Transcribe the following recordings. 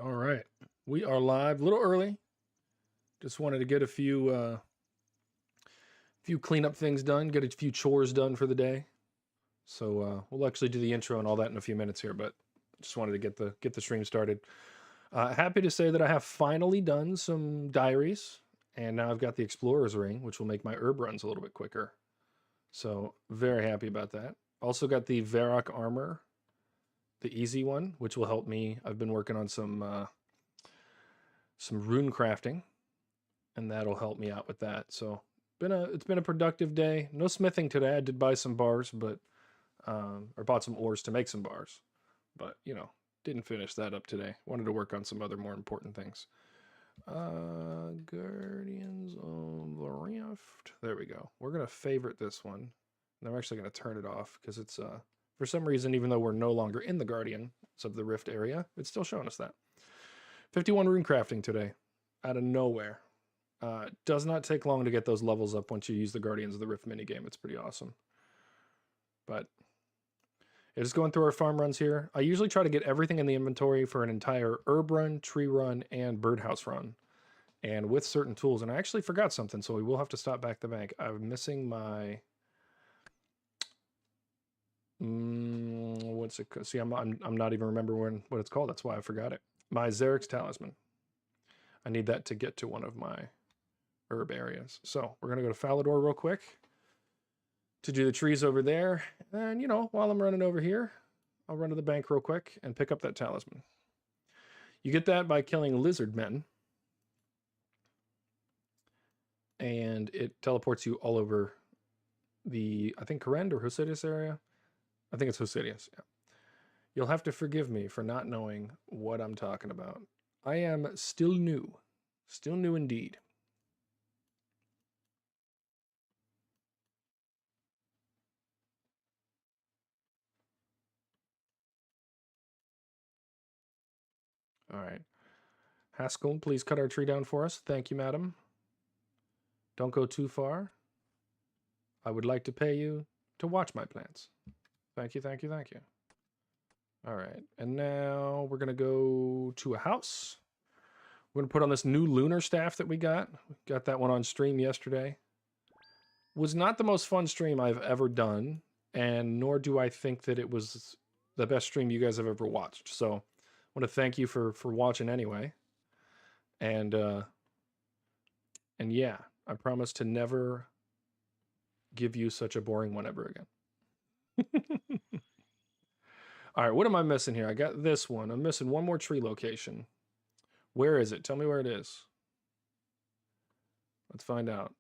All right, we are live a little early. Just wanted to get a few cleanup things done, get a few chores done for the day. So we'll actually do the intro and all that in a few minutes here, but just wanted to get the stream started. Happy to say that I have finally done some diaries, and now I've got the Explorer's Ring, which will make my herb runs a little bit quicker. So very happy about that. Also got the Varrock armor, the easy one, which will help me. I've been working on some rune crafting, and that'll help me out with that. So it's been a productive day. No smithing today. I did buy some bars, but or bought some ores to make some bars, but didn't finish that up today. Wanted to work on some other more important things. Guardians of the Rift. There we go. We're gonna favorite this one, and I'm actually gonna turn it off because it's for some reason, even though we're no longer in the Guardians of the Rift area, it's still showing us that. 51 rune crafting today, out of nowhere. Does not take long to get those levels up once you use the Guardians of the Rift minigame. It's pretty awesome. But just going through our farm runs here. I usually try to get everything in the inventory for an entire herb run, tree run, and birdhouse run. And with certain tools. And I actually forgot something, so we will have to stop back the bank. I'm missing my... what's it called? See, I'm not even remembering what it's called. That's why I forgot it. My Xerix Talisman. I need that to get to one of my herb areas. So we're going to go to Falador real quick to do the trees over there. And, while I'm running over here, I'll run to the bank real quick and pick up that talisman. You get that by killing lizard men. And it teleports you all over the, I think, Korend or Hosidius area. I think it's Hosidius, yeah. You'll have to forgive me for not knowing what I'm talking about. I am still new indeed. All right. Haskell, please cut our tree down for us. Thank you, madam. Don't go too far. I would like to pay you to watch my plants. Thank you, thank you, thank you. All right, and now we're gonna go to a house. We're gonna put on this new lunar staff that we got. Got that one on stream yesterday. Was not the most fun stream I've ever done, and nor do I think that it was the best stream you guys have ever watched. So I want to thank you for watching anyway. And yeah, I promise to never give you such a boring one ever again. All right, what am I missing here? I got this one. I'm missing one more tree location. Where is it? Tell me where it is. Let's find out.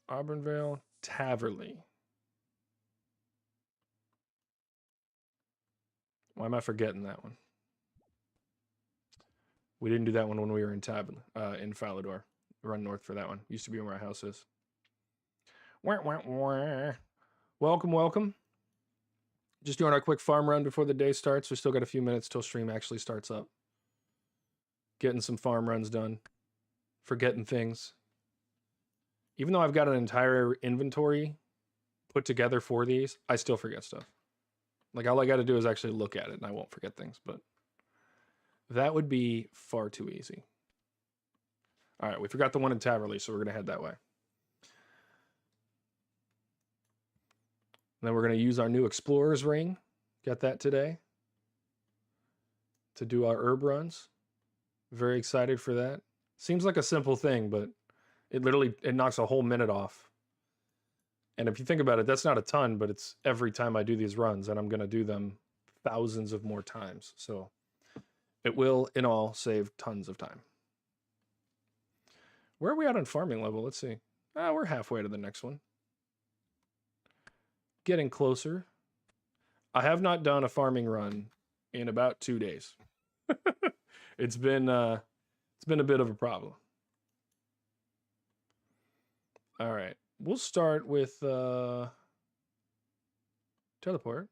Auburnvale, Taverley. Why am I forgetting that one? We didn't do that one when we were in in Falador. Run north for that one. Used to be where my house is. Welcome, welcome. Just doing our quick farm run before the day starts. We still got a few minutes till stream actually starts up. Getting some farm runs done. Forgetting things. Even though I've got an entire inventory put together for these, I still forget stuff. Like, all I got to do is actually look at it, and I won't forget things, but that would be far too easy. All right, we forgot the one in Taverley, so we're going to head that way. And then we're going to use our new Explorer's Ring. Got that today. To do our herb runs. Very excited for that. Seems like a simple thing, but it knocks a whole minute off. And if you think about it, that's not a ton, but it's every time I do these runs, and I'm going to do them thousands of more times. So it will, in all, save tons of time. Where are we at on farming level? Let's see. We're halfway to the next one. Getting closer. I have not done a farming run in about 2 days. It's been a bit of a problem. All right, we'll start with teleport.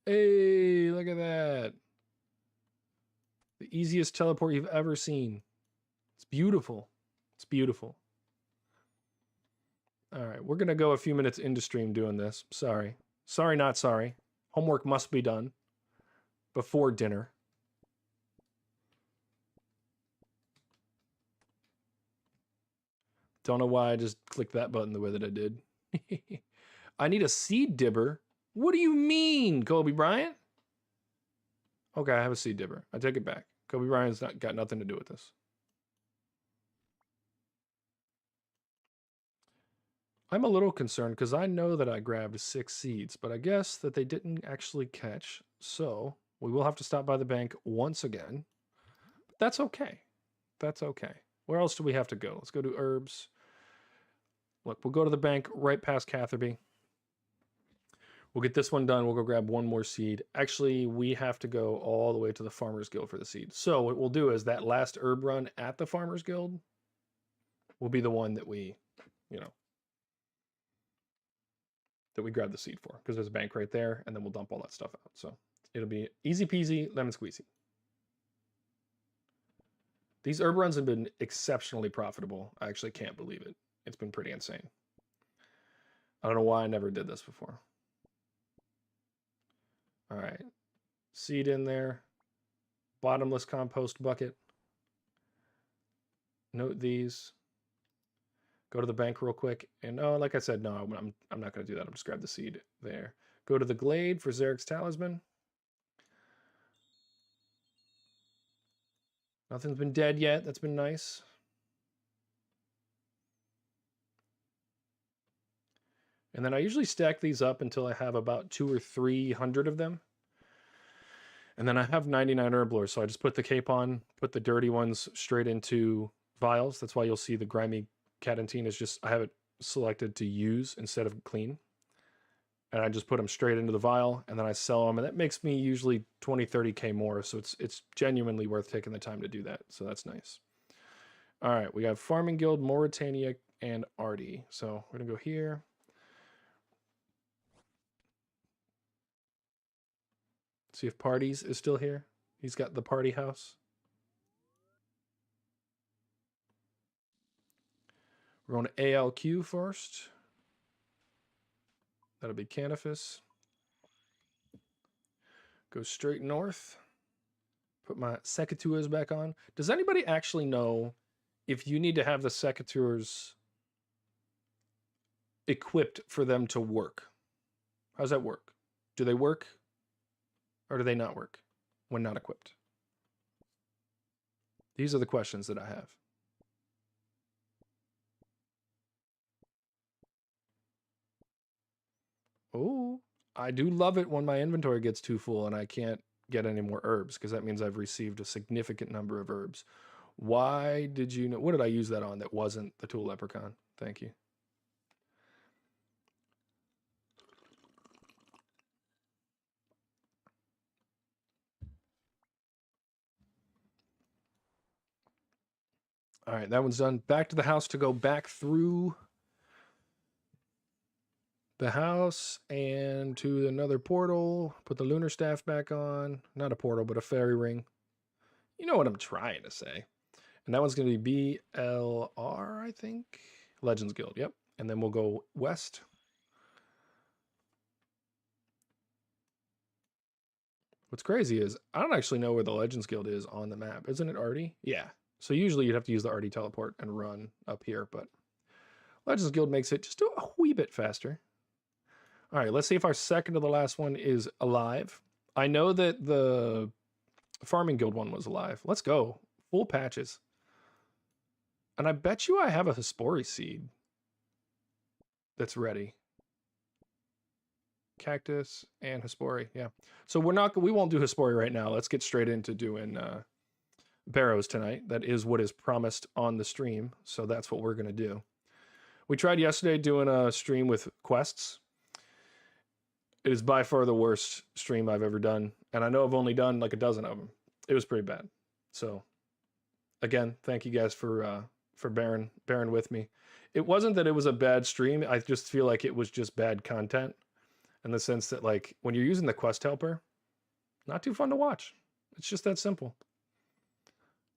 Hey, look at that. The easiest teleport you've ever seen. It's beautiful. It's beautiful. All right, we're going to go a few minutes into stream doing this. Sorry, not sorry. Homework must be done before dinner. Don't know why I just clicked that button the way that I did. I need a seed dibber. What do you mean, Kobe Bryant? Okay, I have a seed dibber. I take it back. Kobe Bryant's got nothing to do with this. I'm a little concerned because I know that I grabbed 6 seeds, but I guess that they didn't actually catch. So we will have to stop by the bank once again. But that's okay. That's okay. Where else do we have to go? Let's go to herbs. Look, we'll go to the bank right past Catherby. We'll get this one done. We'll go grab one more seed. Actually, we have to go all the way to the Farmer's Guild for the seed. So what we'll do is that last herb run at the Farmer's Guild will be the one that we, that we grab the seed for, because there's a bank right there, and then we'll dump all that stuff out. So it'll be easy peasy, lemon squeezy. These herb runs have been exceptionally profitable. I actually can't believe it. It's been pretty insane. I don't know why I never did this before. All right, seed in there, bottomless compost bucket. Note these. Go to the bank real quick, and like I said, no, I'm not going to do that. I'm just grab the seed there. Go to the glade for Zarek's talisman. Nothing's been dead yet. That's been nice. And then I usually stack these up until I have about 200 or 300 of them. And then I have 99 herblores, so I just put the cape on, put the dirty ones straight into vials. That's why you'll see the grimy Catentine is just, I have it selected to use instead of clean. And I just put them straight into the vial, and then I sell them, and that makes me usually 20, 30K more, so it's genuinely worth taking the time to do that, so that's nice. All right, we have Farming Guild, Mauritania, and Artie. So we're gonna go here. See if Parties is still here. He's got the party house. We're going to ALQ first. That'll be Canifis. Go straight north. Put my secateurs back on. Does anybody actually know if you need to have the secateurs equipped for them to work? How does that work? Do they work or do they not work when not equipped? These are the questions that I have. Oh, I do love it when my inventory gets too full and I can't get any more herbs, because that means I've received a significant number of herbs. Why did you know? What did I use that on that wasn't the Tool Leprechaun? Thank you. All right, that one's done. Back to the house to go back through the house and to another portal. Put the lunar staff back on. Not a portal, but a fairy ring. You know what I'm trying to say. And that one's going to be BLR, I think. Legends Guild, yep. And then we'll go west. What's crazy is I don't actually know where the Legends Guild is on the map. Isn't it Artie? Yeah. So usually you'd have to use the Artie teleport and run up here, but Legends Guild makes it just a wee bit faster. All right, let's see if our second to the last one is alive. I know that the Farming Guild one was alive. Let's go. Full patches. And I bet you I have a Hespori seed that's ready. Cactus and Hespori, yeah. So we won't do Hespori right now. Let's get straight into doing Barrows tonight. That is what is promised on the stream, so that's what we're going to do. We tried yesterday doing a stream with quests. It is by far the worst stream I've ever done, and I know I've only done like a dozen of them. It was pretty bad. So, again, thank you guys for bearing with me. It wasn't that it was a bad stream. I just feel like it was just bad content, in the sense that, like, when you're using the quest helper, not too fun to watch. It's just that simple.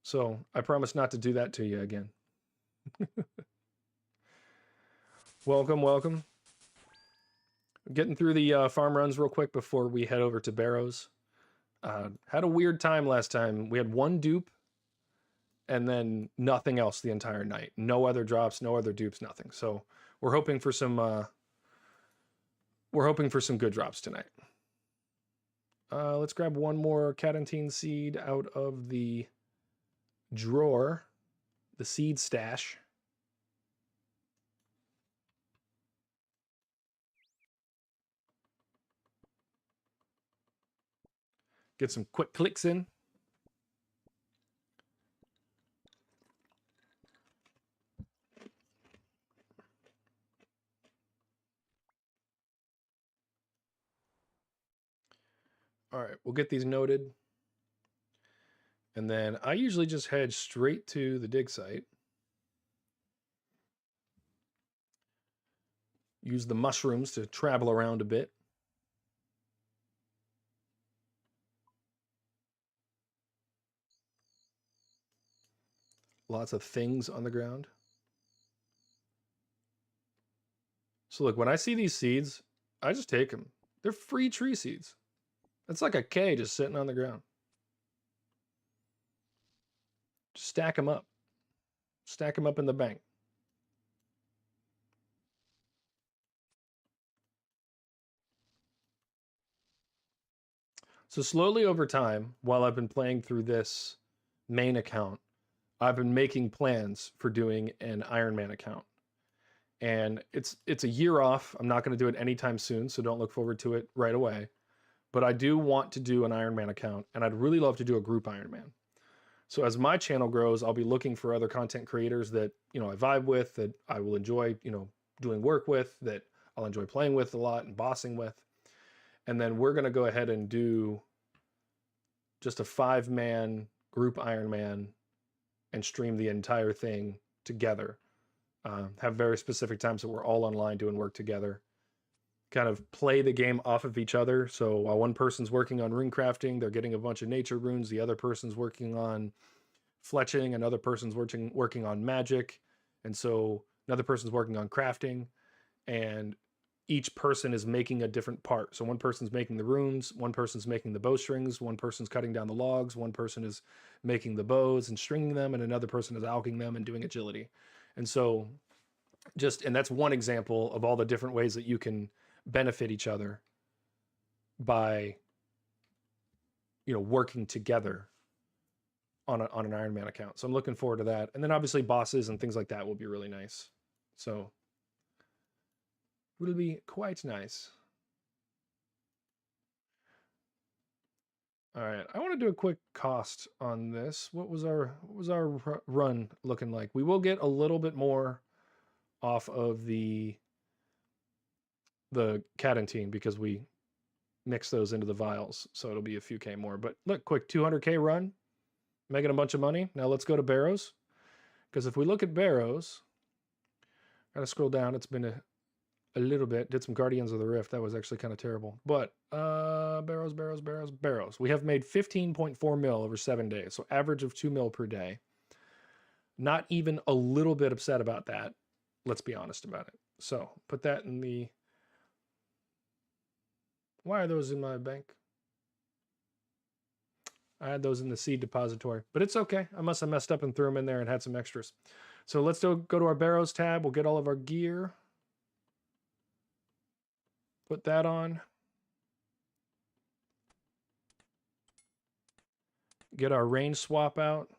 So I promise not to do that to you again. Welcome, welcome. Getting through the farm runs real quick before we head over to Barrows. Had a weird time last time. We had one dupe, and then nothing else the entire night. No other drops, no other dupes, nothing. So we're hoping for some good drops tonight. Let's grab one more Catentine seed out of the drawer, the seed stash. Get some quick clicks in. All right, we'll get these noted. And then I usually just head straight to the dig site. Use the mushrooms to travel around a bit. Lots of things on the ground. So look, when I see these seeds, I just take them. They're free tree seeds. It's like a K just sitting on the ground. Just stack them up. Stack them up in the bank. So slowly over time, while I've been playing through this main account, I've been making plans for doing an Iron Man account. And it's a year off. I'm not going to do it anytime soon, so don't look forward to it right away. But I do want to do an Iron Man account, and I'd really love to do a group Iron Man. So as my channel grows, I'll be looking for other content creators that, I vibe with, that I will enjoy, doing work with, that I'll enjoy playing with a lot and bossing with. And then we're going to go ahead and do just a 5-man group Iron Man and stream the entire thing together. Have very specific times that we're all online doing work together. Kind of play the game off of each other. So while one person's working on rune crafting, they're getting a bunch of nature runes. The other person's working on fletching. Another person's working on magic. And so another person's working on crafting. And each person is making a different part. So one person's making the runes, one person's making the bowstrings, one person's cutting down the logs, one person is making the bows and stringing them, and another person is alching them and doing agility. And so and that's one example of all the different ways that you can benefit each other by, working together on an Iron Man account. So I'm looking forward to that. And then obviously bosses and things like that will be really nice. So will be quite nice. All right, I want to do a quick cost on this. What was our run looking like? We will get a little bit more off of the Catentine because we mix those into the vials, so it'll be a few K more. But look, quick 200K run, making a bunch of money. Now let's go to Barrows, because if we look at Barrows, gotta scroll down. It's been a little bit. Did some Guardians of the Rift. That was actually kind of terrible. But Barrows. We have made 15.4 mil over 7 days. So average of 2 mil per day. Not even a little bit upset about that. Let's be honest about it. So put that in the... Why are those in my bank? I had those in the seed depository. But it's okay. I must have messed up and threw them in there and had some extras. So let's go to our Barrows tab. We'll get all of our gear. Put that on. Get our range swap out.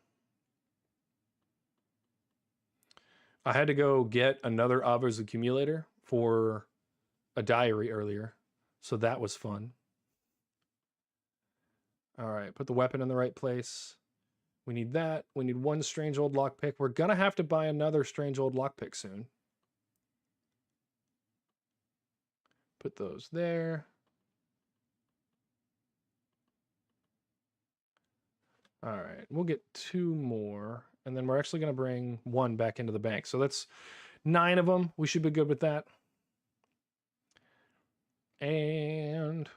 I had to go get another Avers accumulator for a diary earlier, so that was fun. All right, put the weapon in the right place. We need that. We need one strange old lockpick. We're gonna have to buy another strange old lockpick soon. Put those there. All right, we'll get 2 more, and then we're actually going to bring 1 back into the bank. So that's 9 of them. We should be good with that. And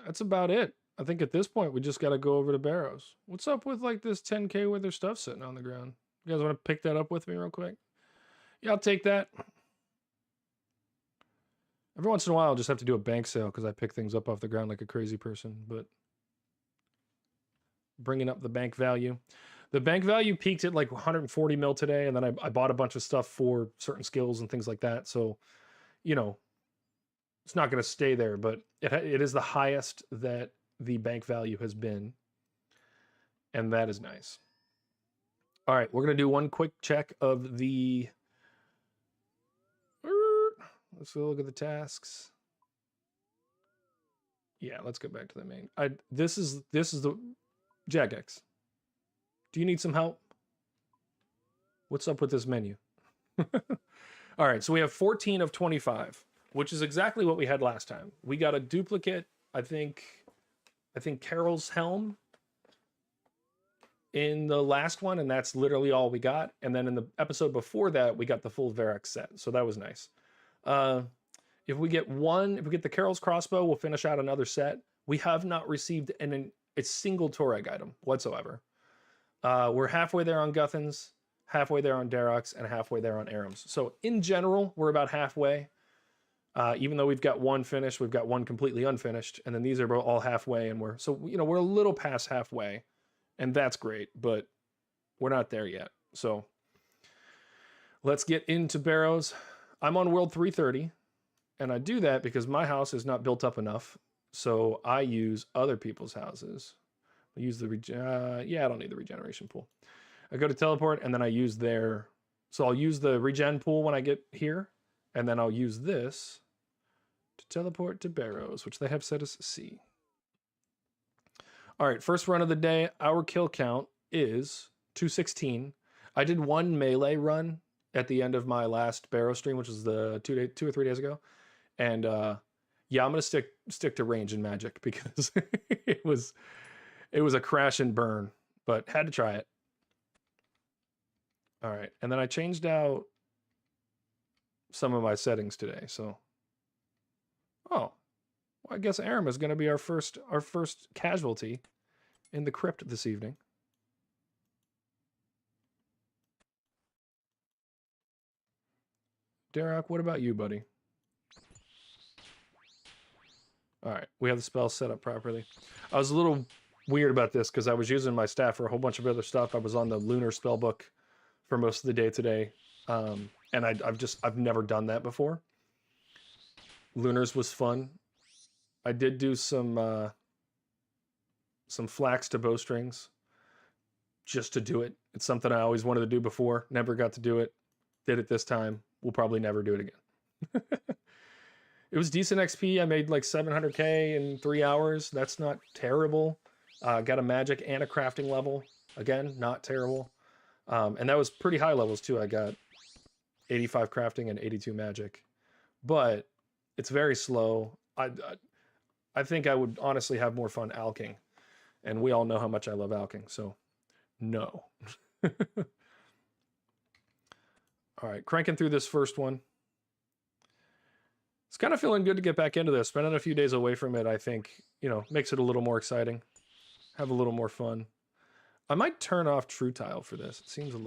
that's about it. I think at this point, we just got to go over to Barrows. What's up with like this 10K worth of stuff sitting on the ground? You guys want to pick that up with me real quick? Yeah, I'll take that. Every once in a while, I'll just have to do a bank sale because I pick things up off the ground like a crazy person, but bringing up the bank value. The bank value peaked at like 140 mil today, and then I bought a bunch of stuff for certain skills and things like that. So, you know, it's not going to stay there, but it is the highest that the bank value has been, and that is nice. All right, we're going to do one quick check of the... Let's go look at the tasks. Yeah, let's go back to the main. This is the Jagex. Do you need some help? What's up with this menu? All right, so we have 14 of 25, which is exactly what we had last time. We got a duplicate, I think Carol's helm in the last one, and that's literally all we got. And then in the episode before that, we got the full Varrock set, so that was nice. If we get the Carol's crossbow, we'll finish out another set. We have not received a single Torag item whatsoever. We're halfway there on Guthans, halfway there on Darroch's, and halfway there on Aram's. So in general, we're about halfway. Even though we've got one finished, we've got one completely unfinished, and then these are all halfway, and we're a little past halfway, and that's great, but we're not there yet. So let's get into Barrows. I'm on world 330, and I do that because my house is not built up enough, so I use other people's houses. I use the I don't need the regeneration pool. I go to teleport, and then I use so I'll use the regen pool when I get here, and then I'll use this to teleport to Barrows, which they have set as C. All right, first run of the day. Our kill count is 216. I did one melee run at the end of my last Barrow stream, which was the 2 or 3 days ago. And yeah, I'm gonna stick to range and magic because it was a crash and burn, but had to try it. All right, and then I changed out some of my settings today. So, well, I guess Aram is going to be our first casualty in the crypt this evening. Darroch, what about you, buddy? All right, we have the spell set up properly. I was a little weird about this because I was using my staff for a whole bunch of other stuff. I was on the lunar spell book for most of the day today, and I've never done that before. Lunars was fun. I did do some flax to bowstrings just to do it. It's something I always wanted to do before. Never got to do it. Did it this time. We'll probably never do it again. It was decent XP. I made like 700k in 3 hours. That's not terrible. Got a magic and a crafting level. Again, not terrible. And that was pretty high levels too. I got 85 crafting and 82 magic. But it's very slow. I think I would honestly have more fun alching. And we all know how much I love alching, so no. All right, cranking through this first one. It's kind of feeling good to get back into this. Spending a few days away from it, I think, makes it a little more exciting. Have a little more fun. I might turn off True Tile for this. It seems a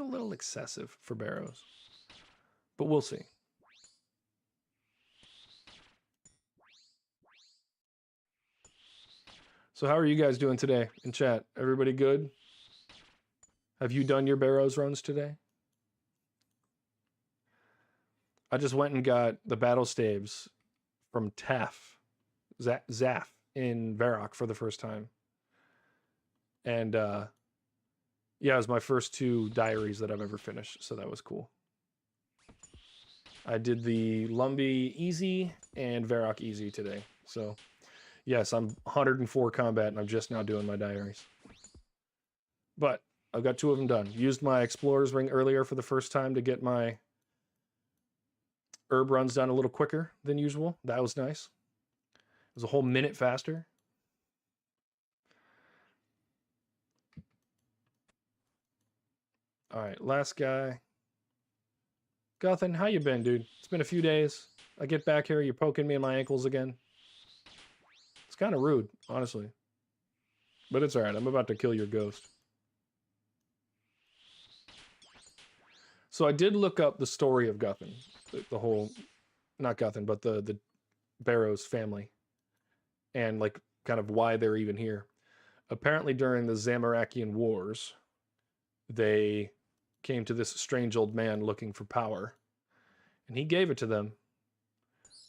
little excessive for Barrows. But we'll see. So how are you guys doing today in chat? Everybody good? Have you done your Barrows runs today? I just went and got the battle staves from Zaf in Varrock for the first time. And yeah, it was my first 2 diaries that I've ever finished, so that was cool. I did the Lumbee easy and Varrock easy today, so yes, I'm 104 combat and I'm just now doing my diaries. But I've got 2 of them done. Used my Explorer's Ring earlier for the first time to get my herb runs done a little quicker than usual. That was nice. It was a whole minute faster. All right, last guy. Guthan, how you been, dude? It's been a few days. I get back here, you're poking me in my ankles again. It's kind of rude, honestly. But it's all right. I'm about to kill your ghost. So I did look up the story of Guthan. The whole, not Guthan, but the Barrows family. And like kind of why they're even here. Apparently during the Zamorakian Wars, they came to this strange old man looking for power, and he gave it to them,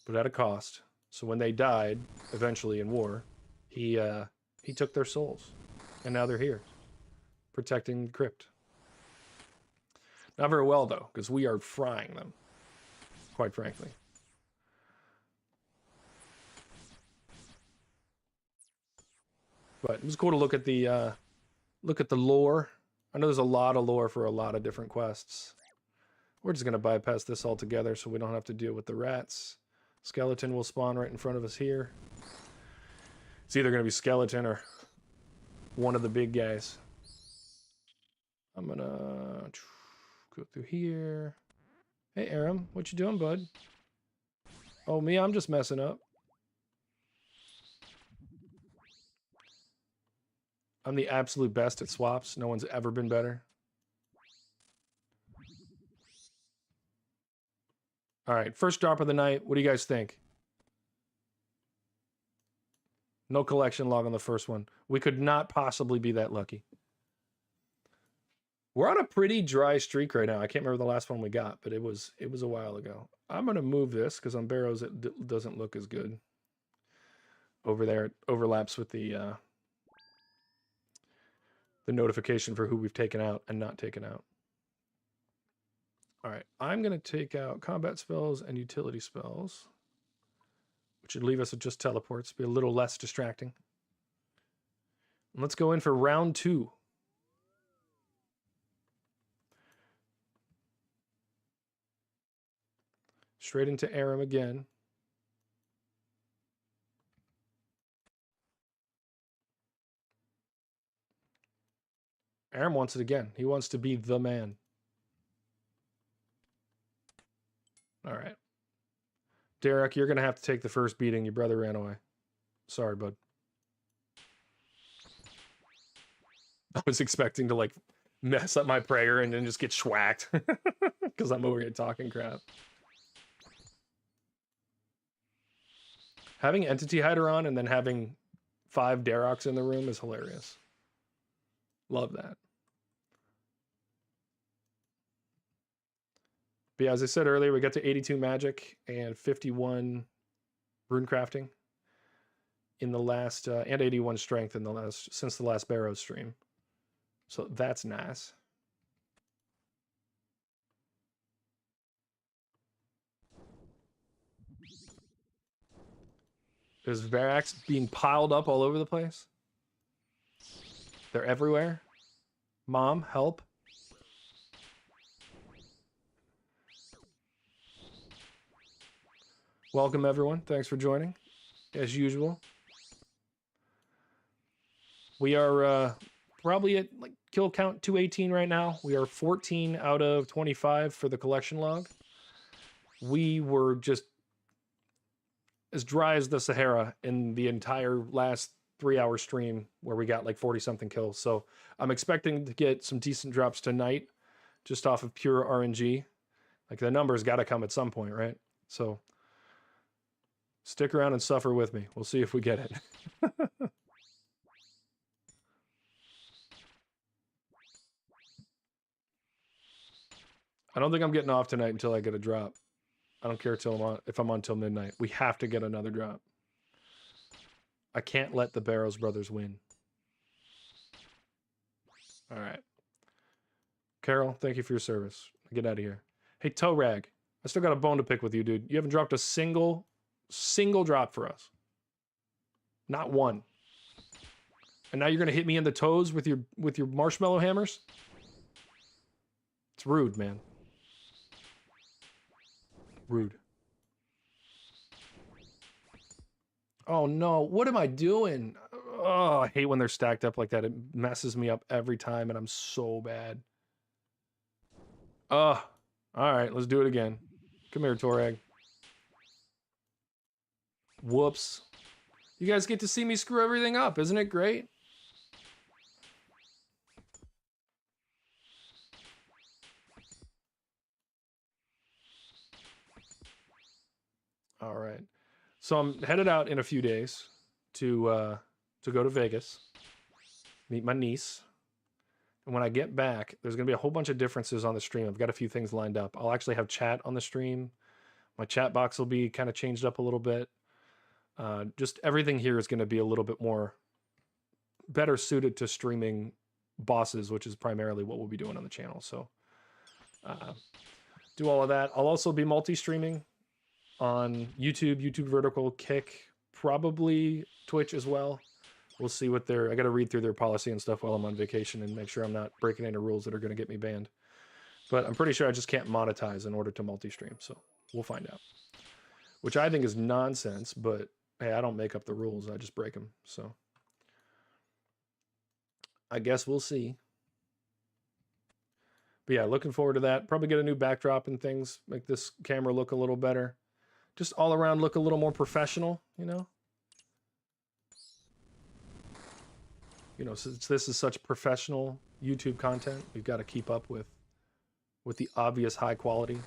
but at a cost. So when they died, eventually in war, he took their souls, and now they're here, protecting the crypt. Not very well, though, because we are frying them, quite frankly. But it was cool to look at the lore. I know there's a lot of lore for a lot of different quests. We're just gonna bypass this altogether so we don't have to deal with the rats. Skeleton will spawn right in front of us here. It's either gonna be skeleton or one of the big guys. I'm gonna go through here. Hey, Aram, what you doing, bud? Oh, me, I'm just messing up. I'm the absolute best at swaps. No one's ever been better. All right, first drop of the night. What do you guys think? No collection log on the first one. We could not possibly be that lucky. We're on a pretty dry streak right now. I can't remember the last one we got, but it was a while ago. I'm going to move this because on Barrows it doesn't look as good. Over there, it overlaps with the notification for who we've taken out and not taken out. All right, I'm going to take out combat spells and utility spells, which should leave us with just teleports, be a little less distracting. And let's go in for round 2. Straight into Aram again. Aram wants it again. He wants to be the man. All right. Derek, you're going to have to take the first beating. Your brother ran away. Sorry, bud. I was expecting to, like, mess up my prayer and then just get schwacked. Because I'm over here talking crap. Having Entity Hider on and then having 5 Daroks in the room is hilarious. Love that. But yeah, as I said earlier, we got to 82 magic and 51 rune crafting in the last, and 81 strength in the last, since the last Barrows stream. So that's nice. There's Varax being piled up all over the place. They're everywhere. Mom, help. Welcome, everyone. Thanks for joining, as usual. We are probably at like kill count 218 right now. We are 14 out of 25 for the collection log. We were just as dry as the Sahara in the entire last 3-hour stream where we got like 40-something kills. So I'm expecting to get some decent drops tonight just off of pure RNG. Like the numbers got to come at some point, right? So stick around and suffer with me. We'll see if we get it. I don't think I'm getting off tonight until I get a drop. I don't care if I'm on till midnight. We have to get another drop. I can't let the Barrows brothers win. All right. Carol, thank you for your service. Get out of here. Hey, Toe Rag, I still got a bone to pick with you, dude. You haven't dropped a single drop for us. Not one. And now you're gonna hit me in the toes with your marshmallow hammers? It's rude, man. Rude. Oh no, what am I doing? Oh, I hate when they're stacked up like that. It messes me up every time and I'm so bad. All right, let's do it again. Come here, Torag. Whoops. You guys get to see me screw everything up. Isn't it great? All right. So I'm headed out in a few days to go to Vegas. meet my niece. And when I get back, there's going to be a whole bunch of differences on the stream. I've got a few things lined up. I'll actually have chat on the stream. My chat box will be kind of changed up a little bit. Just everything here is going to be a little bit more better suited to streaming bosses, which is primarily what we'll be doing on the channel. So do all of that. I'll also be multi-streaming on YouTube, YouTube Vertical, Kick, probably Twitch as well. We'll see what I got to read through their policy and stuff while I'm on vacation and make sure I'm not breaking any rules that are going to get me banned. But I'm pretty sure I just can't monetize in order to multi-stream. So we'll find out. Which I think is nonsense, but hey, I don't make up the rules. I just break them. So I guess we'll see. But yeah, looking forward to that. Probably get a new backdrop and things. Make this camera look a little better. Just all around look a little more professional, you know? You know, since this is such professional YouTube content, we've got to keep up with the obvious high quality.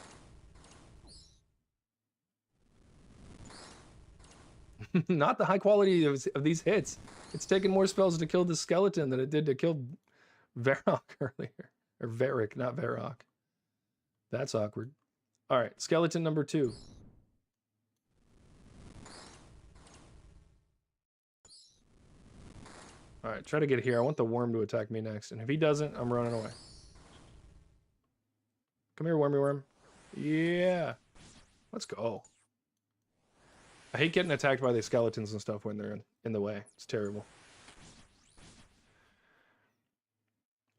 Not the high quality of these hits. It's taken more spells to kill the skeleton than it did to kill Varrock earlier. Or Varric, not Varrock. That's awkward. All right, skeleton number 2. All right, try to get here. I want the worm to attack me next. And if he doesn't, I'm running away. Come here, wormy worm. Yeah. Let's go. I hate getting attacked by the skeletons and stuff when they're in the way. It's terrible.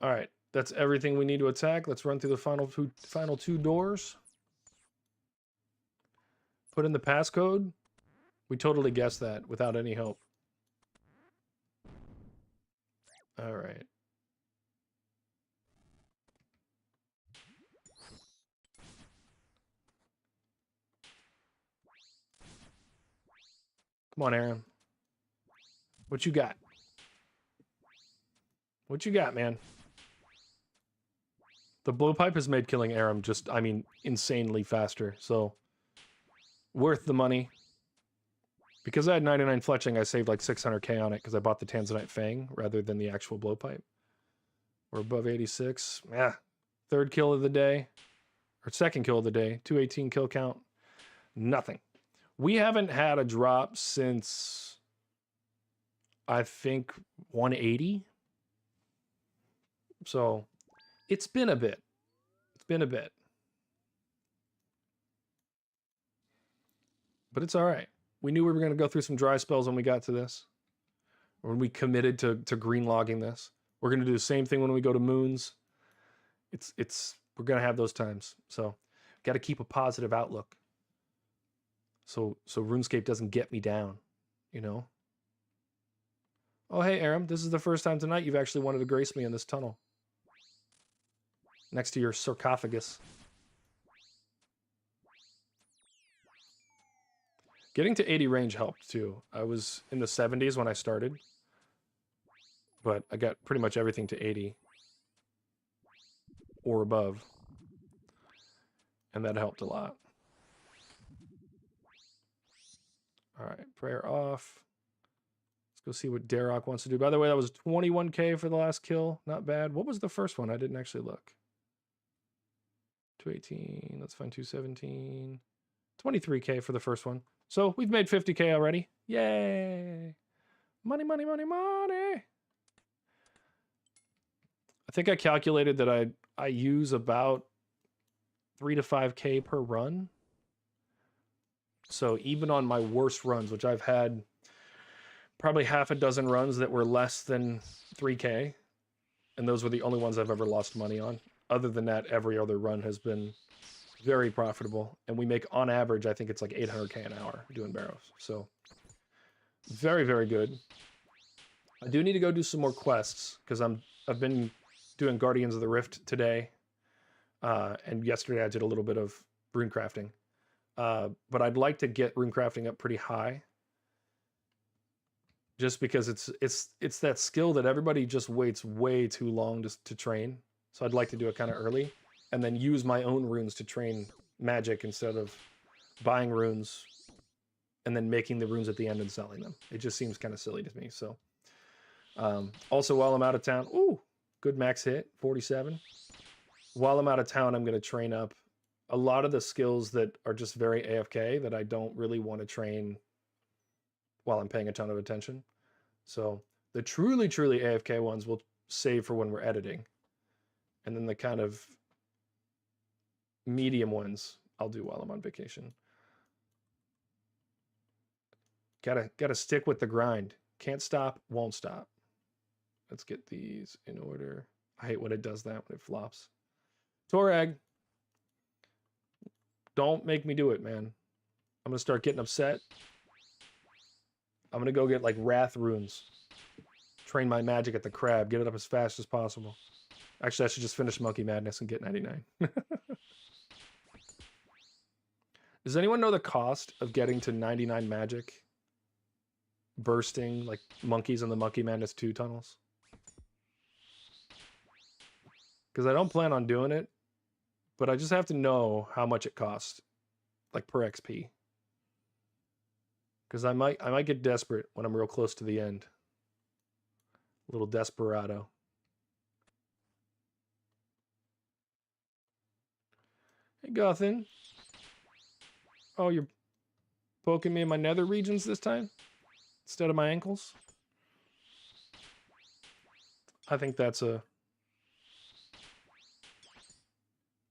All right, that's everything we need to attack. Let's run through the final two doors. Put in the passcode. We totally guessed that without any help. All right. Come on, Aaron. What you got? What you got, man? The blowpipe has made killing Aram just, I mean, insanely faster. So, worth the money. Because I had 99 fletching, I saved like 600k on it because I bought the Tanzanite Fang rather than the actual blowpipe. We're above 86. Yeah. Third kill of the day. Or second kill of the day. 218 kill count. Nothing. We haven't had a drop since, I think, 180. So, it's been a bit. It's been a bit. But it's all right. We knew we were going to go through some dry spells when we got to this. When we committed to green logging this. We're going to do the same thing when we go to moons. We're going to have those times. So, got to keep a positive outlook. So RuneScape doesn't get me down, you know? Oh, hey, Aram, this is the first time tonight you've actually wanted to grace me in this tunnel. Next to your sarcophagus. Getting to 80 range helped, too. I was in the 70s when I started. But I got pretty much everything to 80. Or above. And that helped a lot. Alright, prayer off. Let's go see what Darrock wants to do. By the way, that was 21k for the last kill. Not bad. What was the first one? I didn't actually look. 218. Let's find 217. 23k for the first one. So we've made 50k already. Yay! Money, money, money, money! I think I calculated that I use about 3 to 5k per run. So even on my worst runs, which I've had probably half a dozen runs that were less than 3k, and those were the only ones I've ever lost money on. Other than that, every other run has been very profitable. And we make, on average, I think it's like 800k an hour doing Barrows. So very, very good. I do need to go do some more quests because I've been doing Guardians of the Rift today. And yesterday I did a little bit of rune crafting. But I'd like to get rune crafting up pretty high. Just because it's that skill that everybody just waits way too long to train. So I'd like to do it kind of early. And then use my own runes to train magic instead of buying runes and then making the runes at the end and selling them. It just seems kind of silly to me. So Also, while I'm out of town, ooh, good max hit, 47. While I'm out of town, I'm going to train up a lot of the skills that are just very AFK that I don't really want to train while I'm paying a ton of attention. So the truly, truly AFK ones we'll save for when we're editing. And then the kind of medium ones I'll do while I'm on vacation. Gotta stick with the grind. Can't stop, won't stop. Let's get these in order. I hate when it does that, when it flops. Torag, don't make me do it, man. I'm gonna start getting upset. I'm gonna go get like Wrath runes. Train my magic at the crab. Get it up as fast as possible. Actually, I should just finish Monkey Madness and get 99. Does anyone know the cost of getting to 99 magic? Bursting like monkeys in the Monkey Madness 2 tunnels? Because I don't plan on doing it, but I just have to know how much it costs, like per XP. Because I might get desperate when I'm real close to the end. A little desperado. Hey, Gothin. Oh, you're poking me in my nether regions this time? Instead of my ankles? I think that's a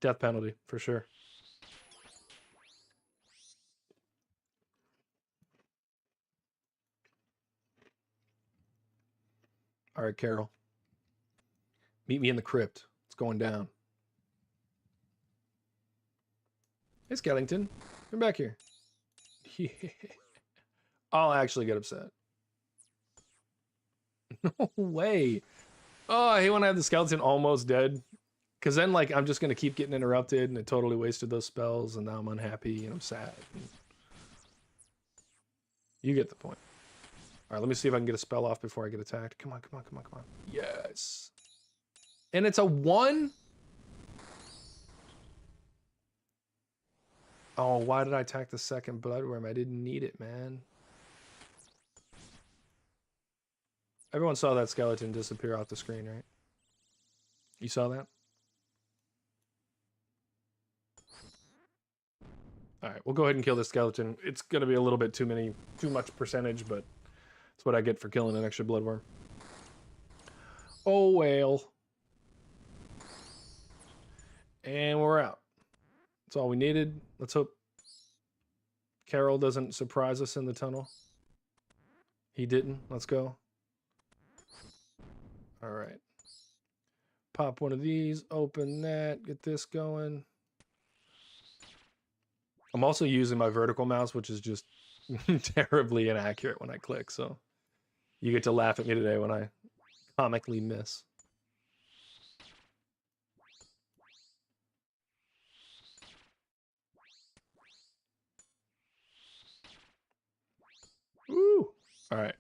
death penalty, for sure. All right, Carol. Meet me in the crypt. It's going down. Hey, Skellington. Come back here. Yeah. I'll actually get upset. No way. Oh, I hate when I have the skeleton almost dead. Because then, like, I'm just going to keep getting interrupted, and it totally wasted those spells, and now I'm unhappy, and I'm sad. You get the point. All right, let me see if I can get a spell off before I get attacked. Come on, come on, come on, come on. Yes. And it's a 1? Oh, why did I attack the second bloodworm? I didn't need it, man. Everyone saw that skeleton disappear off the screen, right? You saw that? All right, we'll go ahead and kill this skeleton. It's going to be a little bit too much percentage, but it's what I get for killing an extra bloodworm. Oh, well. And we're out. That's all we needed. Let's hope Carol doesn't surprise us in the tunnel. He didn't. Let's go. All right. Pop one of these. Open that. Get this going. I'm also using my vertical mouse, which is just terribly inaccurate when I click. So you get to laugh at me today when I comically miss. Woo! All right.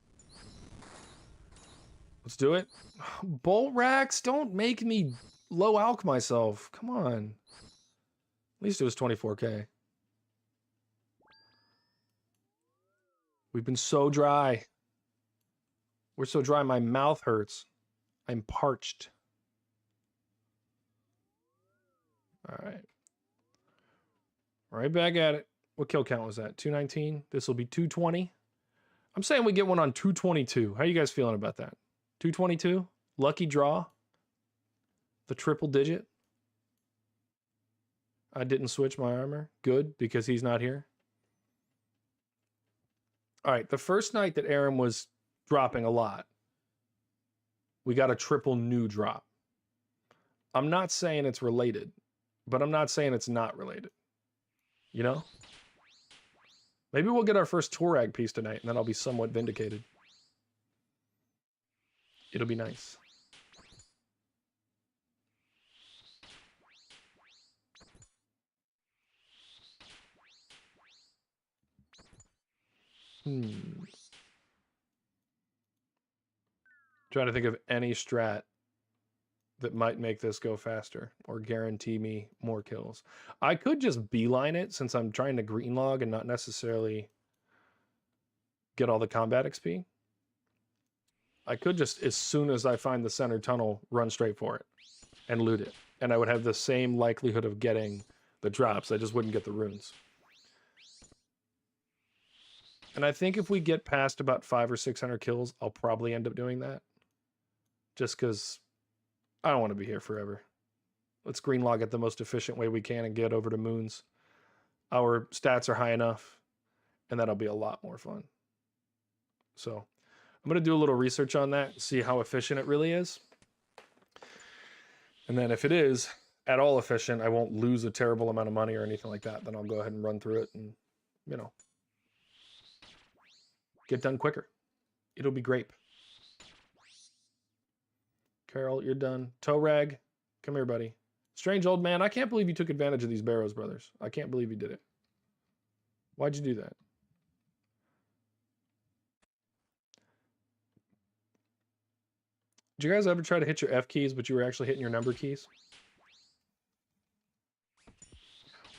Let's do it. Bolt racks, don't make me low alch myself. Come on. At least it was 24k. We've been so dry. We're so dry, my mouth hurts. I'm parched. All right. Right back at it. What kill count was that? 219? This will be 220. I'm saying we get one on 222. How you guys feeling about that? 222? Lucky draw? The triple digit? I didn't switch my armor. Good, because he's not here. All right, the first night that Aaron was dropping a lot, we got a triple new drop. I'm not saying it's related, but I'm not saying it's not related. You know? Maybe we'll get our first Torag piece tonight, and then I'll be somewhat vindicated. It'll be nice. Trying to think of any strat that might make this go faster or guarantee me more kills. I could just beeline it since I'm trying to green log and not necessarily get all the combat XP. I could just, as soon as I find the center tunnel, run straight for it and loot it. And I would have the same likelihood of getting the drops. I just wouldn't get the runes. And I think if we get past about 500 or 600 kills, I'll probably end up doing that. Just because I don't want to be here forever. Let's green log it the most efficient way we can and get over to moons. Our stats are high enough, and that'll be a lot more fun. So I'm going to do a little research on that, see how efficient it really is. And then if it is at all efficient, I won't lose a terrible amount of money or anything like that. Then I'll go ahead and run through it and, you know, get done quicker. It'll be great. Carol, you're done. Toe rag, come here, buddy. Strange old man, I can't believe you took advantage of these Barrows brothers. I can't believe you did it. Why'd you do that? Did you guys ever try to hit your F keys, but you were actually hitting your number keys?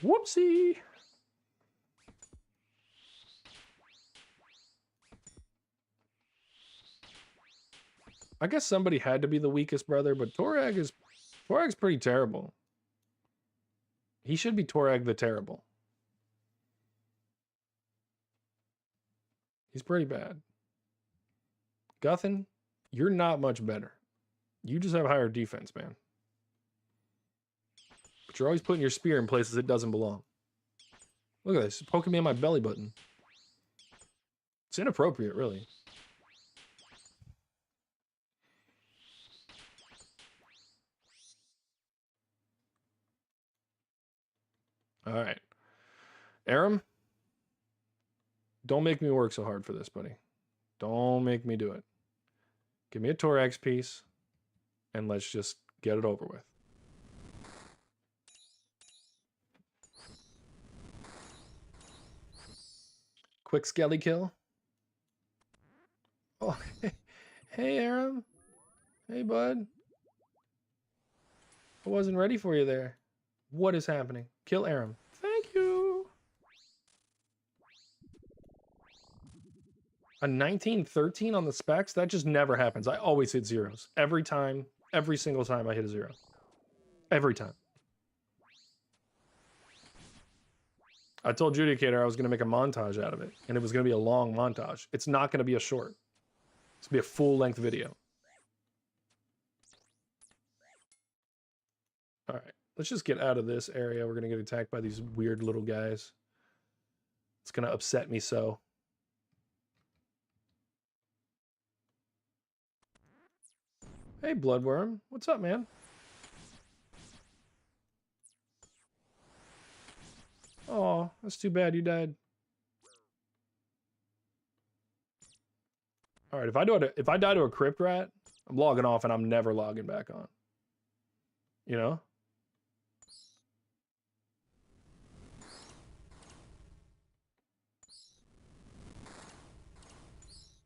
Whoopsie! I guess somebody had to be the weakest brother, but Torag's pretty terrible. He should be Torag the Terrible. He's pretty bad. Guthin, you're not much better. You just have higher defense, man. But you're always putting your spear in places it doesn't belong. Look at this, it's poking me on my belly button. It's inappropriate, really. All right. Aram, don't make me work so hard for this, buddy. Don't make me do it. Give me a Torax piece, and let's just get it over with. Quick skelly kill. Oh, hey, Aram. Hey, bud. I wasn't ready for you there. What is happening? Kill Aram. Thank you. A 1913 on the specs? That just never happens. I always hit zeros. Every time. Every single time I hit a zero. Every time. I told Judicator I was going to make a montage out of it. And it was going to be a long montage. It's not going to be a short. It's going to be a full-length video. All right. Let's just get out of this area. We're going to get attacked by these weird little guys. It's going to upset me so. Hey, Bloodworm. What's up, man? Oh, that's too bad you died. All right, if I die to a crypt rat, I'm logging off and I'm never logging back on. You know?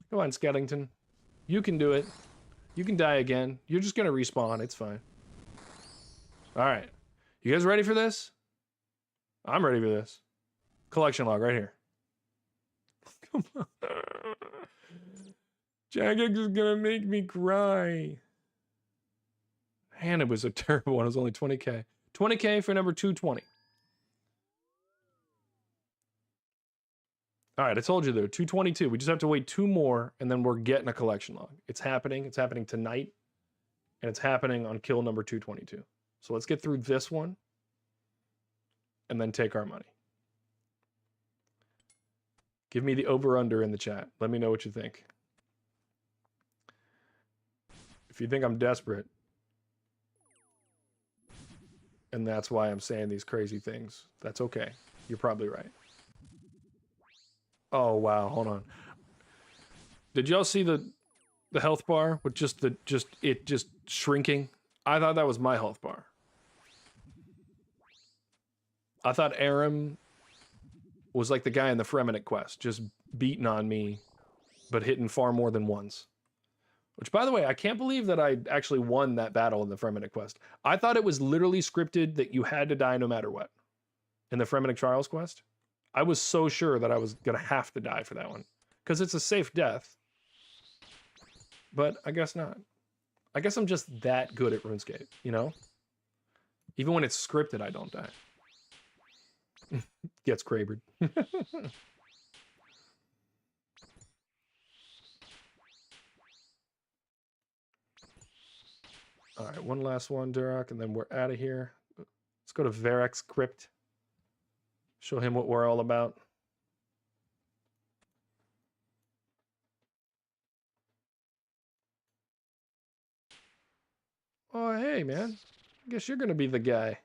Come on, Skellington. You can do it. You can die again. You're just going to respawn. It's fine. All right. You guys ready for this? I'm ready for this. Collection log right here. Come on. Jagex is going to make me cry. Man, it was a terrible one. It was only 20K. 20K for number 220. All right, I told you there, 222. We just have to wait 2 more, and then we're getting a collection log. It's happening. It's happening tonight, and it's happening on kill number 222. So let's get through this one, and then take our money. Give me the over-under in the chat. Let me know what you think. If you think I'm desperate, and that's why I'm saying these crazy things, that's okay. You're probably right. Oh wow, hold on. Did y'all see the health bar with just shrinking? I thought that was my health bar. I thought Aram was like the guy in the Fremennik quest, just beating on me, but hitting far more than once. Which, by the way, I can't believe that I actually won that battle in the Fremennik quest. I thought it was literally scripted that you had to die no matter what in the Fremennik Trials quest. I was so sure that I was going to have to die for that one. Because it's a safe death. But I guess not. I guess I'm just that good at RuneScape, you know? Even when it's scripted, I don't die. Gets crabered. All right, one last one, Durak, and then we're out of here. Let's go to Varek's Crypt. Show him what we're all about. Oh, hey, man. I guess you're going to be the guy. Let's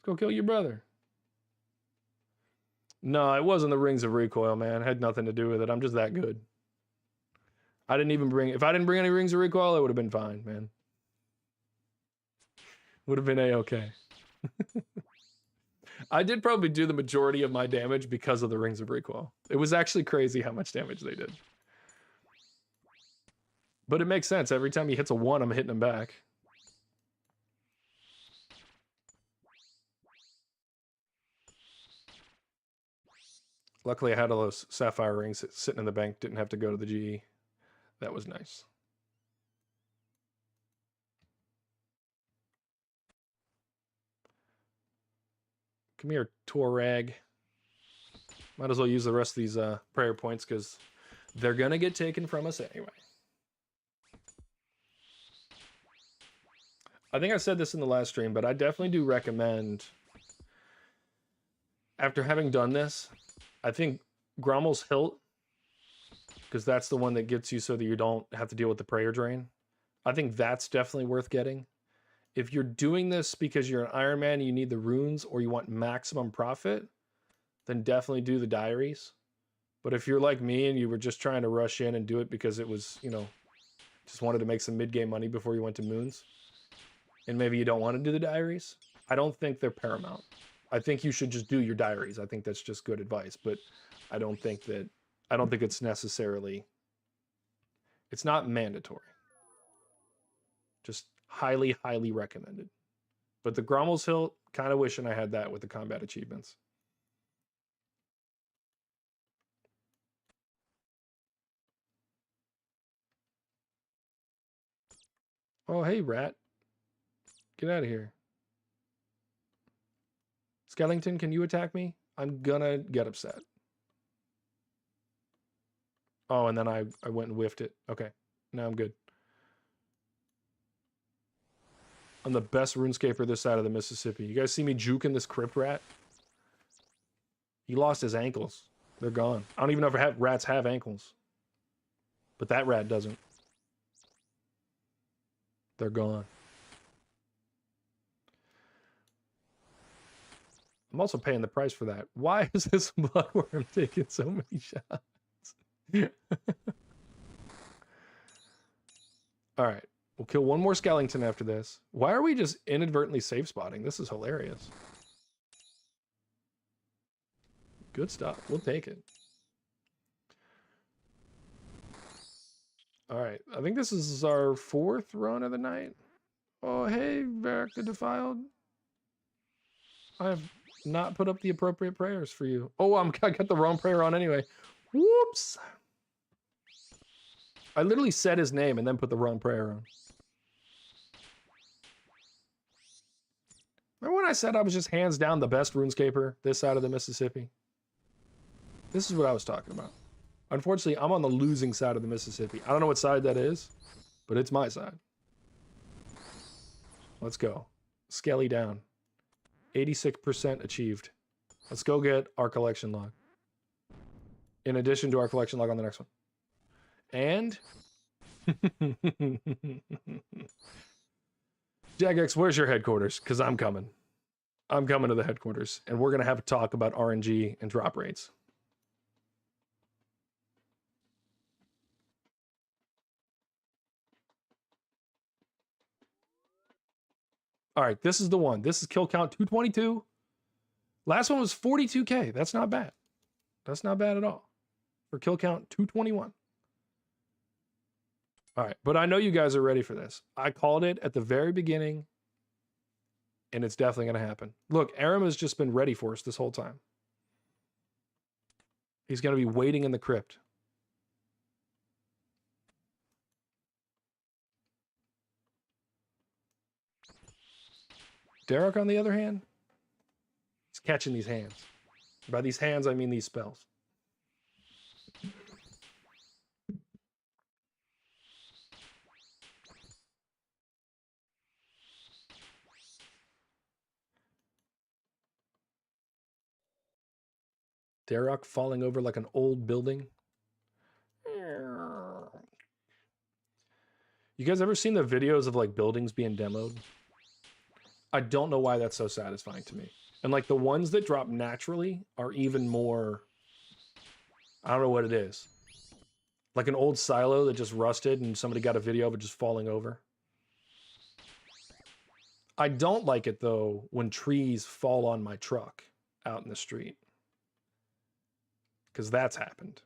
go kill your brother. No, it wasn't the Rings of Recoil, man. It had nothing to do with it. I'm just that good. I didn't even bring... If I didn't bring any Rings of Recoil, it would have been fine, man. Would have been A-okay. I did probably do the majority of my damage because of the Rings of Recoil. It was actually crazy how much damage they did. But it makes sense. Every time he hits a 1, I'm hitting him back. Luckily, I had all those sapphire rings sitting in the bank. Didn't have to go to the GE. That was nice. Come here, Torag. Might as well use the rest of these prayer points because they're going to get taken from us anyway. I think I said this in the last stream, but I definitely do recommend, after having done this, I think Grommel's Hilt, because that's the one that gets you so that you don't have to deal with the prayer drain. I think that's definitely worth getting. If you're doing this because you're an Iron Man, you need the runes, or you want maximum profit, then definitely do the diaries. But if you're like me and you were just trying to rush in and do it because it was, you know, just wanted to make some mid-game money before you went to Moons, and maybe you don't want to do the diaries, I don't think they're paramount. I think you should just do your diaries. I think that's just good advice, but I don't think it's necessarily, it's not mandatory. Just highly, highly recommended. But the Grommel's Hilt, kind of wishing I had that with the combat achievements. Oh, hey, rat. Get out of here. Skellington, can you attack me? I'm gonna get upset. Oh, and then I went and whiffed it. Okay, now I'm good. I'm the best RuneScaper this side of the Mississippi. You guys see me juking this crypt rat? He lost his ankles. They're gone. I don't even know if rats have ankles. But that rat doesn't. They're gone. I'm also paying the price for that. Why is this bloodworm taking so many shots? All right. We'll kill one more Skellington after this. Why are we just inadvertently safe spotting? This is hilarious. Good stuff. We'll take it. All right. I think this is our 4th run of the night. Oh, hey, Varric the Defiled. I have not put up the appropriate prayers for you. Oh, I got the wrong prayer on anyway. Whoops. I literally said his name and then put the wrong prayer on. Remember when I said I was just hands down the best RuneScaper this side of the Mississippi? This is what I was talking about. Unfortunately, I'm on the losing side of the Mississippi. I don't know what side that is, but it's my side. Let's go. Skelly down. 86% achieved. Let's go get our collection log. In addition to our collection log on the next one. And... Jagex, where's your headquarters? Because I'm coming. I'm coming to the headquarters. And we're going to have a talk about RNG and drop rates. All right, this is the one. This is kill count 222. Last one was 42K. That's not bad. That's not bad at all. For kill count 221. All right, but I know you guys are ready for this. I called it at the very beginning, and it's definitely going to happen. Look, Aram has just been ready for us this whole time. He's going to be waiting in the crypt. Derek, on the other hand, he's catching these hands. By these hands, I mean these spells. Derek falling over like an old building. You guys ever seen the videos of like buildings being demoed? I don't know why that's so satisfying to me. And like the ones that drop naturally are even more, I don't know what it is. Like an old silo that just rusted and somebody got a video of it just falling over. I don't like it though when trees fall on my truck out in the street. Because that's happened.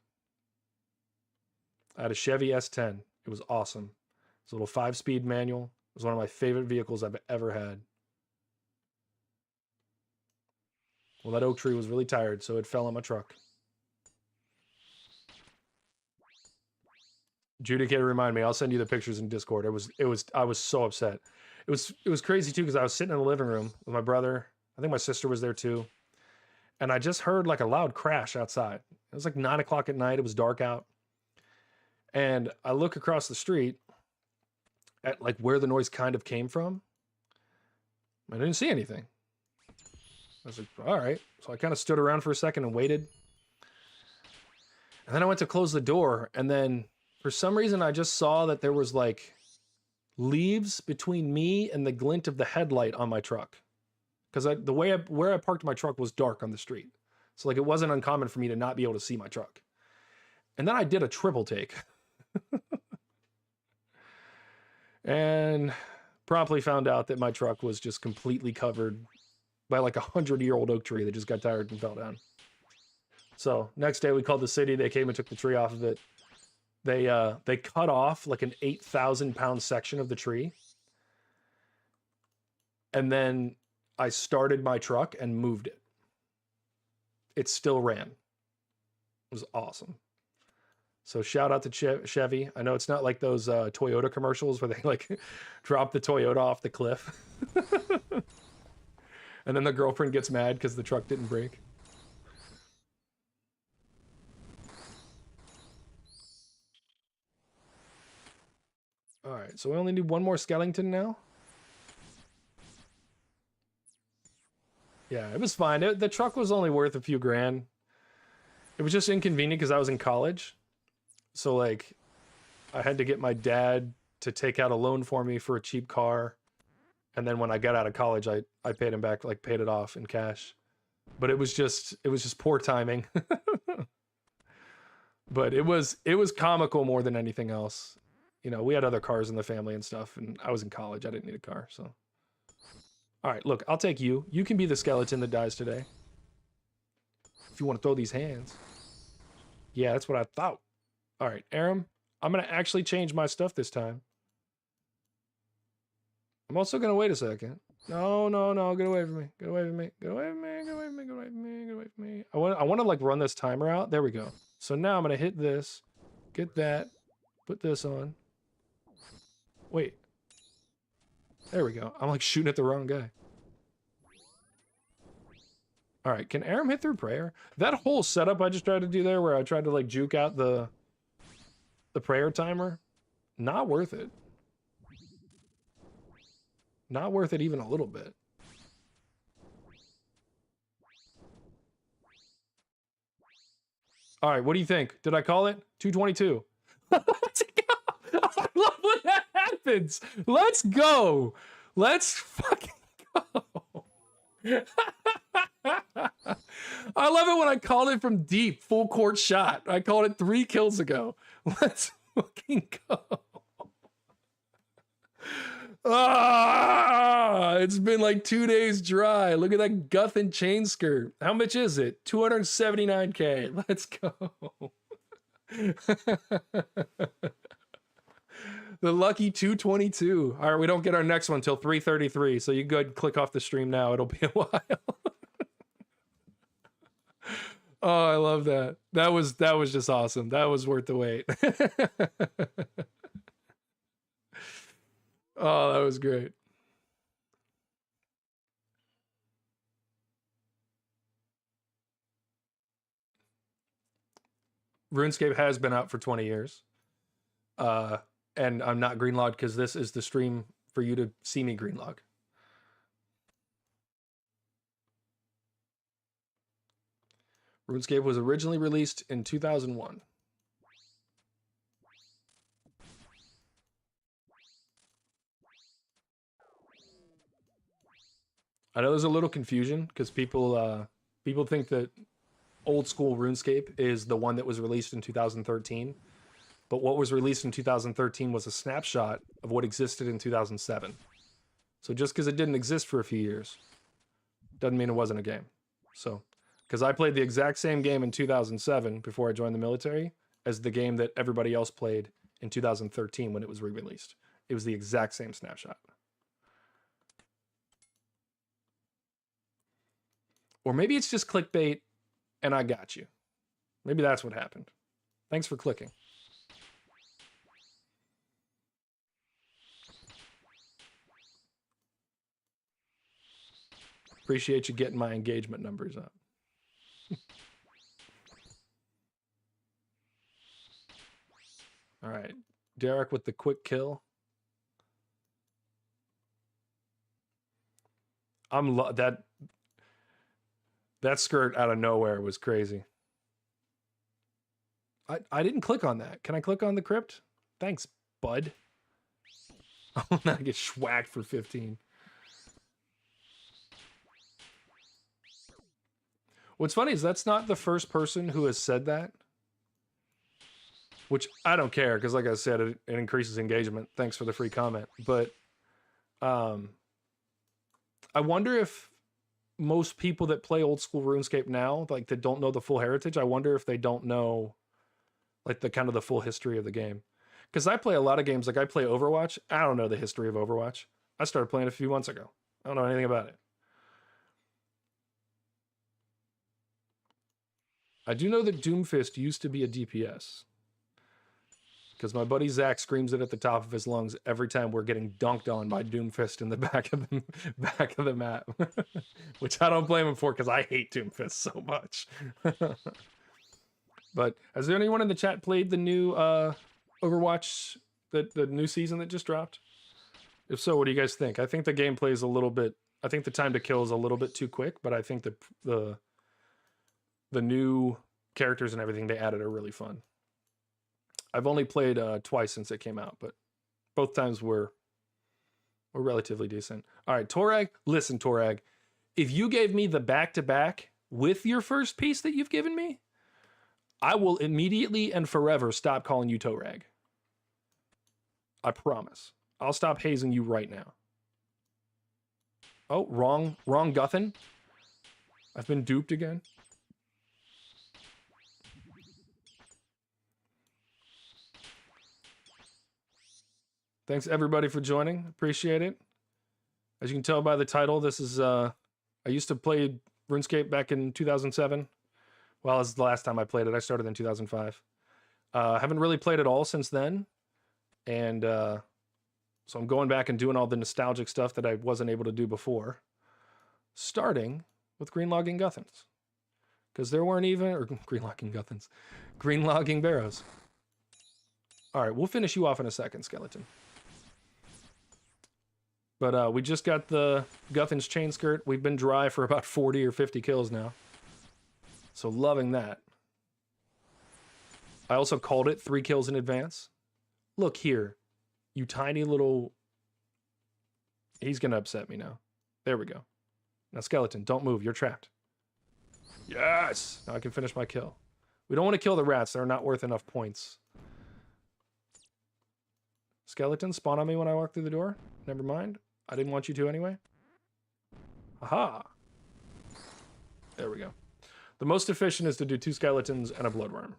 I had a Chevy S10. It was awesome. It's a little 5-speed manual. It was one of my favorite vehicles I've ever had. Well, that oak tree was really tired, so it fell on my truck. Judicator, remind me. I'll send you the pictures in Discord. I was so upset. It was crazy too because I was sitting in the living room with my brother. I think my sister was there too. And I just heard like a loud crash outside. It was like 9 o'clock at night. It was dark out. And I look across the street at like where the noise kind of came from. I didn't see anything. I was like, all right. So I kind of stood around for a second and waited. And then I went to close the door. And then for some reason, I just saw that there was like leaves between me and the glint of the headlight on my truck. Because where I parked my truck was dark on the street. So like it wasn't uncommon for me to not be able to see my truck. And then I did a triple take. And promptly found out that my truck was just completely covered by like 100-year-old oak tree that just got tired and fell down. So next day we called the city. They came and took the tree off of it. They cut off like an 8,000-pound section of the tree. And then I started my truck and moved it. It still ran. It was awesome. So shout out to Chevy. I know it's not like those Toyota commercials where they like drop the Toyota off the cliff. And then the girlfriend gets mad because the truck didn't break. All right, so we only need one more skeleton now. Yeah, it was fine. The truck was only worth a few grand. It was just inconvenient because I was in college. So like I had to get my dad to take out a loan for me for a cheap car. And then when I got out of college, I paid him back, like paid it off in cash. But it was just poor timing. But it was comical more than anything else. You know, we had other cars in the family and stuff, and I was in college. I didn't need a car, so. All right, look, I'll take you. You can be the skeleton that dies today. If you want to throw these hands. Yeah, that's what I thought. All right, Aram, I'm going to actually change my stuff this time. I'm also going to wait a second. No, get away from me. Get away from me. Get away from me. Get away from me. Get away from me. Get away from me. I want to like run this timer out. There we go. So now I'm going to hit this. Get that. Put this on. Wait. There we go. I'm like shooting at the wrong guy. All right, can Aram hit through prayer? That whole setup I just tried to do there where I tried to like juke out the prayer timer, not worth it. Not worth it even a little bit. All right, what do you think? Did I call it? 222. Let's go. I love when that happens. Let's go. Let's fucking go. I love it when I called it from deep, full court shot. I called it 3 kills ago. Let's fucking go. Ah, it's been like 2 days dry. Look at that guth and chain skirt. How much is it? 279K. Let's go. The lucky 222. All right, we don't get our next one till 3:33, so you go ahead and click off the stream now. It'll be a while. Oh, I love that. That was just awesome. That was worth the wait. Oh, that was great. RuneScape has been out for 20 years. And I'm not greenlogged because this is the stream for you to see me greenlog. RuneScape was originally released in 2001. I know there's a little confusion because people think that old school RuneScape is the one that was released in 2013. But what was released in 2013 was a snapshot of what existed in 2007. So just because it didn't exist for a few years doesn't mean it wasn't a game. So, because I played the exact same game in 2007 before I joined the military as the game that everybody else played in 2013 when it was re-released. It was the exact same snapshot. Or maybe it's just clickbait and I got you. Maybe that's what happened. Thanks for clicking. Appreciate you getting my engagement numbers up. All right, Derek with the quick kill. That skirt out of nowhere was crazy. I didn't click on that. Can I click on the crypt? Thanks, bud. I'll not get schwacked for 15. What's funny is that's not the first person who has said that. Which I don't care, because like I said, it increases engagement. Thanks for the free comment. But I wonder if most people that play old school RuneScape now, like that don't know the full heritage, I wonder if they don't know like the kind of the full history of the game. Because I play a lot of games, like I play Overwatch. I don't know the history of Overwatch. I started playing a few months ago. I don't know anything about it. I do know that Doomfist used to be a DPS. Because my buddy Zach screams it at the top of his lungs every time we're getting dunked on by Doomfist in the back of the map. Which I don't blame him for, because I hate Doomfist so much. But has there anyone in the chat played the new Overwatch, the new season that just dropped? If so, what do you guys think? I think the gameplay is a little bit, I think the time to kill is a little bit too quick, but I think the new characters and everything they added are really fun. I've only played twice since it came out, but both times were relatively decent. All right, Torag, listen, Torag, if you gave me the back-to-back with your first piece that you've given me, I will immediately and forever stop calling you Torag. I promise. I'll stop hazing you right now. Oh, wrong Guthin. I've been duped again. Thanks everybody for joining. Appreciate it. As you can tell by the title, this is I used to play RuneScape back in 2007. Well, this is the last time I played it. I started in 2005. Haven't really played it all since then. And so I'm going back and doing all the nostalgic stuff that I wasn't able to do before. Starting with greenlogging Guthans. Because there weren't even, or greenlogging Guthans, greenlogging Barrows. All right, we'll finish you off in a second, Skeleton. But we just got the Guthan's chain skirt. We've been dry for about 40 or 50 kills now. So loving that. I also called it 3 kills in advance. Look here, you tiny little... He's gonna upset me now. There we go. Now, Skeleton, don't move. You're trapped. Yes! Now I can finish my kill. We don't want to kill the rats. They're not worth enough points. Skeleton, spawn on me when I walk through the door? Never mind. I didn't want you to anyway. Aha! There we go. The most efficient is to do 2 skeletons and a bloodworm.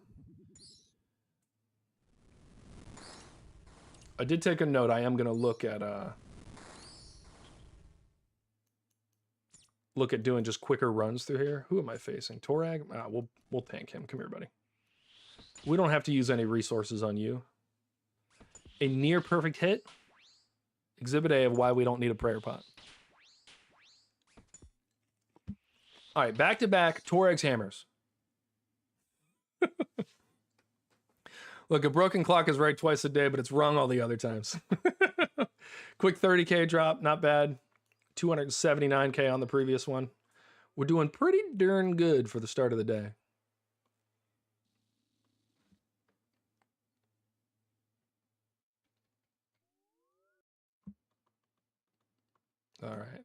I did take a note. I am going to look at doing just quicker runs through here. Who am I facing? Torag? We'll tank him. Come here, buddy. We don't have to use any resources on you. A near perfect hit. Exhibit A of why we don't need a prayer pot. All right, back to back Torag's hammers. Look, a broken clock is right twice a day, but it's wrong all the other times. Quick 30K drop, not bad. 279K on the previous one. We're doing pretty darn good for the start of the day. All right.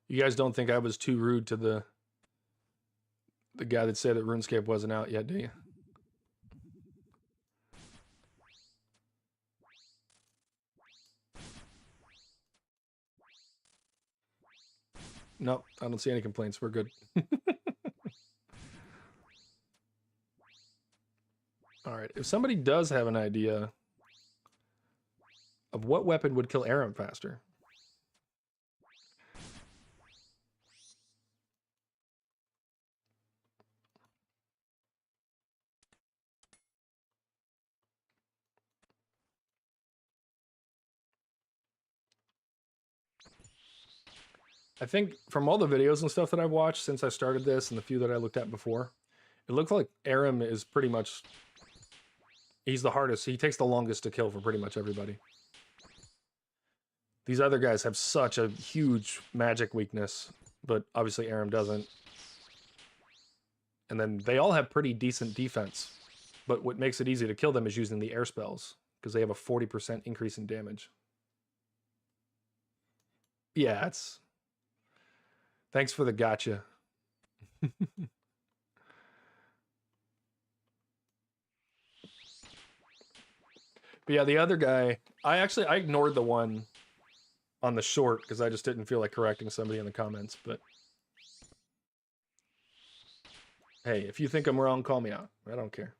You guys don't think I was too rude to the guy that said that RuneScape wasn't out yet, do you? Nope, I don't see any complaints. We're good. All right, if somebody does have an idea of what weapon would kill Aram faster. I think from all the videos and stuff that I've watched since I started this and the few that I looked at before, it looks like Aram is pretty much, he's the hardest. He takes the longest to kill for pretty much everybody. These other guys have such a huge magic weakness, but obviously Aram doesn't. And then they all have pretty decent defense, but what makes it easy to kill them is using the air spells, because they have a 40% increase in damage. Yeah, it's... Thanks for the gotcha. But yeah, the other guy, I ignored the one on the short because I just didn't feel like correcting somebody in the comments, but hey, if you think I'm wrong, call me out. I don't care.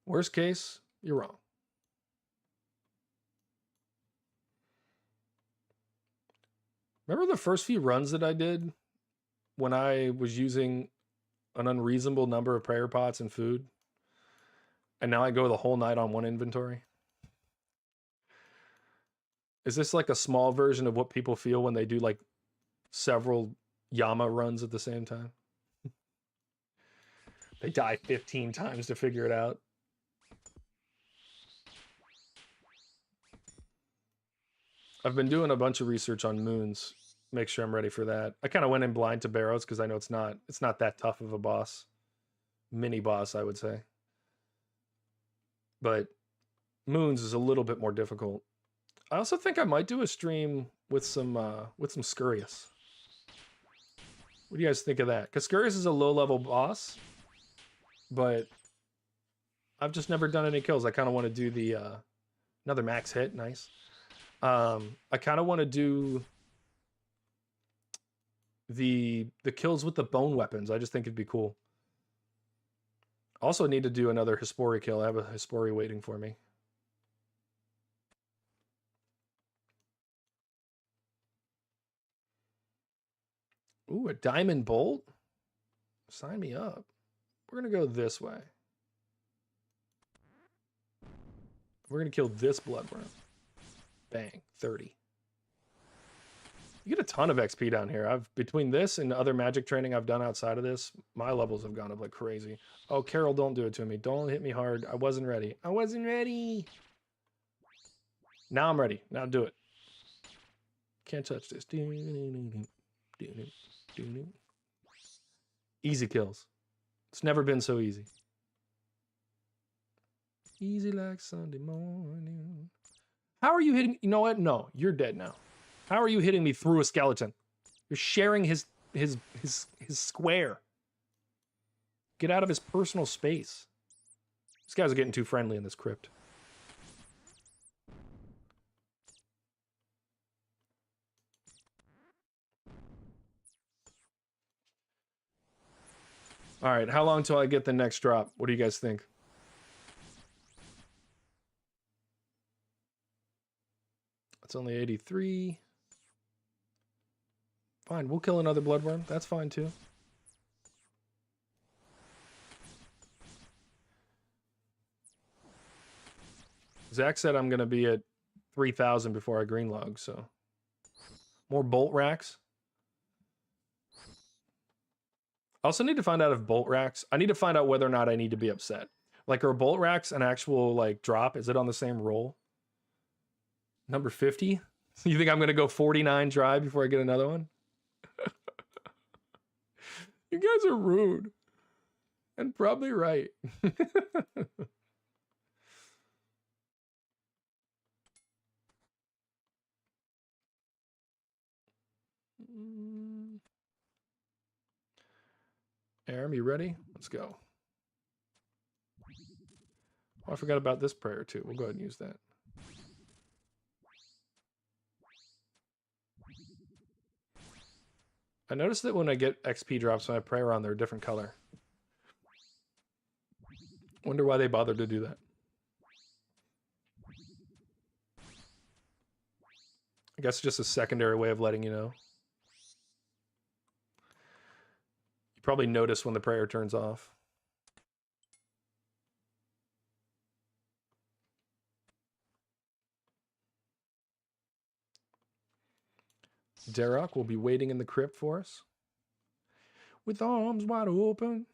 Worst case, you're wrong. Remember the first few runs that I did when I was using an unreasonable number of prayer pots and food? And now I go the whole night on one inventory? Is this like a small version of what people feel when they do like several Yama runs at the same time? They die 15 times to figure it out. I've been doing a bunch of research on moons. Make sure I'm ready for that. I kind of went in blind to Barrows because I know it's not that tough of a boss. Mini boss, I would say. But moons is a little bit more difficult. I also think I might do a stream with some Scurious. What do you guys think of that? Because Scurious is a low-level boss, but I've just never done any kills. I kind of want to do the another max hit. Nice. I kind of want to do the kills with the bone weapons. I just think it'd be cool. Also need to do another Hespori kill. I have a Hespori waiting for me. Ooh, a diamond bolt? Sign me up. We're going to go this way. We're going to kill this bloodworm. Bang, 30. You get a ton of XP down here. Between this and other magic training I've done outside of this, my levels have gone up like crazy. Oh, Carol, don't do it to me. Don't hit me hard. I wasn't ready. I wasn't ready. Now I'm ready. Now do it. Can't touch this. Easy kills. It's never been so easy. Easy like Sunday morning. How are you hitting? You know what? No, you're dead now. How are you hitting me through a skeleton? You're sharing his square. Get out of his personal space. These guys are getting too friendly in this crypt. All right, how long till I get the next drop? What do you guys think? It's only 83. Fine, we'll kill another bloodworm. That's fine too. Zach said I'm going to be at 3,000 before I green log, so More bolt racks. I also need to find out if bolt racks, I need to find out whether or not I need to be upset. Like, are bolt racks an actual, like, drop? Is it on the same roll? Number 50? You think I'm going to go 49 dry before I get another one? You guys are rude. And probably right. Aram, you ready? Let's go. Oh, I forgot about this prayer too. We'll go ahead and use that. I noticed that when I get XP drops when I pray around, they're a different color. Wonder why they bothered to do that. I guess just a secondary way of letting you know. You probably notice when the prayer turns off. Darok will be waiting in the crypt for us. With arms wide open.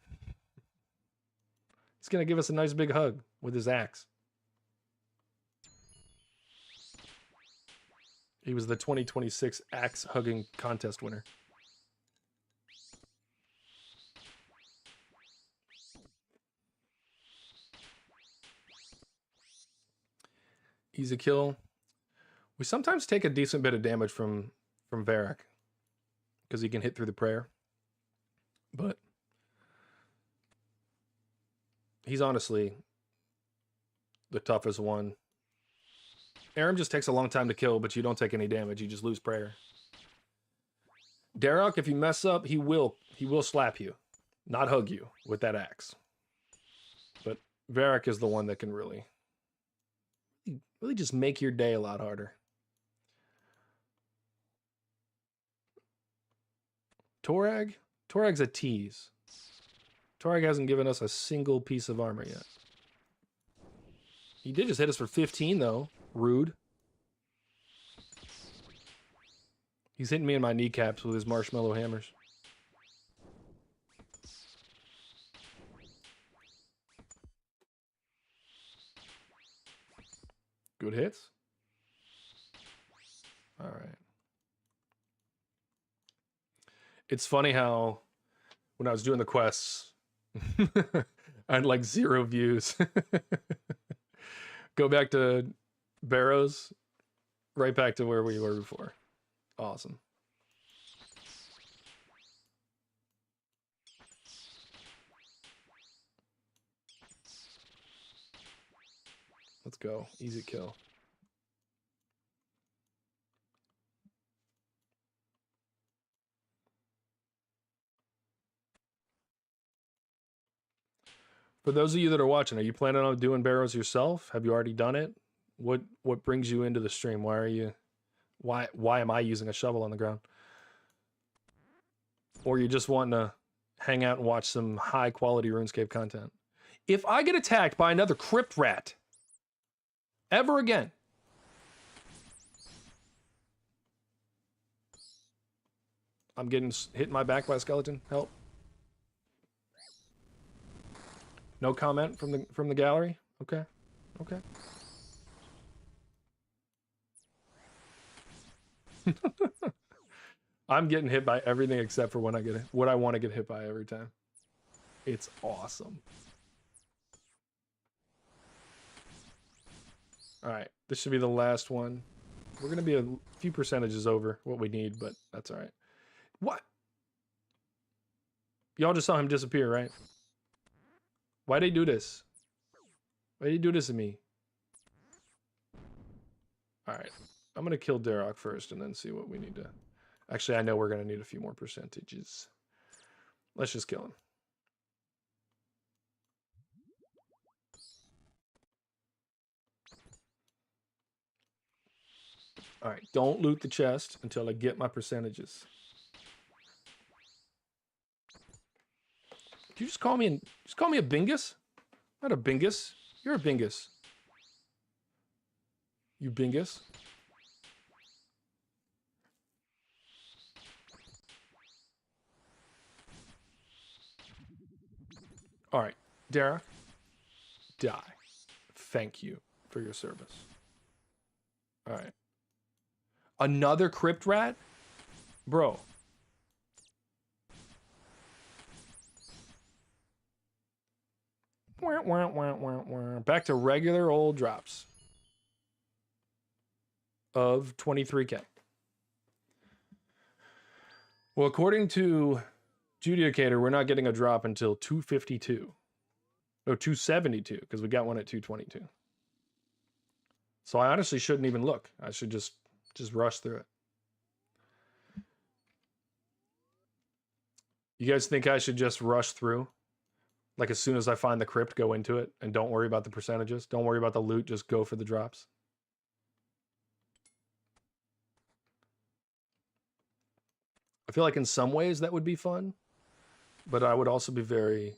He's going to give us a nice big hug with his axe. He was the 2026 axe hugging contest winner. Easy kill. We sometimes take a decent bit of damage from Varric because he can hit through the prayer. But he's honestly the toughest one. Aram just takes a long time to kill, but you don't take any damage. You just lose prayer. Darok, if you mess up, he will slap you, not hug you with that axe. But Varric is the one that can really just make your day a lot harder. Torag? Torag's a tease. Torag hasn't given us a single piece of armor yet. He did just hit us for 15, though. Rude. He's hitting me in my kneecaps with his marshmallow hammers. Good hits. All right. It's funny how when I was doing the quests, I had like 0 views. Go back to Barrows, right back to where we were before. Awesome. Let's go. Easy kill. For those of you that are watching, are you planning on doing Barrows yourself? Have you already done it? What brings you into the stream? Why am I using a shovel on the ground? Or you just wanting to hang out and watch some high quality RuneScape content? If I get attacked by another crypt rat ever again, I'm getting hit in my back by a skeleton. Help. No comment from the gallery? Okay. Okay. I'm getting hit by everything except for when I get what I want to get hit by every time. It's awesome. All right, this should be the last one. We're gonna be a few percentages over what we need, but that's all right. What? Y'all just saw him disappear, right? Why'd they do this? Why'd he do this to me? All right, I'm gonna kill Darok first and then see what we need to. Actually, I know we're gonna need a few more percentages. Let's just kill him. All right, don't loot the chest until I get my percentages. Did you just call me a bingus? Not a bingus. You're a bingus. You bingus. All right, Dara, die. Thank you for your service. All right. Another crypt rat? Bro. Back to regular old drops of 23k. Well, according to Judicator, we're not getting a drop until 252. No, 272, because we got one at 222. So I honestly shouldn't even look. I should just rush through it. You guys think I should just rush through? Like as soon as I find the crypt, go into it and don't worry about the percentages. Don't worry about the loot, just go for the drops. I feel like in some ways that would be fun, but I would also be very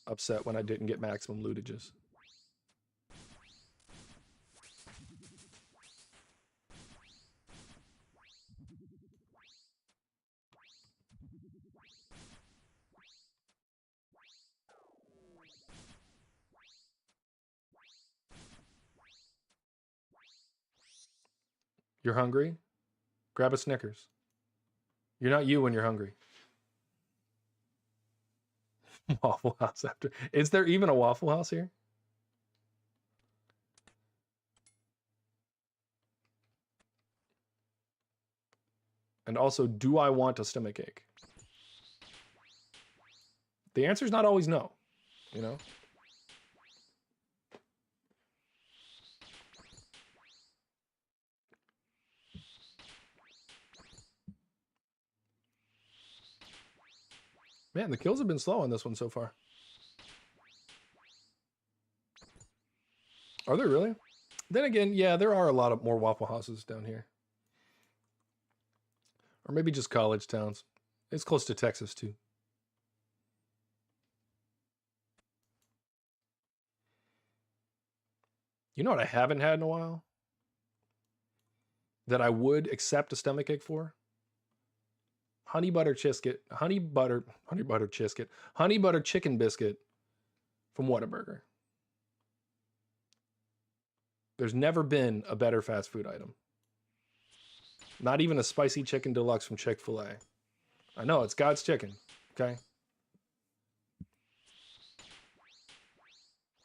upset when I didn't get maximum lootages. You're hungry? Grab a Snickers. You're not you when you're hungry. Waffle House after. Is there even a Waffle House here? And also, do I want a stomach ache? The answer is not always no, you know? Man, the kills have been slow on this one so far. Are there really? Then again, yeah, there are a lot of more Waffle Houses down here. Or maybe just college towns. It's close to Texas, too. You know what I haven't had in a while? That I would accept a stomachache for? Honey butter chicken biscuit from Whataburger. There's never been a better fast food item. Not even a spicy chicken deluxe from Chick-fil-A. I know, it's God's chicken, okay?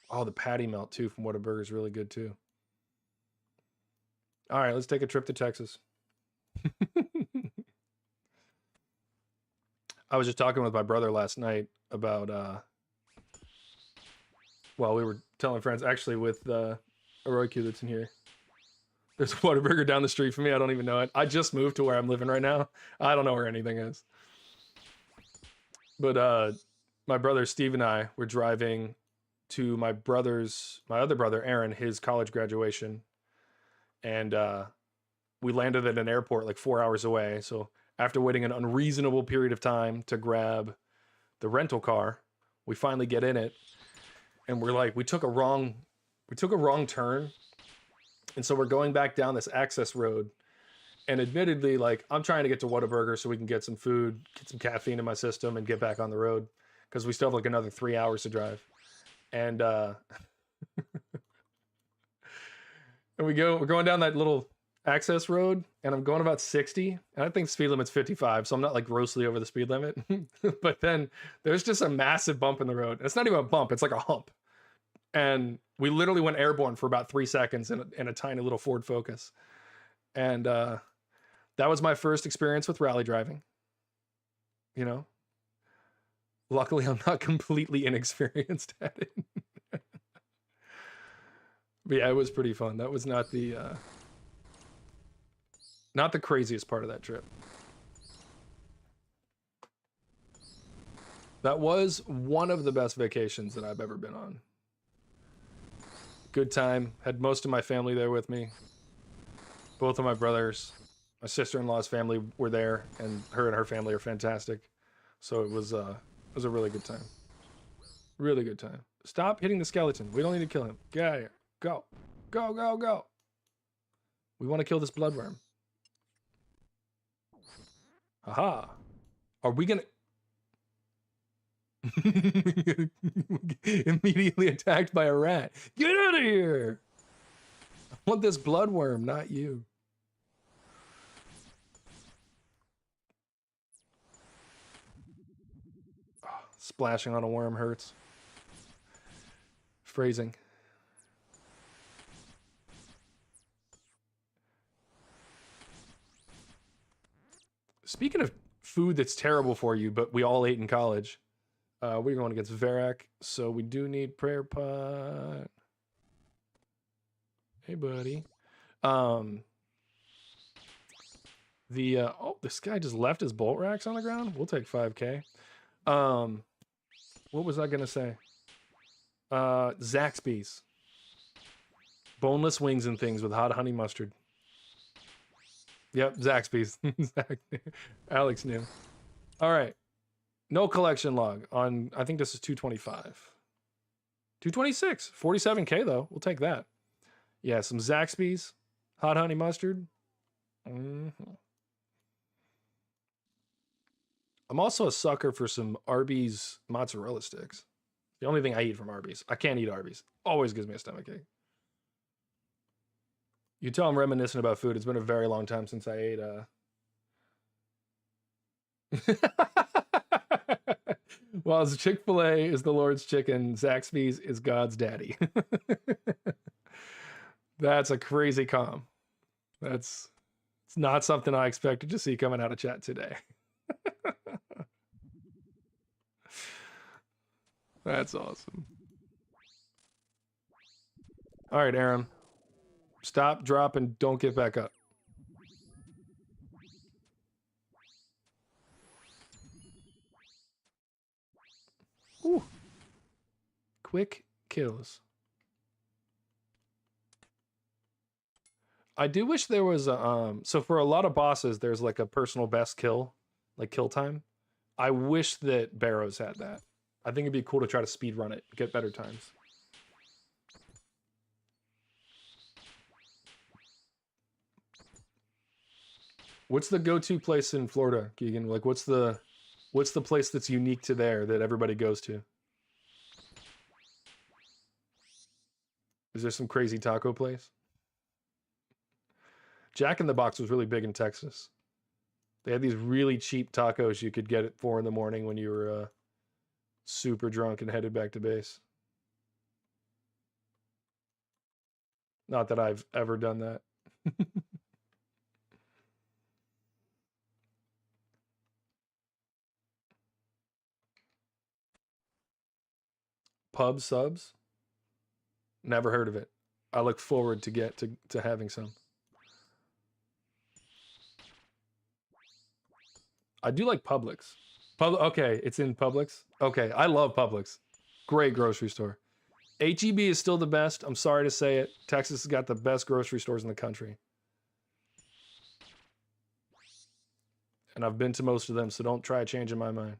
Oh, the patty melt, too, from Whataburger is really good, too. All right, let's take a trip to Texas. I was just talking with my brother last night about, well, we were telling friends, actually, with Oroku that's in here. There's a Whataburger down the street from me. I don't even know it. I just moved to where I'm living right now. I don't know where anything is. But my brother Steve and I were driving to my other brother Aaron, his college graduation, and we landed at an airport like 4 hours away. So after waiting an unreasonable period of time to grab the rental car, we finally get in it, and we're like, we took a wrong turn, and so we're going back down this access road. And admittedly, like, I'm trying to get to Whataburger so we can get some food, get some caffeine in my system, and get back on the road, because we still have like another 3 hours to drive. And and we're going down that little access road, and I'm going about 60, and I think the speed limit's 55, so I'm not like grossly over the speed limit. But then there's just a massive bump in the road. It's not even a bump, it's like a hump. And we literally went airborne for about 3 seconds in a tiny little Ford Focus. And that was my first experience with rally driving. You know? Luckily, I'm not completely inexperienced at it. But yeah, it was pretty fun. That was not the craziest part of that trip. That was one of the best vacations that I've ever been on. Good time. Had most of my family there with me. Both of my brothers. My sister-in-law's family were there, and her family are fantastic. So it was a really good time. Really good time. Stop hitting the skeleton. We don't need to kill him. Get out of here. Go. Go, go, go. We want to kill this bloodworm. Haha. Are we gonna... Immediately attacked by a rat. Get out of here! I want this bloodworm, not you. Oh, splashing on a worm hurts. Phrasing. Speaking of food that's terrible for you, but we all ate in college, we're going against Verac, so we do need prayer pot. Hey, buddy. Oh, this guy just left his bolt racks on the ground. We'll take 5K. What was I gonna say? Zaxby's. Boneless wings and things with hot honey mustard. Yep, Zaxby's. Alex knew. All right. No collection log on, I think this is 225. 226. 47K though. We'll take that. Yeah, some Zaxby's. Hot honey mustard. I'm also a sucker for some Arby's mozzarella sticks. The only thing I eat from Arby's. I can't eat Arby's. Always gives me a stomachache. You tell I'm reminiscent about food. It's been a very long time since I ate Well, Chick-fil-A is the Lord's chicken, Zaxby's is God's daddy. That's a crazy calm. It's not something I expected to see coming out of chat today. That's awesome. All right, Aaron. Stop, drop, and don't get back up. Ooh. Quick kills. I do wish there was a, so for a lot of bosses, there's like a personal best kill, like kill time. I wish that Barrows had that. I think it'd be cool to try to speed run it, get better times. What's the go-to place in Florida, Keegan? Like, what's the place that's unique to there that everybody goes to? Is there some crazy taco place? Jack in the Box was really big in Texas. They had these really cheap tacos you could get at 4 in the morning when you were super drunk and headed back to base. Not that I've ever done that. Pub subs? Never heard of it. I look forward to having some. I do like Publix. Okay, it's in Publix. Okay, I love Publix. Great grocery store. HEB is still the best. I'm sorry to say it. Texas has got the best grocery stores in the country. And I've been to most of them, so don't try changing my mind.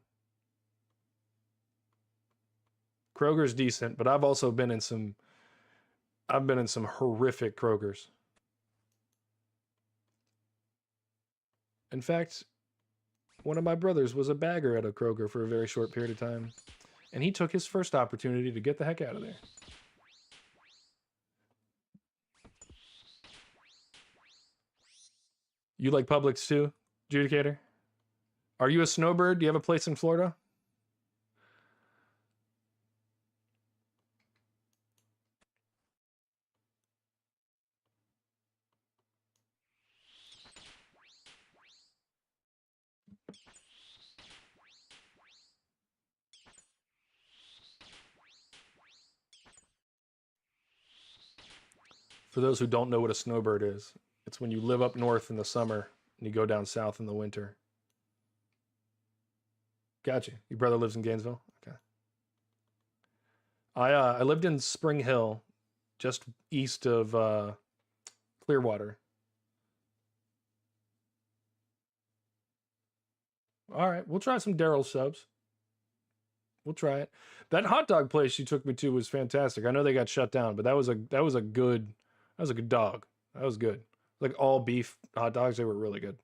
Kroger's decent, but I've also been in some horrific Krogers. In fact, one of my brothers was a bagger at a Kroger for a very short period of time, and he took his first opportunity to get the heck out of there. You like Publix too, Judicator? Are you a snowbird? Do you have a place in Florida? For those who don't know what a snowbird is, it's when you live up north in the summer and you go down south in the winter. Gotcha. Your brother lives in Gainesville? Okay. I lived in Spring Hill, just east of Clearwater. All right, we'll try some Daryl subs. We'll try it. That hot dog place you took me to was fantastic. I know they got shut down, but that was a good dog. That was good. Like all beef hot dogs, they were really good.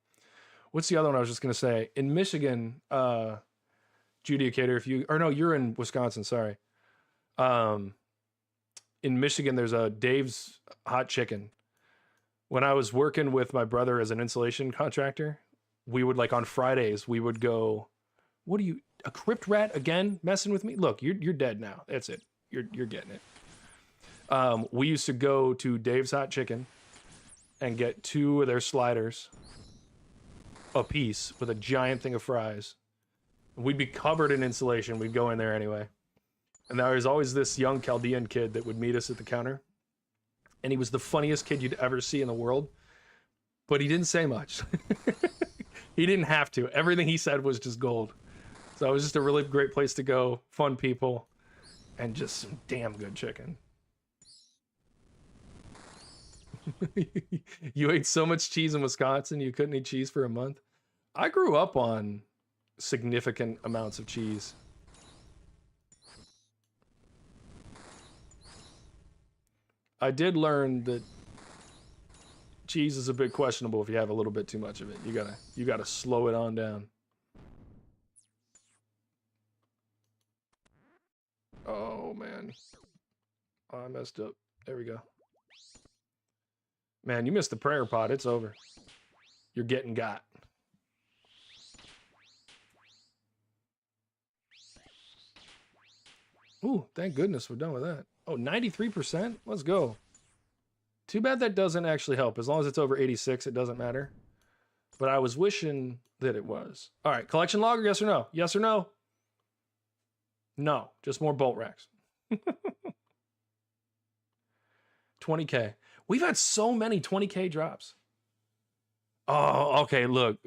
What's the other one I was just gonna say? In Michigan, Judicator, if you, or no, you're in Wisconsin, sorry. In Michigan, there's a Dave's Hot Chicken. When I was working with my brother as an insulation contractor, we would like on Fridays, we would go, what are you, a crypt rat again messing with me? Look, you're dead now. That's it. You're getting it. We used to go to Dave's Hot Chicken and get 2 of their sliders a piece with a giant thing of fries. We'd be covered in insulation. We'd go in there anyway. And there was always this young Chaldean kid that would meet us at the counter. And he was the funniest kid you'd ever see in the world. But he didn't say much. He didn't have to. Everything he said was just gold. So it was just a really great place to go. Fun people. And just some damn good chicken. You ate so much cheese in Wisconsin, you couldn't eat cheese for a month? I grew up on significant amounts of cheese. I did learn that cheese is a bit questionable if you have a little bit too much of it. You gotta slow it on down. Oh man. Oh, I messed up. There we go. Man, you missed the prayer pot. It's over. You're getting got. Ooh, thank goodness we're done with that. Oh, 93%? Let's go. Too bad that doesn't actually help. As long as it's over 86, it doesn't matter. But I was wishing that it was. All right, collection logger, yes or no? Yes or no? No, just more bolt racks. 20K. We've had so many 20K drops. Oh, okay, look.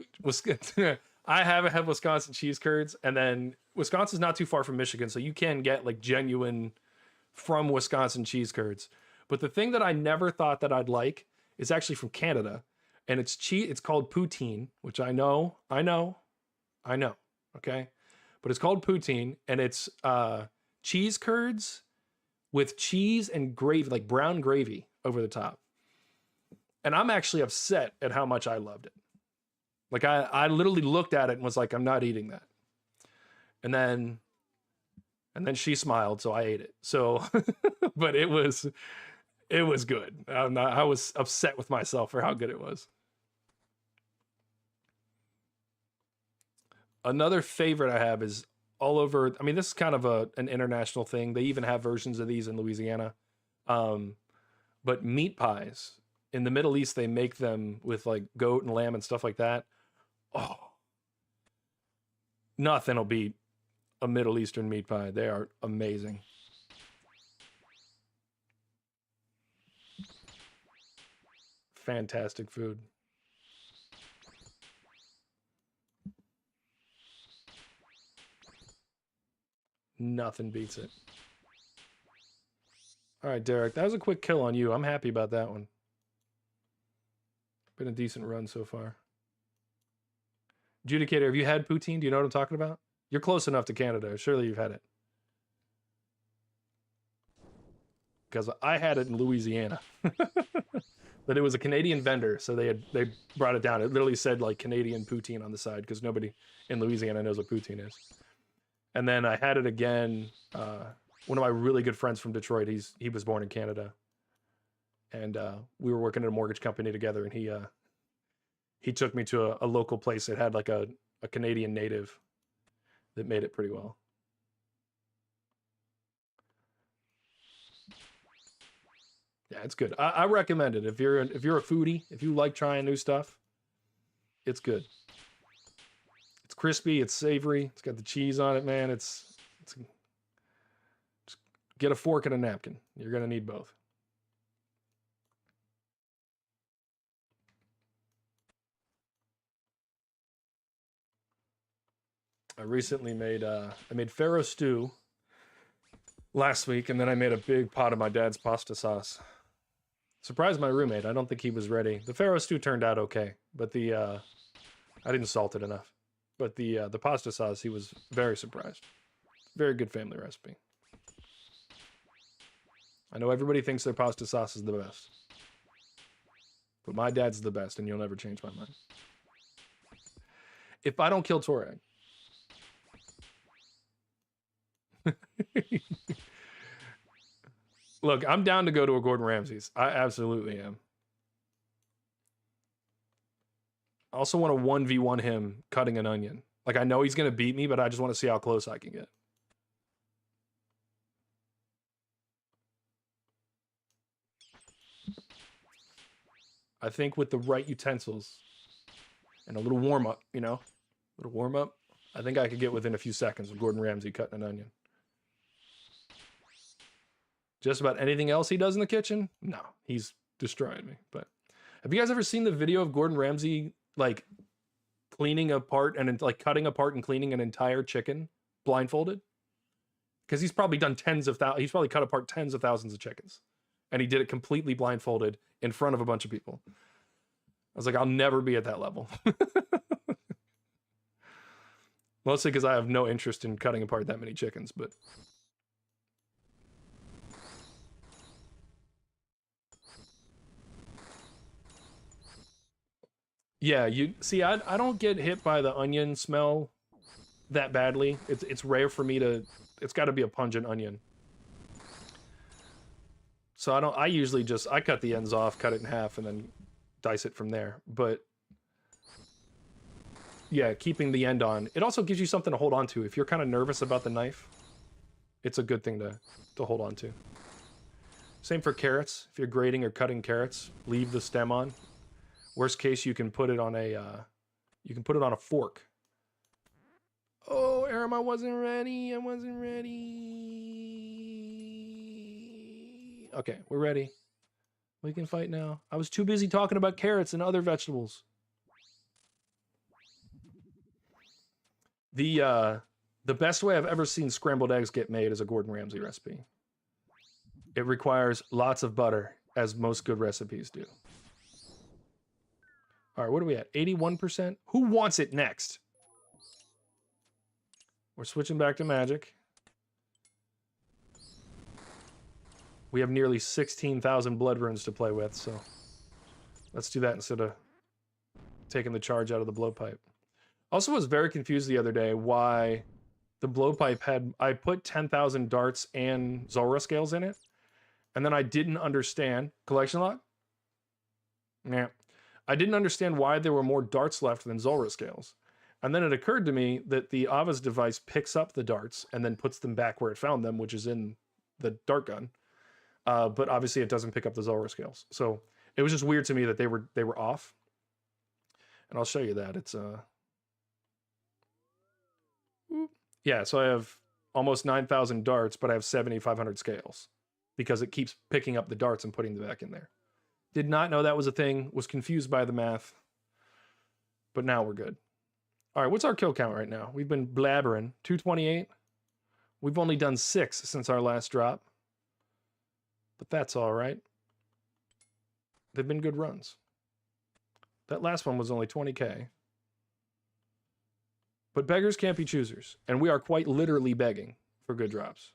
I haven't had Wisconsin cheese curds, and then Wisconsin's not too far from Michigan, so you can get like genuine from Wisconsin cheese curds. But the thing that I never thought that I'd like is actually from Canada, and it's cheese. It's called poutine, which I know, okay? But it's called poutine, and it's cheese curds with cheese and gravy, like brown gravy over the top. And I'm actually upset at how much I loved it. Like I literally looked at it and was like, I'm not eating that. And then she smiled, so I ate it. So, but it was good. I was upset with myself for how good it was. Another favorite I have is all over. I mean, this is kind of an international thing. They even have versions of these in Louisiana. But meat pies in the Middle East, they make them with like goat and lamb and stuff like that. Oh, nothing will beat a Middle Eastern meat pie. They are amazing. Fantastic food. Nothing beats it. All right, Derek, that was a quick kill on you. I'm happy about that one. Been a decent run so far. Judicator, have you had poutine? Do you know what I'm talking about? You're close enough to Canada. Surely you've had it. Because I had it in Louisiana. But it was a Canadian vendor, so they brought it down. It literally said like Canadian poutine on the side because nobody in Louisiana knows what poutine is. And then I had it again. One of my really good friends from Detroit, he was born in Canada. And we were working at a mortgage company together, and he took me to a local place that had like a Canadian native that made it pretty well. Yeah, it's good. I recommend it if you're a foodie, if you like trying new stuff. It's good. It's crispy. It's savory. It's got the cheese on it, man. It's just get a fork and a napkin. You're gonna need both. I recently made I made farro stew last week, and then I made a big pot of my dad's pasta sauce. Surprised my roommate. I don't think he was ready. The farro stew turned out okay, but I didn't salt it enough. But the pasta sauce, he was very surprised. Very good family recipe. I know everybody thinks their pasta sauce is the best, but my dad's the best, and you'll never change my mind. If I don't kill Torag, Look, I'm down to go to a Gordon Ramsay's. I absolutely am. I also want to 1v1 him cutting an onion. Like, I know he's going to beat me, but I just want to see how close I can get. I think with the right utensils and a little warm-up, you know? A little warm-up. I think I could get within a few seconds of Gordon Ramsay cutting an onion. Just about anything else he does in the kitchen? No, he's destroying me. But have you guys ever seen the video of Gordon Ramsay, like, cleaning apart and, like, cutting apart and cleaning an entire chicken blindfolded? Because he's probably done he's probably cut apart tens of thousands of chickens. And he did it completely blindfolded in front of a bunch of people. I was like, I'll never be at that level. Mostly because I have no interest in cutting apart that many chickens, but... Yeah, you see, I don't get hit by the onion smell that badly. It's rare for me to... It's got to be a pungent onion. So I usually just... I cut the ends off, cut it in half, and then dice it from there. But... yeah, keeping the end on. It also gives you something to hold on to. If you're kind of nervous about the knife, it's a good thing to hold on to. Same for carrots. If you're grating or cutting carrots, leave the stem on. Worst case, you can put it on a fork. Oh, Aram, I wasn't ready. I wasn't ready. Okay, we're ready. We can fight now. I was too busy talking about carrots and other vegetables. The best way I've ever seen scrambled eggs get made is a Gordon Ramsay recipe. It requires lots of butter, as most good recipes do. All right, what are we at? 81%? Who wants it next? We're switching back to magic. We have nearly 16,000 blood runes to play with, so let's do that instead of taking the charge out of the blowpipe. Also was very confused the other day why the blowpipe had... I put 10,000 darts and Zora scales in it, and then I didn't understand... Collection lock? Yeah. I didn't understand why there were more darts left than Zora scales. And then it occurred to me that the Ava's device picks up the darts and then puts them back where it found them, which is in the dart gun. But obviously it doesn't pick up the Zora scales. So it was just weird to me that they were off. And I'll show you that. It's yeah, so I have almost 9,000 darts, but I have 7,500 scales because it keeps picking up the darts and putting them back in there. Did not know that was a thing, was confused by the math, but now we're good. All right, what's our kill count right now? We've been blabbering. 228. We've only done 6 since our last drop, but that's all right. They've been good runs. That last one was only 20K. But beggars can't be choosers, and we are quite literally begging for good drops.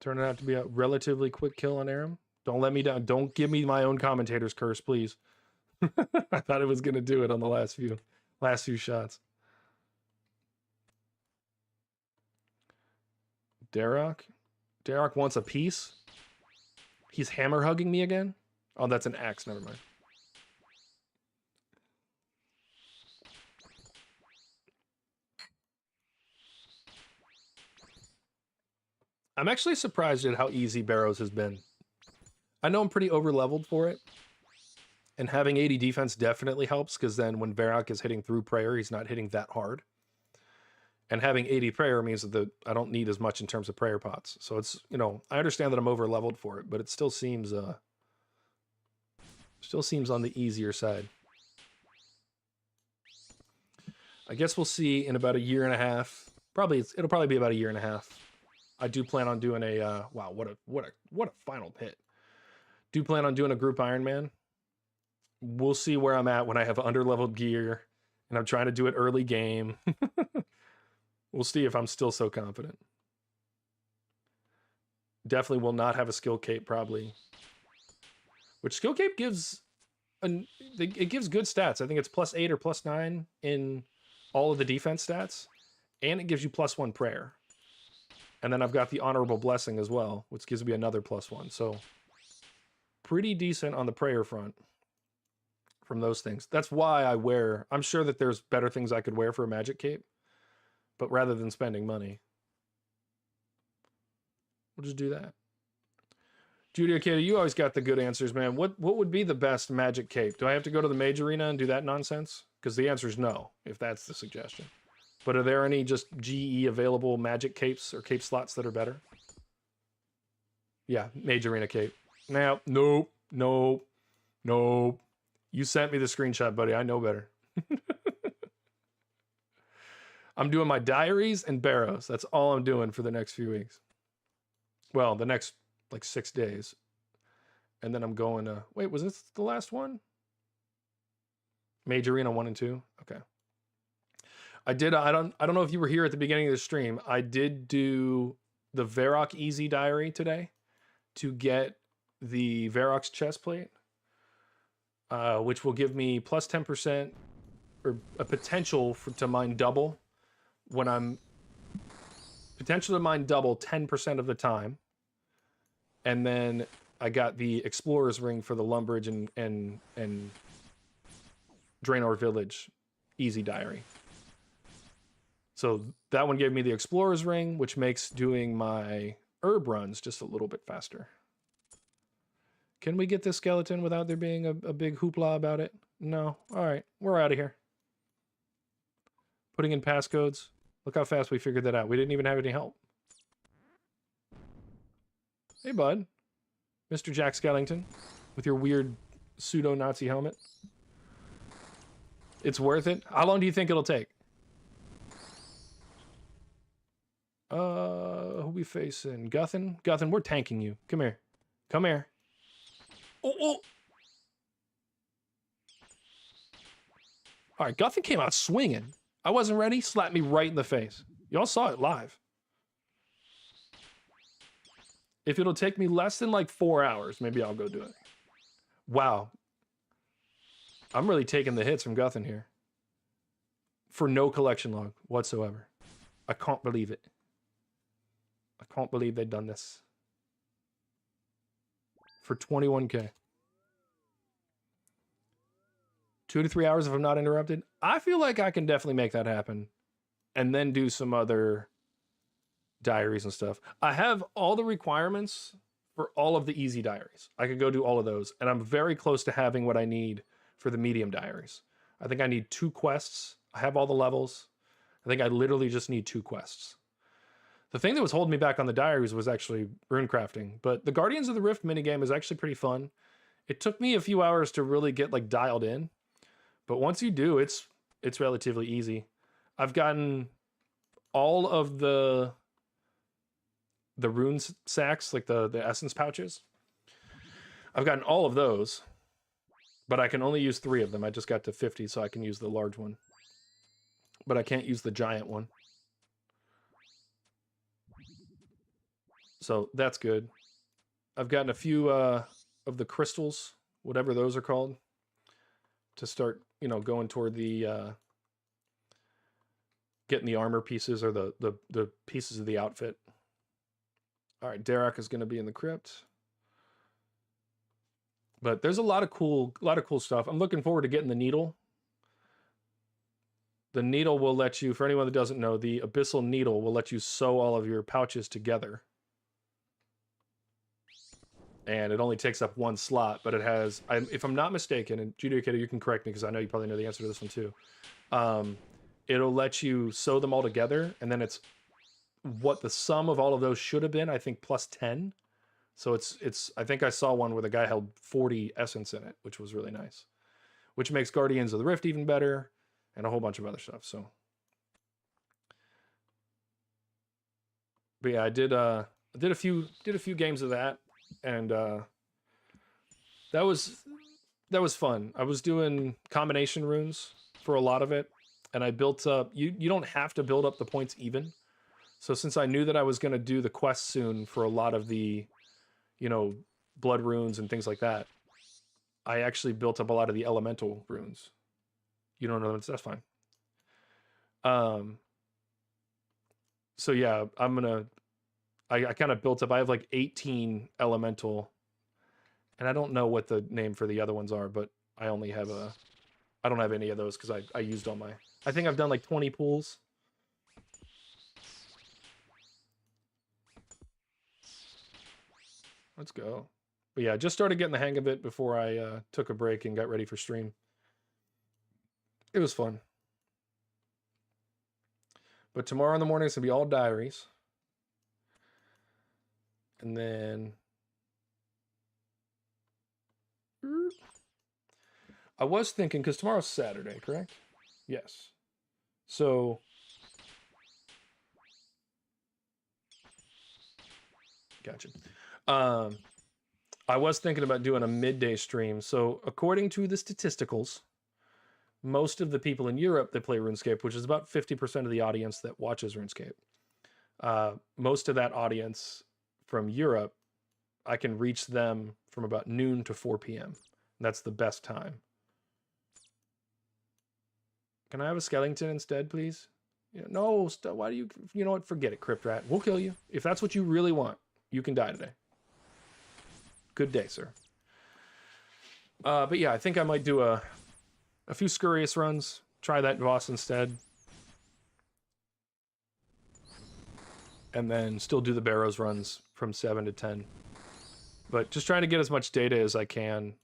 Turned out to be a relatively quick kill on Aram. Don't let me down. Don't give me my own commentator's curse, please. I thought it was going to do it on the last few shots. Darok wants a piece. He's hammer hugging me again. Oh, that's an axe. Never mind. I'm actually surprised at how easy Barrows has been. I know I'm pretty over-leveled for it, and having 80 defense definitely helps, because then when Varrock is hitting through prayer, he's not hitting that hard. And having 80 prayer means that I don't need as much in terms of prayer pots. So it's, you know, I understand that I'm over-leveled for it, but it still seems on the easier side. I guess we'll see in about a year and a half. It'll probably be about a year and a half. I do plan on doing a wow, what a final hit. Do plan on doing a group Ironman. We'll see where I'm at when I have underleveled gear and I'm trying to do it early game. We'll see if I'm still so confident. Definitely will not have a skill cape probably which skill cape gives it gives good stats. I think it's +8 or +9 in all of the defense stats, and it gives you +1 prayer. And then I've got the honorable blessing as well, which gives me another +1. So pretty decent on the prayer front from those things. That's why I wear, I'm sure that there's better things I could wear for a magic cape, but rather than spending money, we'll just do that. Julia Katie, you always got the good answers, man. What would be the best magic cape? Do I have to go to the mage arena and do that nonsense? Because the answer is no, if that's the suggestion. But are there any just GE available magic capes or cape slots that are better? Yeah, mage arena cape. Now, nope. You sent me the screenshot, buddy. I know better. I'm doing my diaries and Barrows. That's all I'm doing for the next few weeks. Well, the next like 6 days. And then I'm going to, wait, was this the last one? Mage Arena 1 and 2. Okay. I did, I don't know if you were here at the beginning of the stream. I did do the Varrock Easy Diary today to get the Varrock's chest plate, which will give me plus 10% or a potential to mine double when I'm potential to mine double 10% of the time. And then I got the Explorer's Ring for the Lumbridge and Draenor Village Easy Diary. So that one gave me the Explorer's Ring, which makes doing my herb runs just a little bit faster. Can we get this skeleton without there being a big hoopla about it? No. All right, we're out of here. Putting in passcodes. Look how fast we figured that out. We didn't even have any help. Hey, bud. Mr. Jack Skellington, with your weird pseudo-Nazi helmet. It's worth it. How long do you think it'll take? Who we facing? Guthin? Guthin, we're tanking you. Come here. Come here. Oh. All right, Guthin came out swinging. I wasn't ready. Slapped me right in the face. Y'all saw it live. If it'll take me less than like 4 hours, maybe I'll go do it. Wow. I'm really taking the hits from Guthin here. For no collection log whatsoever. I can't believe it. I can't believe they've done this. For 21k. 2 to 3 hours if I'm not interrupted. I feel like I can definitely make that happen. And then do some other diaries and stuff. I have all the requirements for all of the easy diaries. I could go do all of those. And I'm very close to having what I need for the medium diaries. I think I need 2 quests. I have all the levels. I think I literally just need 2 quests. The thing that was holding me back on the diaries was actually rune crafting. But the Guardians of the Rift minigame is actually pretty fun. It took me a few hours to really get like dialed in. But once you do, it's relatively easy. I've gotten all of the rune sacks, like the essence pouches. I've gotten all of those, but I can only use 3 of them. I just got to 50, so I can use the large one. But I can't use the giant one. So that's good. I've gotten a few of the crystals, whatever those are called, to start, going toward the getting the armor pieces or the pieces of the outfit. All right, Derek is going to be in the crypt. But there's a lot of cool stuff. I'm looking forward to getting the needle. The needle will let you, for anyone that doesn't know, the abyssal needle will let you sew all of your pouches together. And it only takes up 1 slot, but it has, if I'm not mistaken, and Judicator, you can correct me because I know you probably know the answer to this one too. It'll let you sew them all together, and then it's what the sum of all of those should have been, I think, plus 10. So it's I think I saw one where the guy held 40 essence in it, which was really nice. Which makes Guardians of the Rift even better, and a whole bunch of other stuff. So, but yeah, I did a few games of that, and that was fun. I was doing combination runes for a lot of it, and I built up. You don't have to build up the points even. So since I knew that I was going to do the quest soon for a lot of the, blood runes and things like that, I actually built up a lot of the elemental runes. You don't know that's fine. So yeah, I kind of built up, I have like 18 elemental, and I don't know what the name for the other ones are, but I don't have any of those because I used all my, I think I've done like 20 pools. Let's go. But yeah, just started getting the hang of it before I took a break and got ready for stream. It was fun. But tomorrow in the morning, it's going to be all diaries. And then I was thinking, because tomorrow's Saturday, correct? Yes. So gotcha. I was thinking about doing a midday stream. So according to the statisticals, most of the people in Europe that play RuneScape, which is about 50% of the audience that watches RuneScape, most of that audience from Europe, I can reach them from about noon to 4 p.m. That's the best time. Can I have a skeleton instead, please? No, why do you know what? Forget it, Crypt Rat. We'll kill you. If that's what you really want, you can die today. Good day, sir. But yeah, I think I might do a few scurrious runs. Try that boss instead. And then still do the Barrows runs from 7 to 10. But just trying to get as much data as I can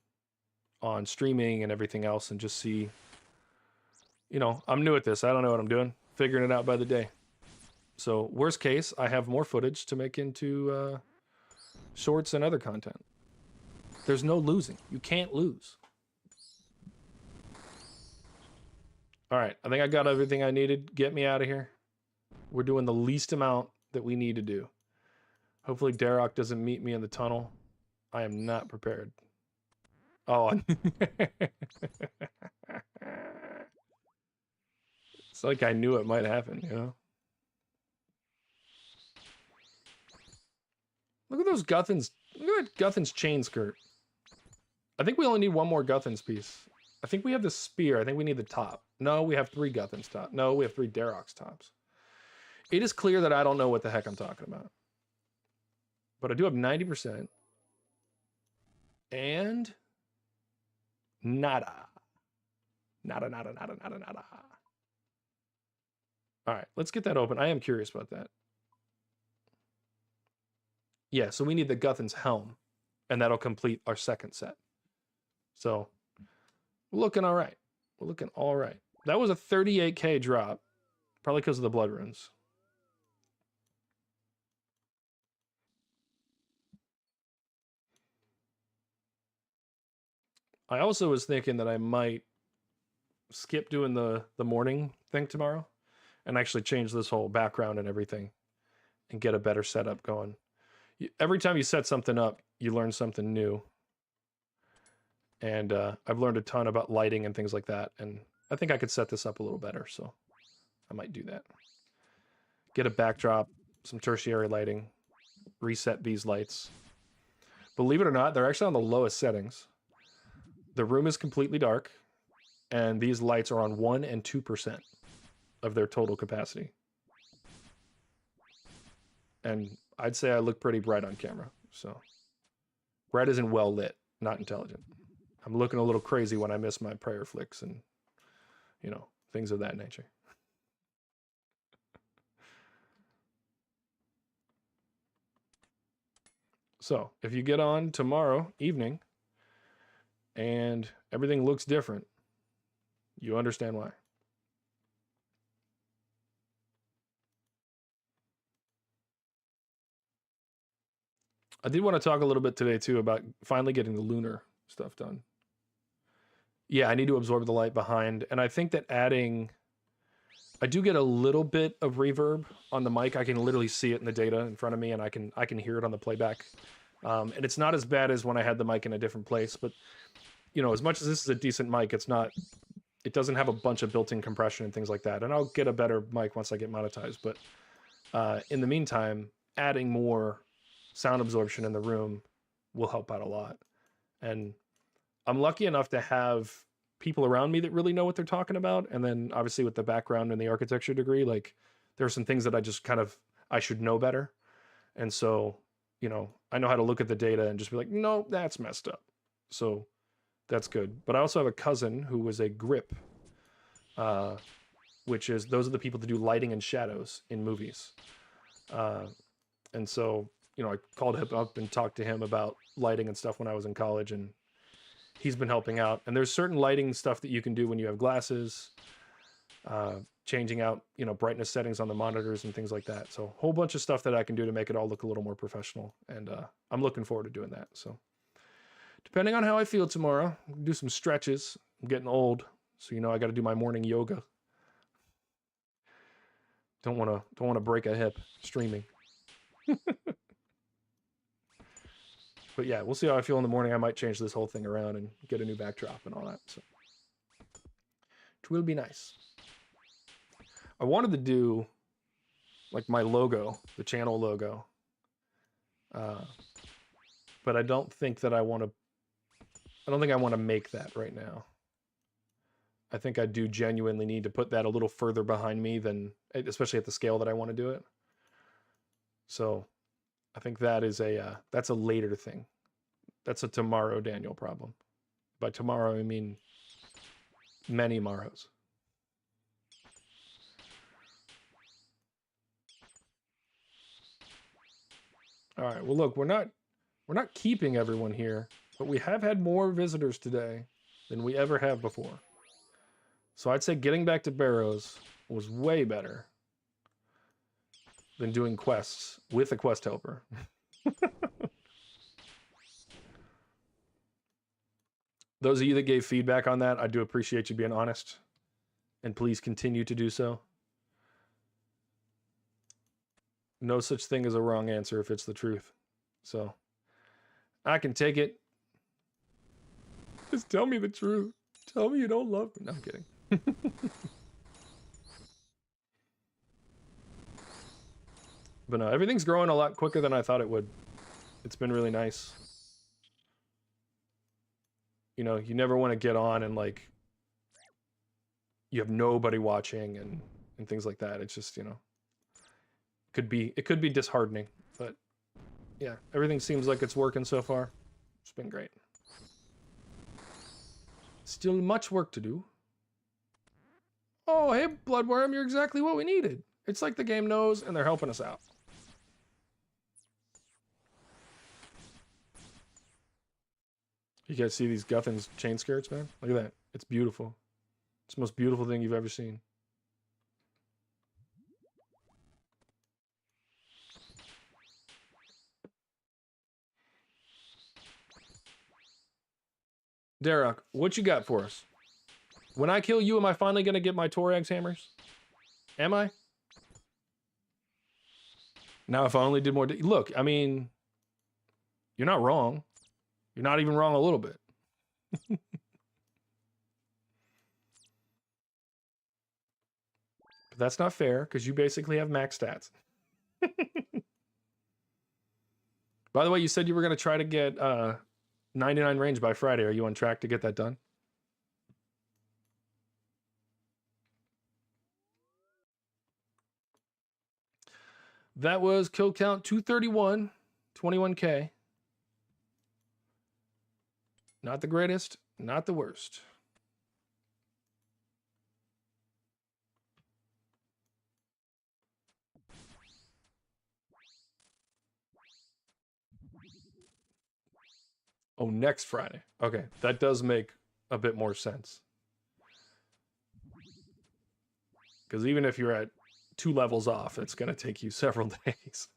on streaming and everything else and just see, I'm new at this. I don't know what I'm doing. Figuring it out by the day. So worst case, I have more footage to make into shorts and other content. There's no losing. You can't lose. All right, I think I got everything I needed. Get me out of here. We're doing the least amount that we need to do. Hopefully Darok doesn't meet me in the tunnel. I am not prepared. Oh. It's like I knew it might happen, Look at those Guthans. Look at that Guthan's chain skirt. I think we only need one more Guthan's piece. I think we have the spear. I think we need the top. No, we have 3 Guthan's top. No, we have 3 Darok's tops. It is clear that I don't know what the heck I'm talking about. But I do have 90%. And nada. Nada, nada, nada, nada, nada. All right, let's get that open. I am curious about that. Yeah, so we need the Guthan's helm, and that'll complete our second set. So we're looking all right. We're looking all right. That was a 38k drop, probably because of the blood runes. I also was thinking that I might skip doing the morning thing tomorrow and actually change this whole background and everything and get a better setup going. Every time you set something up, you learn something new. And I've learned a ton about lighting and things like that. And I think I could set this up a little better. So I might do that. Get a backdrop, some tertiary lighting, reset these lights. Believe it or not, they're actually on the lowest settings. The room is completely dark. And these lights are on 1% and 2% of their total capacity. And I'd say I look pretty bright on camera. So bright isn't well lit, not intelligent. I'm looking a little crazy when I miss my prayer flicks and, things of that nature. So if you get on tomorrow evening and everything looks different, you understand why. I did want to talk a little bit today too about finally getting the lunar stuff done. Yeah, I need to absorb the light behind, and I think that I do get a little bit of reverb on the mic. I can literally see it in the data in front of me, and I can hear it on the playback. And it's not as bad as when I had the mic in a different place, but as much as this is a decent mic, it doesn't have a bunch of built-in compression and things like that. And I'll get a better mic once I get monetized. But in the meantime, adding more sound absorption in the room will help out a lot. And I'm lucky enough to have people around me that really know what they're talking about. And then obviously with the background in the architecture degree, like there are some things that I just kind of, I should know better. And so, you know, I know how to look at the data and just be like, no, that's messed up. So that's good. But I also have a cousin who was a grip, which is, those are the people that do lighting and shadows in movies. And so, you know, I called him up and talked to him about lighting and stuff when I was in college, and he's been helping out. And there's certain lighting stuff that you can do when you have glasses, changing out, you know, brightness settings on the monitors and things like that. So a whole bunch of stuff that I can do to make it all look a little more professional. And I'm looking forward to doing that. So depending on how I feel tomorrow, do some stretches. I'm getting old, so you know I got to do my morning yoga. Don't want to break a hip streaming. But yeah, we'll see how I feel in the morning. I might change this whole thing around and get a new backdrop and all that. So it will be nice. I wanted to do like my logo, the channel logo. But I don't think that I want to make that right now. I think I do genuinely need to put that a little further behind me than, especially at the scale that I want to do it. So I think that is that's a later thing. That's a tomorrow Daniel problem. By tomorrow, I mean many morrows. All right, well, look, we're not keeping everyone here, but we have had more visitors today than we ever have before. So I'd say getting back to Barrows was way better than doing quests with a quest helper. Those of you that gave feedback on that, I do appreciate you being honest. And please continue to do so. No such thing as a wrong answer if it's the truth. So I can take it. Just tell me the truth. Tell me you don't love me. No, I'm kidding. But no, everything's growing a lot quicker than I thought it would. It's been really nice. You know, you never want to get on and like you have nobody watching and things like that. It's just, you know, it could be disheartening, but yeah, everything seems like it's working so far. It's been great. Still much work to do. Oh, hey, Bloodworm, you're exactly what we needed. It's like the game knows and they're helping us out. You guys see these Guthin's chain skirts, man? Look at that. It's beautiful. It's the most beautiful thing you've ever seen. Derek, what you got for us? When I kill you, am I finally going to get my Torax hammers? Am I? Now, if I only did more... Look, I mean... You're not wrong. You're not even wrong a little bit. But that's not fair, because you basically have max stats. By the way, you said you were going to try to get 99 range by Friday. Are you on track to get that done? That was kill count 231, 21K. Not the greatest, not the worst. Oh, next Friday. Okay, that does make a bit more sense. Because even if you're at 2 levels off, it's going to take you several days.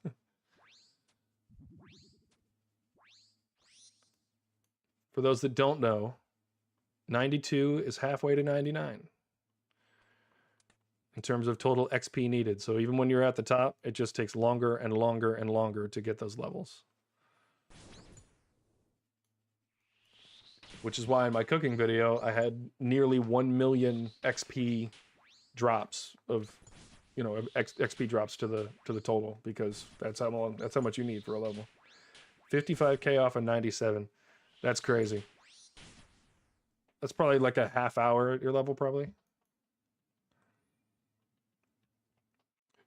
For those that don't know, 92 is halfway to 99 in terms of total XP needed. So even when you're at the top, it just takes longer and longer and longer to get those levels. Which is why in my cooking video, I had nearly 1 million XP drops of, you know, XP drops to the total, because that's how much you need for a level. 55K off of 97. That's crazy. That's probably like a half hour at your level, probably.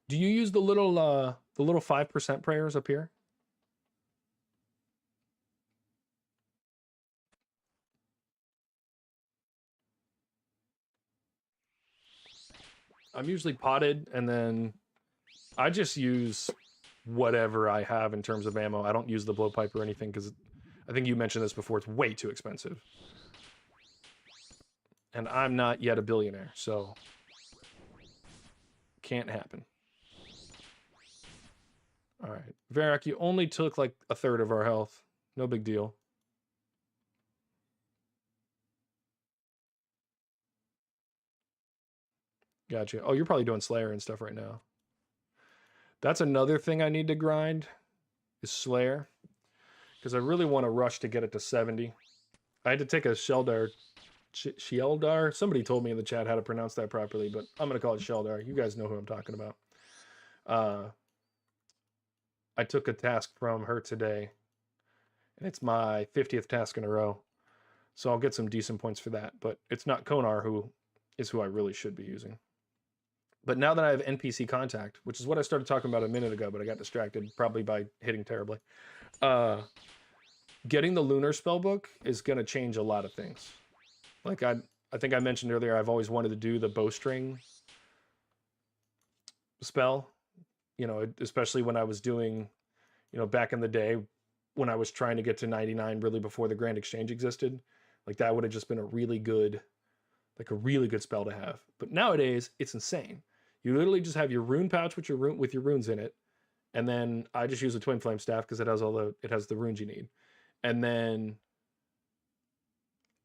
Do you use the little 5% prayers up here? I'm usually potted, and then I just use whatever I have in terms of ammo. I don't use the blowpipe or anything because I think you mentioned this before. It's way too expensive. And I'm not yet a billionaire, so can't happen. All right. Varrock, you only took like a third of our health. No big deal. Gotcha. Oh, you're probably doing Slayer and stuff right now. That's another thing I need to grind is Slayer. Because I really want to rush to get it to 70. I had to take a Sheldar. Sheldar? Somebody told me in the chat how to pronounce that properly, but I'm going to call it Sheldar. You guys know who I'm talking about. I took a task from her today, and it's my 50th task in a row. So I'll get some decent points for that, but it's not Konar who is who I really should be using. But now that I have NPC contact, which is what I started talking about a minute ago, but I got distracted probably by hitting terribly. Getting the lunar spellbook is going to change a lot of things. Like I think I mentioned earlier, I've always wanted to do the bowstring spell, you know, especially when I was doing, you know, back in the day when I was trying to get to 99 really before the Grand Exchange existed. Like that would have just been a really good spell to have. But nowadays it's insane. You literally just have your rune pouch with your runes in it, and then I just use a twin flame staff because it has the runes you need. And then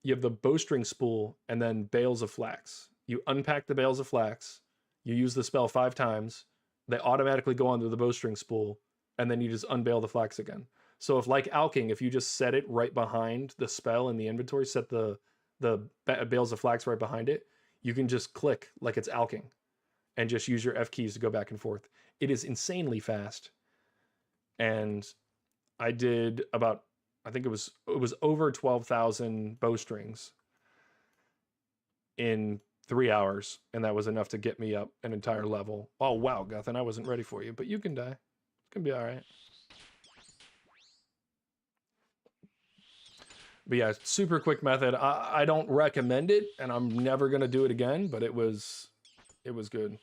you have the bowstring spool and then bales of flax. You unpack the bales of flax, you use the spell 5 times, they automatically go onto the bowstring spool, and then you just unbale the flax again. So if like alking, if you just set it right behind the spell in the inventory, set the bales of flax right behind it, you can just click like it's alking and just use your F keys to go back and forth. It is insanely fast. And I did about, I think it was over 12,000 bowstrings in 3 hours, and that was enough to get me up an entire level. Oh wow, Guthan, I wasn't ready for you, but you can die. It's gonna be all right. But yeah, super quick method. I don't recommend it, and I'm never gonna do it again. But it was good.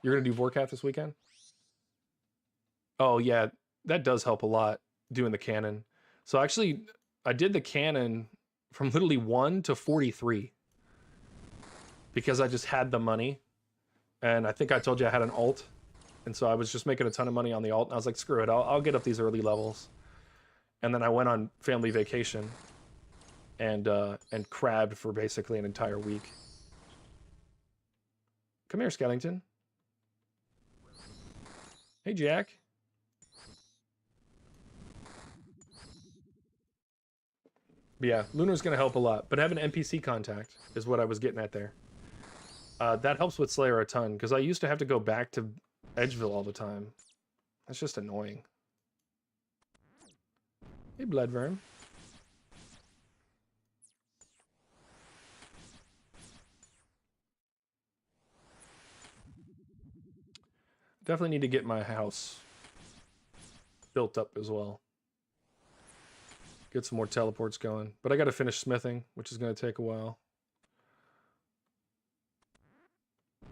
You're gonna do Vorkath this weekend? Oh yeah, that does help a lot doing the cannon. So actually, I did the cannon from literally 1 to 43 because I just had the money, and I think I told you I had an alt, and so I was just making a ton of money on the alt. And I was like, screw it, I'll get up these early levels. And then I went on family vacation and crabbed for basically an entire week. Come here, Skellington. Hey, Jack. But yeah, Lunar's going to help a lot. But having NPC contact is what I was getting at there. That helps with Slayer a ton, because I used to have to go back to Edgeville all the time. That's just annoying. Hey, Bloodworm. Definitely need to get my house built up as well. Get some more teleports going. But I got to finish smithing, which is going to take a while.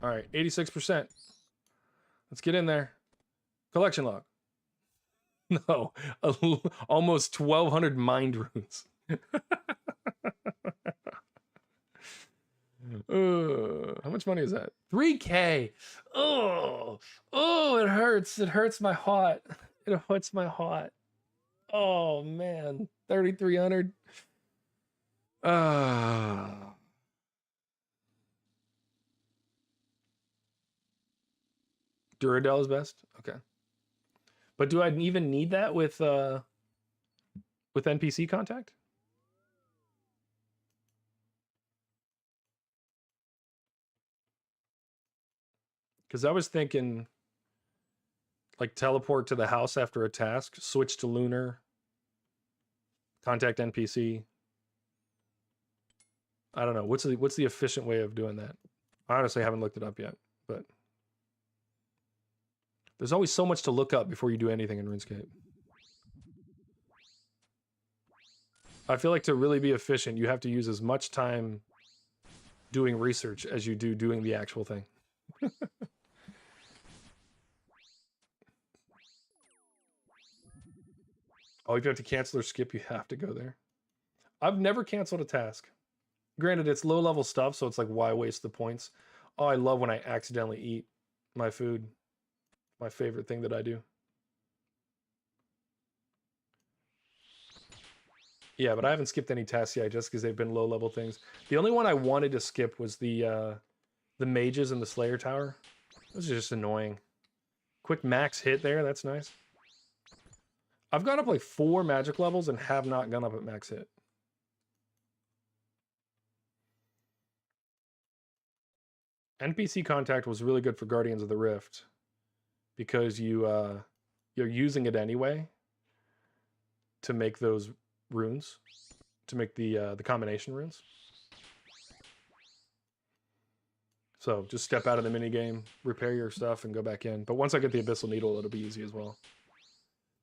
All right, 86%. Let's get in there. Collection log. No, almost 1,200 mind runes. How much money is that? 3K. Oh, it hurts. It hurts my heart. It hurts my heart. Oh man, 3,300. Duradel is best. Okay, but do I even need that with NPC contact? Because I was thinking, like, teleport to the house after a task, switch to lunar, contact NPC. I don't know. What's the efficient way of doing that? I honestly haven't looked it up yet, but there's always so much to look up before you do anything in RuneScape. I feel like to really be efficient, you have to use as much time doing research as you do doing the actual thing. Oh, if you have to cancel or skip, you have to go there. I've never canceled a task. Granted, it's low-level stuff, so it's like, why waste the points? Oh, I love when I accidentally eat my food. My favorite thing that I do. Yeah, but I haven't skipped any tasks yet just because they've been low-level things. The only one I wanted to skip was the mages and the Slayer Tower. Those are just annoying. Quick max hit there, that's nice. I've gone up like 4 magic levels and have not gone up at max hit. NPC contact was really good for Guardians of the Rift because you're using it anyway to make those runes, to make the combination runes. So just step out of the minigame, repair your stuff, and go back in. But once I get the Abyssal Needle, it'll be easy as well.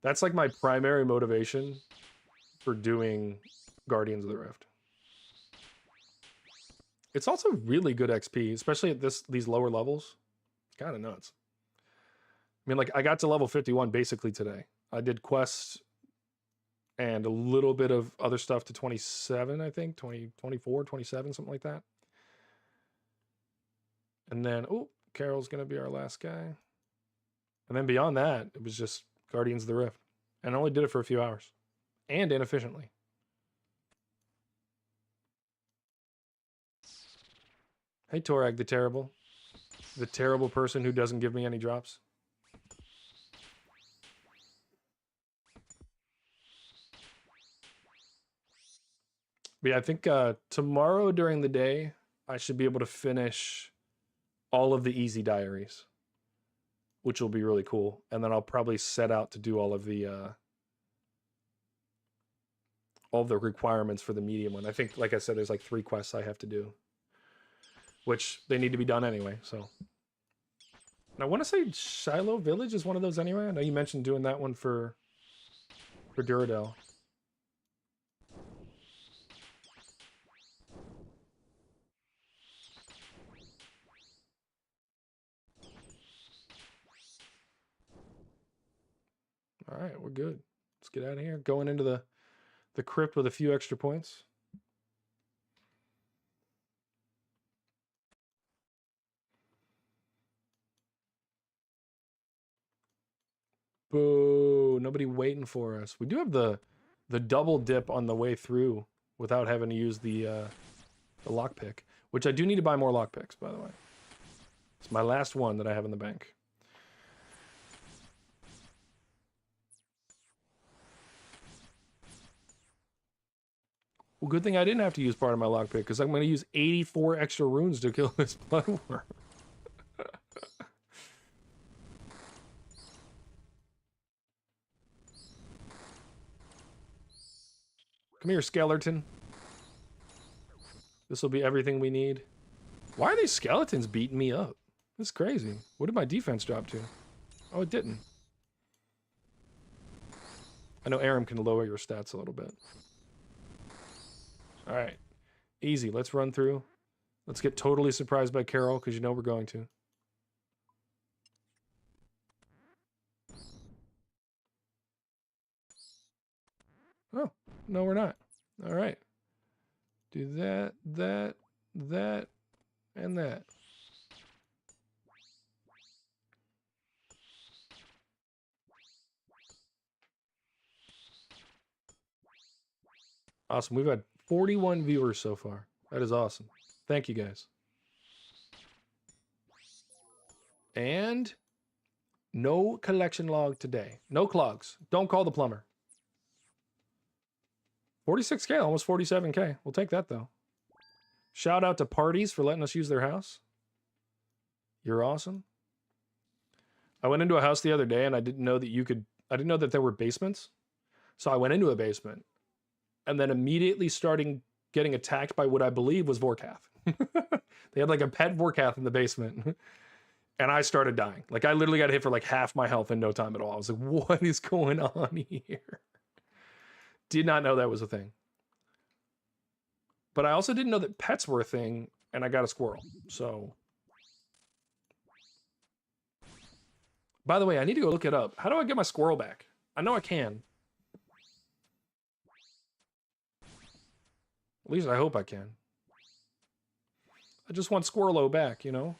That's like my primary motivation for doing Guardians of the Rift. It's also really good XP, especially at these lower levels. It's kind of nuts. I mean, like, I got to level 51 basically today. I did quests and a little bit of other stuff to 27, I think. 24, 27, something like that. And then, oh, Carol's going to be our last guy. And then beyond that, it was just Guardians of the Rift. And I only did it for a few hours. And inefficiently. Hey, Torag the Terrible. The terrible person who doesn't give me any drops. But yeah, I think tomorrow during the day, I should be able to finish all of the easy diaries, which will be really cool. And then I'll probably set out to do all of the requirements for the medium one. I think, like I said, there's like 3 quests I have to do, which they need to be done anyway. So, and I want to say Shiloh Village is one of those anyway. I know you mentioned doing that one for Duradel. All right, we're good. Let's get out of here. Going into the crypt with a few extra points. Boo, nobody waiting for us. We do have the double dip on the way through without having to use the lockpick, which I do need to buy more lockpicks, by the way. It's my last one that I have in the bank. Well, good thing I didn't have to use part of my lockpick, because I'm going to use 84 extra runes to kill this bloodworm. Come here, skeleton. This will be everything we need. Why are these skeletons beating me up? That's crazy. What did my defense drop to? Oh, it didn't. I know Aram can lower your stats a little bit. All right. Easy. Let's run through. Let's get totally surprised by Carol, because you know we're going to. Oh, no, we're not. All right. Do that, that, that, and that. Awesome. We've had 41 viewers so far. That is awesome. Thank you, guys. And no collection log today. No clogs. Don't call the plumber. 46K, almost 47K. We'll take that, though. Shout out to Parties for letting us use their house. You're awesome. I went into a house the other day, and I didn't know that there were basements. So I went into a basement. And then immediately starting getting attacked by what I believe was Vorkath. They had like a pet Vorkath in the basement. And I started dying. Like, I literally got hit for like half my health in no time at all. I was like, what is going on here? Did not know that was a thing. But I also didn't know that pets were a thing, and I got a squirrel. So, by the way, I need to go look it up. How do I get my squirrel back? I know I can. At least I hope I can. I just want Squirrelo back, you know?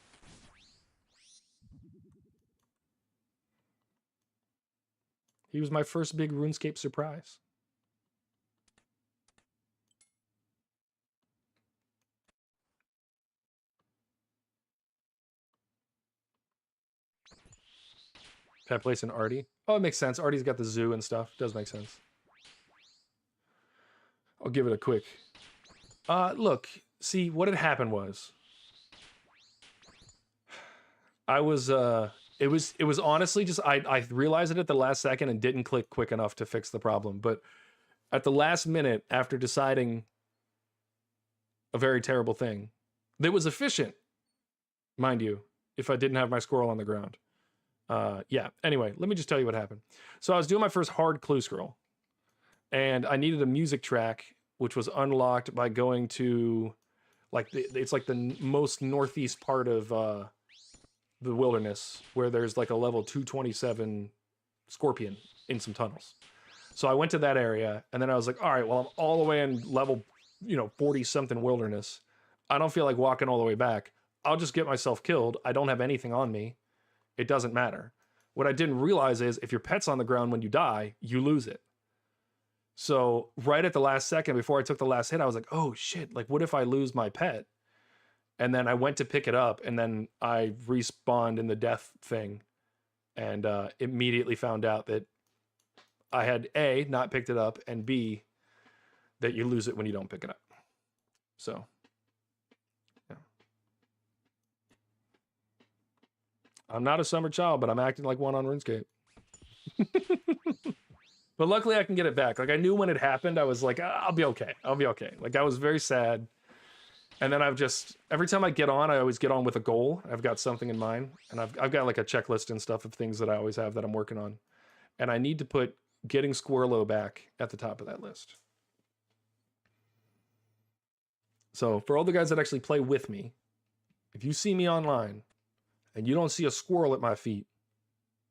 He was my first big RuneScape surprise. Pet place in Artie. Oh, it makes sense. Artie's got the zoo and stuff. Does make sense. I'll give it a quick. Look, see, what had happened was I was it was honestly just I realized it at the last second and didn't click quick enough to fix the problem. But at the last minute, after deciding a very terrible thing that was efficient, mind you, if I didn't have my squirrel on the ground. Yeah, anyway, let me just tell you what happened. So I was doing my first hard clue scroll, and I needed a music track, which was unlocked by going to, like, it's like the most northeast part of the wilderness, where there's like a level 227 scorpion in some tunnels. So I went to that area, and then I was like, all right, well, I'm all the way in level, 40-something wilderness. I don't feel like walking all the way back. I'll just get myself killed. I don't have anything on me. It doesn't matter. What I didn't realize is if your pet's on the ground when you die, you lose it. So right at the last second, before I took the last hit, I was like, oh shit, like what if I lose my pet? And then I went to pick it up, and then I respawned in the death thing, and immediately found out that I had A, not picked it up, and B, that you lose it when you don't pick it up. So, yeah. I'm not a summer child, but I'm acting like one on RuneScape. But luckily I can get it back. Like, I knew when it happened, I was like, I'll be okay. I'll be okay. Like, I was very sad. And then I've just, every time I get on, I always get on with a goal. I've got something in mind. And I've got like a checklist and stuff of things that I always have that I'm working on. And I need to put getting Squirrelo back at the top of that list. So for all the guys that actually play with me, if you see me online and you don't see a squirrel at my feet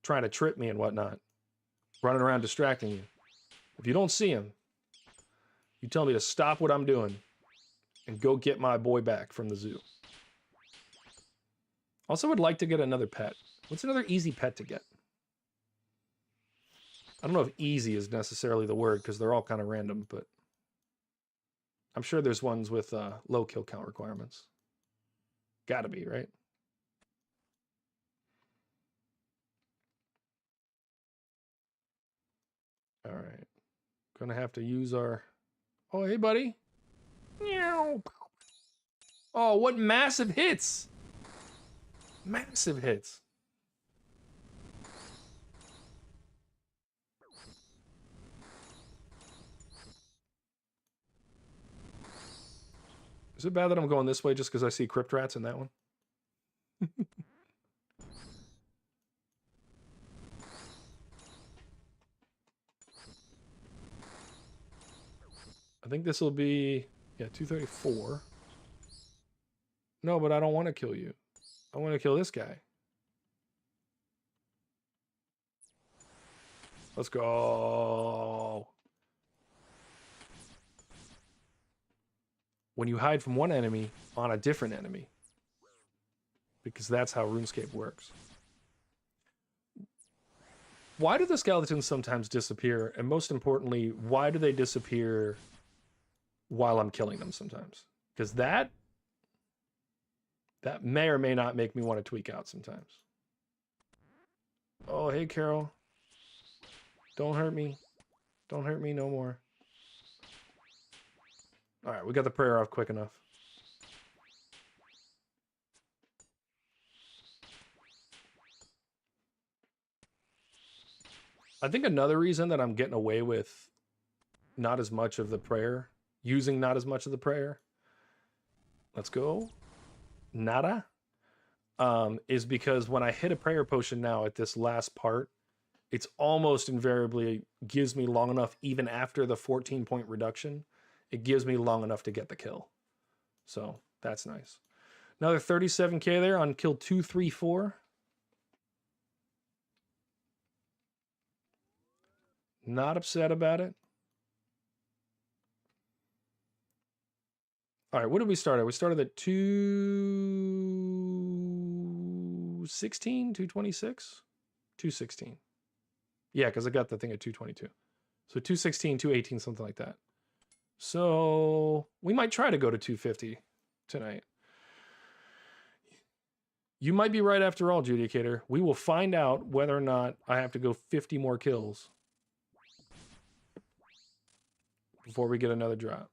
trying to trip me and whatnot, running around distracting you, if you don't see him, you tell me to stop what I'm doing and go get my boy back from the zoo. Also would like to get another pet. What's another easy pet to get? I don't know if easy is necessarily the word, because they're all kind of random, but I'm sure there's ones with low kill count requirements. Gotta be, right? All right. Gonna have to use our... Oh, hey, buddy. Meow. Oh, what massive hits! Massive hits. Is it bad that I'm going this way just because I see crypt rats in that one? I think this will be, yeah, 234. No, but I don't want to kill you. I want to kill this guy. Let's go. When you hide from one enemy on a different enemy. Because that's how RuneScape works. Why do the skeletons sometimes disappear? And most importantly, why do they disappear while I'm killing them sometimes? Because that may or may not make me want to tweak out sometimes. Oh, hey, Carol. Don't hurt me. Don't hurt me no more. All right, we got the prayer off quick enough. I think another reason that I'm getting away with not as much of the prayer using not as much of the prayer. Let's go. Nada. Is because when I hit a prayer potion now at this last part, it's almost invariably gives me long enough, even after the 14-point reduction, it gives me long enough to get the kill. So that's nice. Another 37k there on kill 2, 3, 4. Not upset about it. All right, what did we start at? We started at 216, 226? 216. Yeah, because I got the thing at 222. So 216, 218, something like that. So we might try to go to 250 tonight. You might be right after all, Judicator. We will find out whether or not I have to go 50 more kills before we get another drop.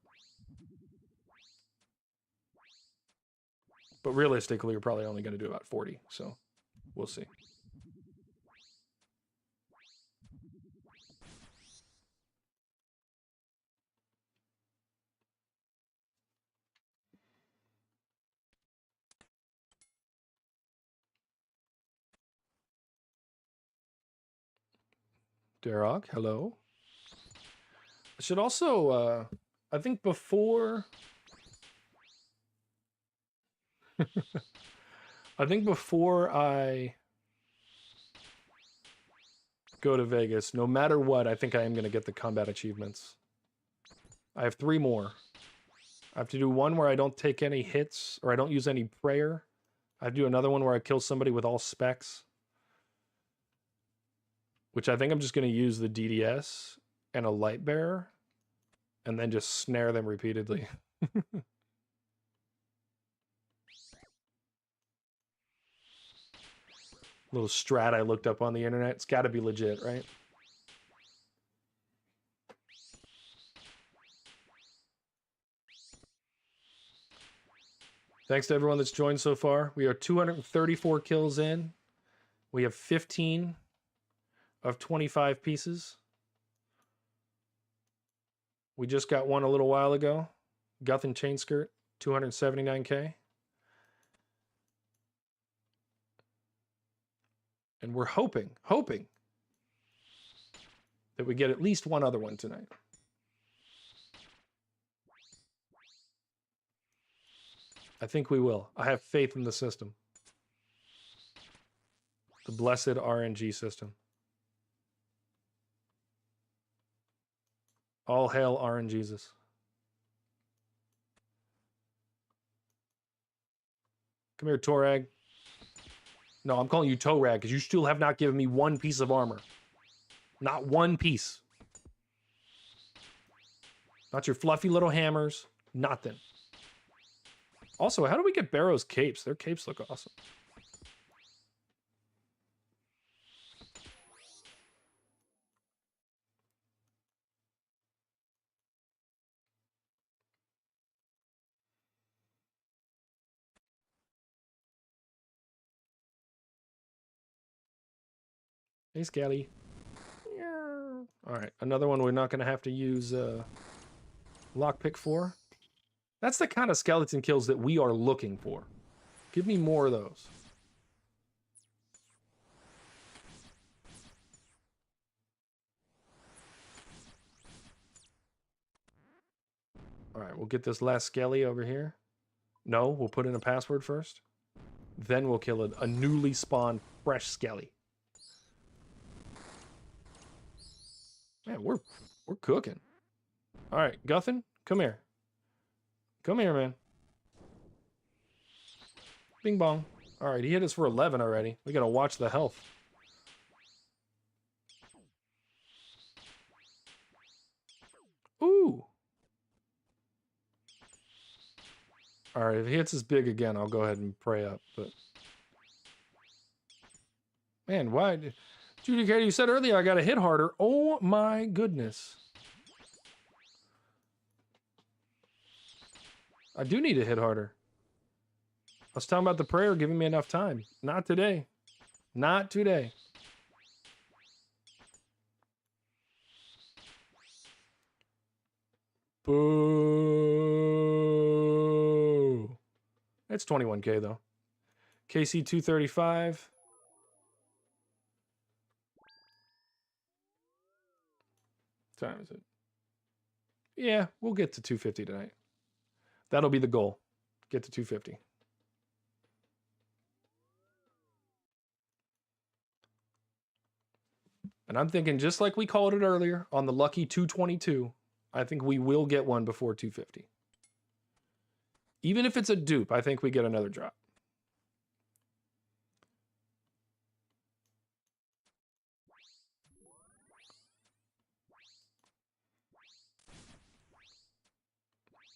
But realistically, we're probably only going to do about 40, so we'll see. Darog, hello. I should also, I think before... I think before I go to Vegas, no matter what, I think I am going to get the combat achievements. I have 3 more. I have to do one where I don't take any hits, or I don't use any prayer. I have to do another one where I kill somebody with all specs. Which I think I'm just going to use the DDS and a light bearer, and then just snare them repeatedly. Little strat I looked up on the internet. It's got to be legit, right? Thanks to everyone that's joined so far. We are 234 kills in. We have 15 of 25 pieces. We just got one a little while ago. Guth Chain Skirt, 279k. And we're hoping that we get at least one other one tonight. I think we will. I have faith in the system. The blessed RNG system. All hail RNGesus. Come here, Torag. No, I'm calling you Torag because you still have not given me one piece of armor. Not one piece. Not your fluffy little hammers. Nothing. Also, how do we get Barrows capes? Their capes look awesome. Hey, Scally. All right, another one we're not going to have to use lockpick for. That's the kind of skeleton kills that we are looking for. Give me more of those. All right, we'll get this last Skelly over here. No, we'll put in a password first. Then we'll kill a newly spawned fresh Skelly. Man, we're cooking. All right, Guthin, come here. Come here, man. Bing bong. All right, he hit us for 11 already. We got to watch the health. Ooh. All right, if he hits us big again, I'll go ahead and pray up. But man, why? Judicator, you said earlier I got to hit harder. Oh my goodness. I do need to hit harder. I was talking about the prayer giving me enough time. Not today. Not today. Boo. It's 21k though. KC 235. What time is it? Yeah, we'll get to 250 tonight. That'll be the goal. Get to 250. And I'm thinking, just like we called it earlier, on the lucky 222, I think we will get one before 250. Even if it's a dupe, I think we get another drop.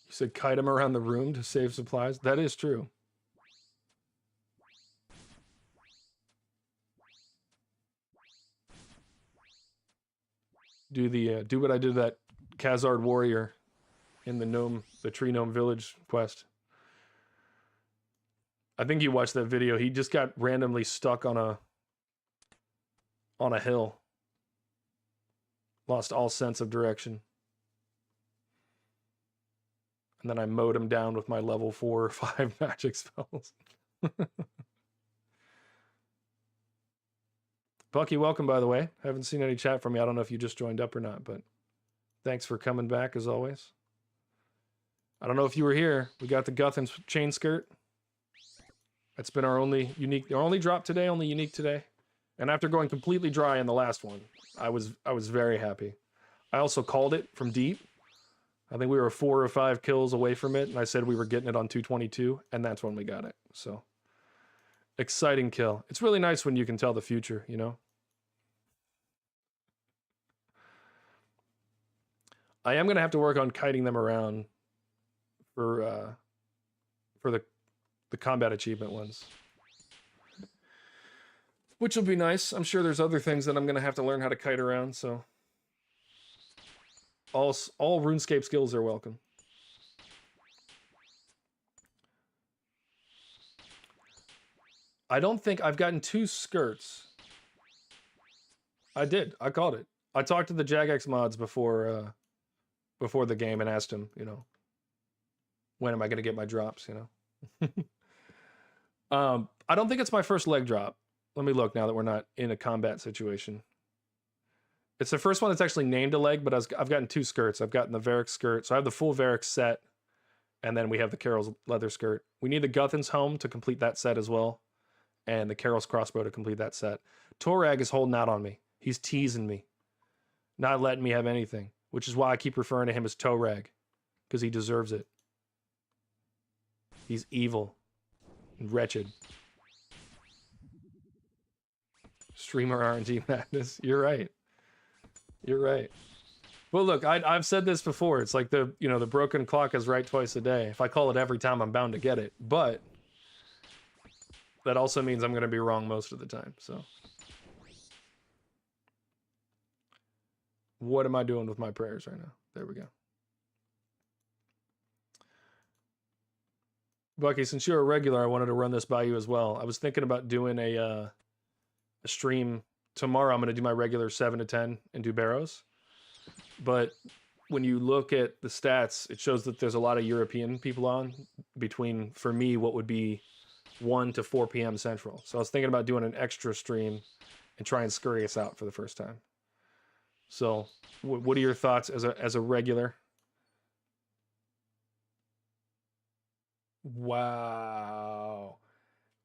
You said kite him around the room to save supplies? That is true. Do what I did to that Khazard warrior in the tree gnome village quest. I think you watched that video. He just got randomly stuck on a hill. Lost all sense of direction. And then I mowed him down with my level 4 or 5 magic spells. Bucky, welcome, by the way. Haven't seen any chat from you. I don't know if you just joined up or not, but thanks for coming back, as always. I don't know if you were here. We got the Guthan's chain skirt. That's been our only drop today, only unique today. And after going completely dry in the last one, I was very happy. I also called it from deep. I think we were 4 or 5 kills away from it, and I said we were getting it on 222, and that's when we got it. So, exciting kill. It's really nice when you can tell the future, you know? I am going to have to work on kiting them around for the combat achievement ones. Which will be nice. I'm sure there's other things that I'm going to have to learn how to kite around, so... All RuneScape skills are welcome. I don't think I've gotten 2 skirts. I did. I called it. I talked to the Jagex mods before the game and asked him, you know, when am I going to get my drops, you know? I don't think it's my first leg drop. Let me look now that we're not in a combat situation. It's the first one that's actually named a leg, but I've gotten 2 skirts. I've gotten the Varric skirt, so I have the full Varric set, and then we have the Carol's leather skirt. We need the Guthan's helm to complete that set as well, and the Carol's crossbow to complete that set. Torag is holding out on me. He's teasing me, not letting me have anything, which is why I keep referring to him as Torag, because he deserves it. He's evil and wretched. Streamer RNG madness. You're right. You're right. Well, look, I've said this before. It's like the broken clock is right twice a day. If I call it every time, I'm bound to get it. But that also means I'm going to be wrong most of the time. So what am I doing with my prayers right now? There we go. Bucky, since you're a regular, I wanted to run this by you as well. I was thinking about doing a stream tomorrow. I'm going to do my regular 7 to 10 and do Barrows. But when you look at the stats, it shows that there's a lot of European people on between, for me, what would be 1 to 4 p.m. Central. So I was thinking about doing an extra stream and try and scurry us out for the first time. So what are your thoughts as a regular? Wow.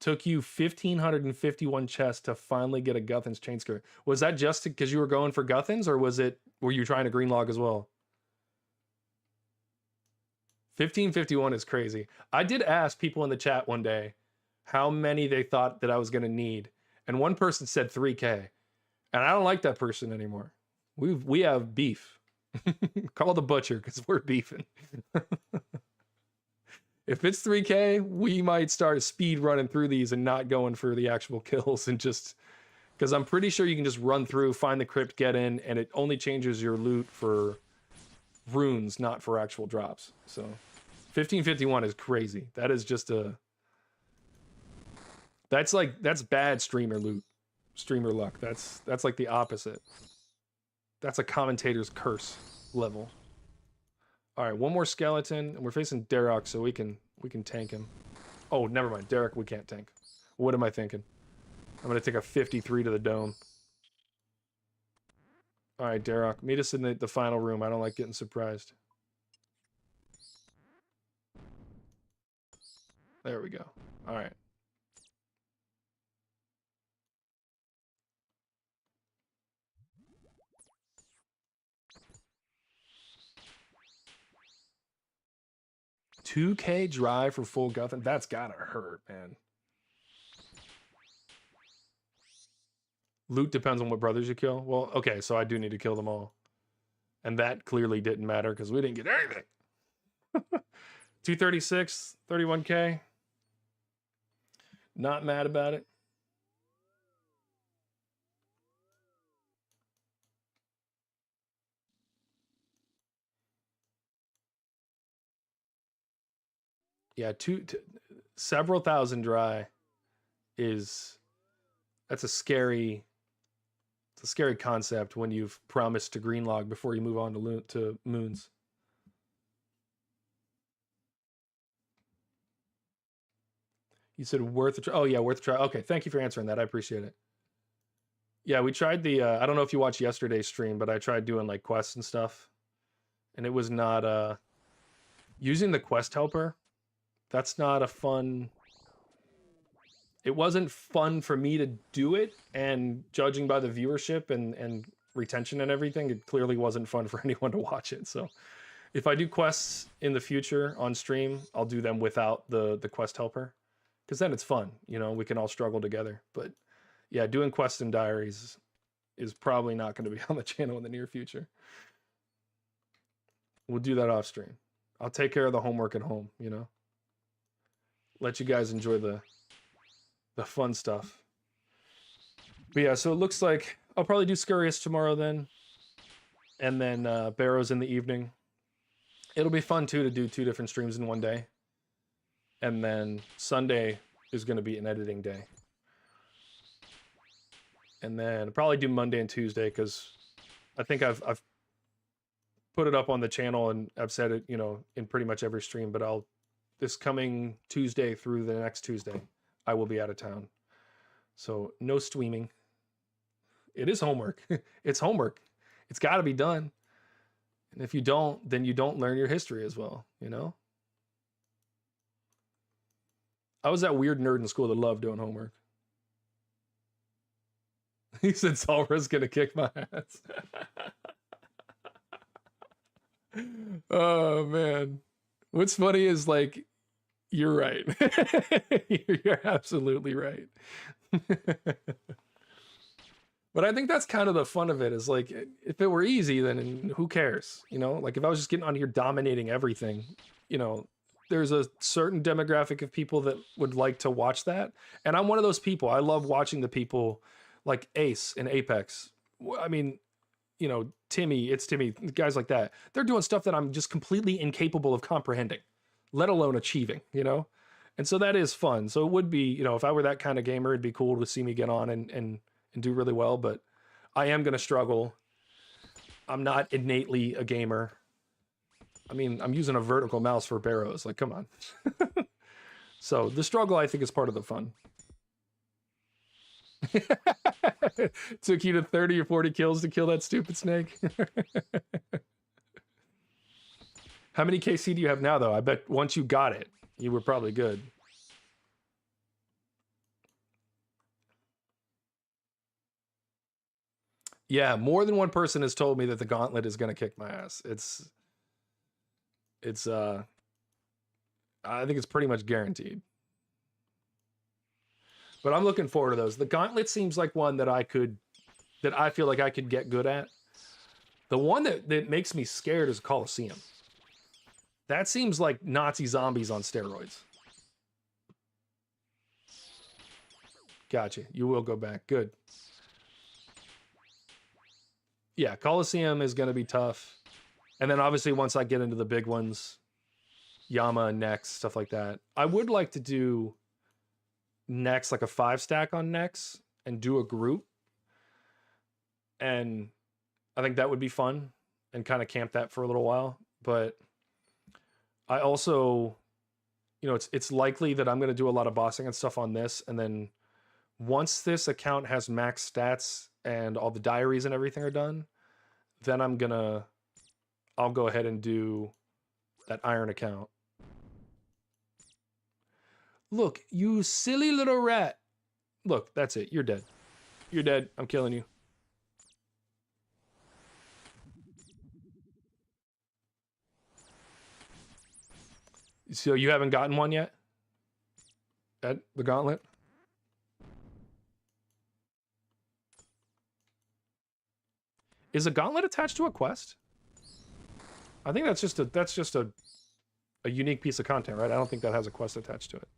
Took you 1,551 chests to finally get a Guthan's chain skirt. Was that just because you were going for Guthan's, or were you trying to green log as well? 1,551 is crazy. I did ask people in the chat one day how many they thought that I was going to need, and one person said 3K, and I don't like that person anymore. We have beef. Call the butcher, because we're beefing. If it's 3K, we might start speed running through these and not going for the actual kills, and just because I'm pretty sure you can just run through, find the crypt, get in, and it only changes your loot for runes, not for actual drops. So 1551 is crazy. That is just that's bad streamer loot, streamer luck. That's like the opposite. That's a commentator's curse level. All right, one more skeleton, and we're facing Darok, so we can tank him. Oh, never mind. Derek, we can't tank. What am I thinking? I'm going to take a 53 to the dome. All right, Derek, meet us in the final room. I don't like getting surprised. There we go. All right. $2K drive for full Gutham? That's gotta hurt, man. Loot depends on what brothers you kill. Well, okay, so I do need to kill them all. And that clearly didn't matter because we didn't get anything. 236, 31K. Not mad about it. Yeah, several thousand dry that's a scary concept when you've promised to green log before you move on to moons. You said worth a try. Oh yeah, worth a try. Okay, thank you for answering that. I appreciate it. Yeah, we tried the I don't know if you watched yesterday's stream, but I tried doing like quests and stuff. And it was not using the quest helper. That's not a fun. It wasn't fun for me to do it, and judging by the viewership and retention and everything, it clearly wasn't fun for anyone to watch it. So if I do quests in the future on stream, I'll do them without the quest helper, because then it's fun, you know, we can all struggle together. But yeah, doing quests and diaries is probably not going to be on the channel in the near future. We'll do that off stream. I'll take care of the homework at home, you know. Let you guys enjoy the fun stuff. But yeah, so it looks like I'll probably do Scurrius tomorrow then. And then Barrows in the evening. It'll be fun too to do 2 different streams in one day. And then Sunday is going to be an editing day. And then I'll probably do Monday and Tuesday, because I think I've put it up on the channel and I've said it, you know, in pretty much every stream, but this coming Tuesday through the next Tuesday, I will be out of town. So no streaming. It is homework. It's homework. It's got to be done. And if you don't, then you don't learn your history as well, you know? I was that weird nerd in school that loved doing homework. He said Salra's gonna kick my ass. Oh man. What's funny is, like, you're right. You're absolutely right. But I think that's kind of the fun of it, is like, if it were easy, then who cares? You know, like if I was just getting on here dominating everything, you know, there's a certain demographic of people that would like to watch that. And I'm one of those people. I love watching the people like Ace and Apex. I mean, you know, Timmy, guys like that. They're doing stuff that I'm just completely incapable of comprehending, let alone achieving, you know? And so that is fun. So it would be, you know, if I were that kind of gamer, it'd be cool to see me get on and do really well, but I am going to struggle. I'm not innately a gamer. I mean, I'm using a vertical mouse for Barrows. Like, come on. So the struggle, I think, is part of the fun. Took you to 30 or 40 kills to kill that stupid snake. How many KC do you have now, though? I bet once you got it, you were probably good. Yeah, more than one person has told me that the gauntlet is going to kick my ass. I think it's pretty much guaranteed. But I'm looking forward to those. The gauntlet seems like one that I feel like I could get good at. The one that makes me scared is Colosseum. That seems like Nazi zombies on steroids. Gotcha. You will go back. Good. Yeah, Colosseum is going to be tough. And then obviously once I get into the big ones, Yama and Nex, stuff like that. I would like to do Nex, like a 5-stack on Nex, and do a group. And I think that would be fun, and kind of camp that for a little while. But I also you know, it's likely that I'm going to do a lot of bossing and stuff on this, and then once this account has max stats and all the diaries and everything are done, then I'll go ahead and do that iron account. Look, you silly little rat. Look, that's it. You're dead. You're dead. I'm killing you. So you haven't gotten one yet? At the gauntlet? Is a gauntlet attached to a quest? I think that's just a unique piece of content, right? I don't think that has a quest attached to it.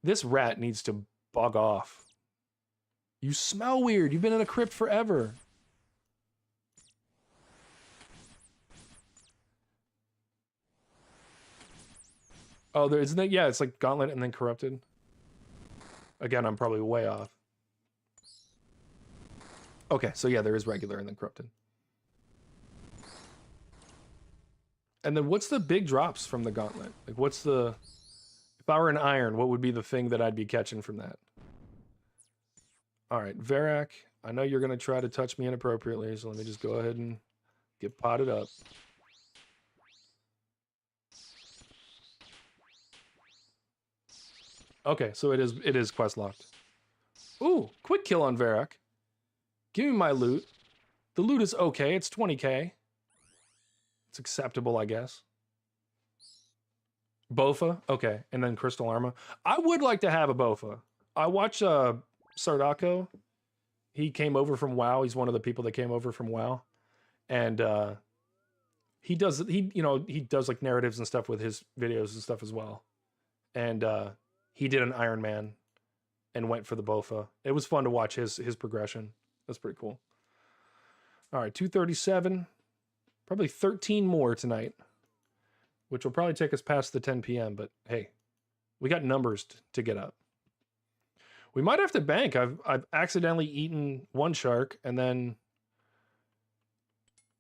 This rat needs to bug off. You smell weird. You've been in a crypt forever. Oh, there isn't it? Yeah, it's like gauntlet and then corrupted. Again, I'm probably way off. Okay, so yeah, there is regular and then corrupted. And then what's the big drops from the gauntlet? Like what's the... If I were an iron, what would be the thing that I'd be catching from that? All right, Varrock, I know you're going to try to touch me inappropriately, so let me just go ahead and get potted up. Okay, so it is quest locked. Ooh, quick kill on Varrock. Give me my loot. The loot is okay. It's 20k. It's acceptable, I guess. Bofa? Okay, and then crystal armor. I would like to have a Bofa. I watch Sardako. He came over from WoW. He's one of the people that came over from WoW. And he does like narratives and stuff with his videos and stuff as well. And he did an Iron Man and went for the Bofa. It was fun to watch his progression. That's pretty cool. All right, 237. Probably 13 more tonight, which will probably take us past the 10 p.m. But hey, we got numbers to get up. We might have to bank. I've accidentally eaten one shark, and then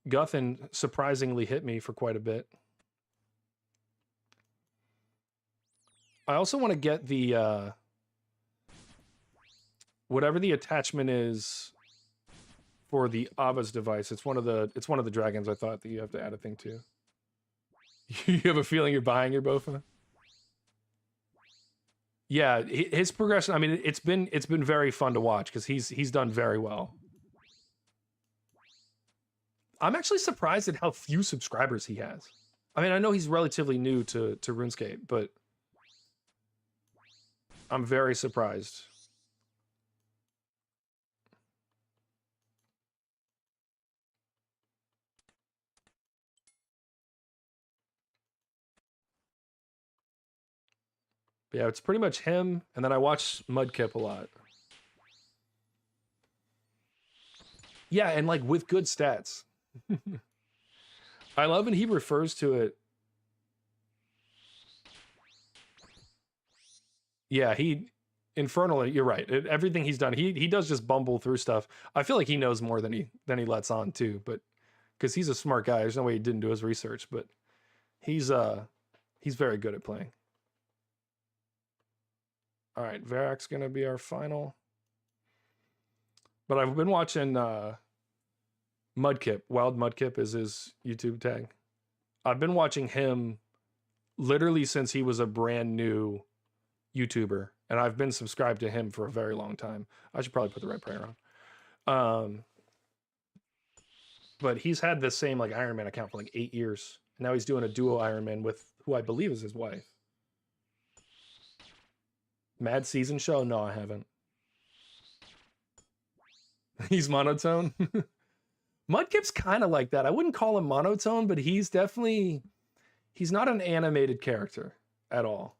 Guthin surprisingly hit me for quite a bit. I also want to get the whatever the attachment is for the Ava's device. It's one of the dragons I thought that you have to add a thing to. You have a feeling you're buying your Bofa? Yeah, his progression, I mean, it's been very fun to watch because he's done very well. I'm actually surprised at how few subscribers he has. I mean, I know he's relatively new to RuneScape, but I'm very surprised. But yeah, it's pretty much him, and then I watch Mudkip a lot. Yeah, and like with good stats. I love when he refers to it. Yeah, Infernal, you're right. Everything he's done, he does just bumble through stuff. I feel like he knows more than he lets on too, but because he's a smart guy, there's no way he didn't do his research, but he's very good at playing. All right, Varrock's gonna be our final. But I've been watching Mudkip. Wild Mudkip is his YouTube tag. I've been watching him literally since he was a brand new YouTuber, and I've been subscribed to him for a very long time. I should probably put the right prayer on. But he's had the same like Iron Man account for like 8 years. Now he's doing a duo Iron Man with who I believe is his wife. Mad Season Show? No, I haven't. He's monotone. Mudkip's kind of like that. I wouldn't call him monotone, but he's not an animated character at all.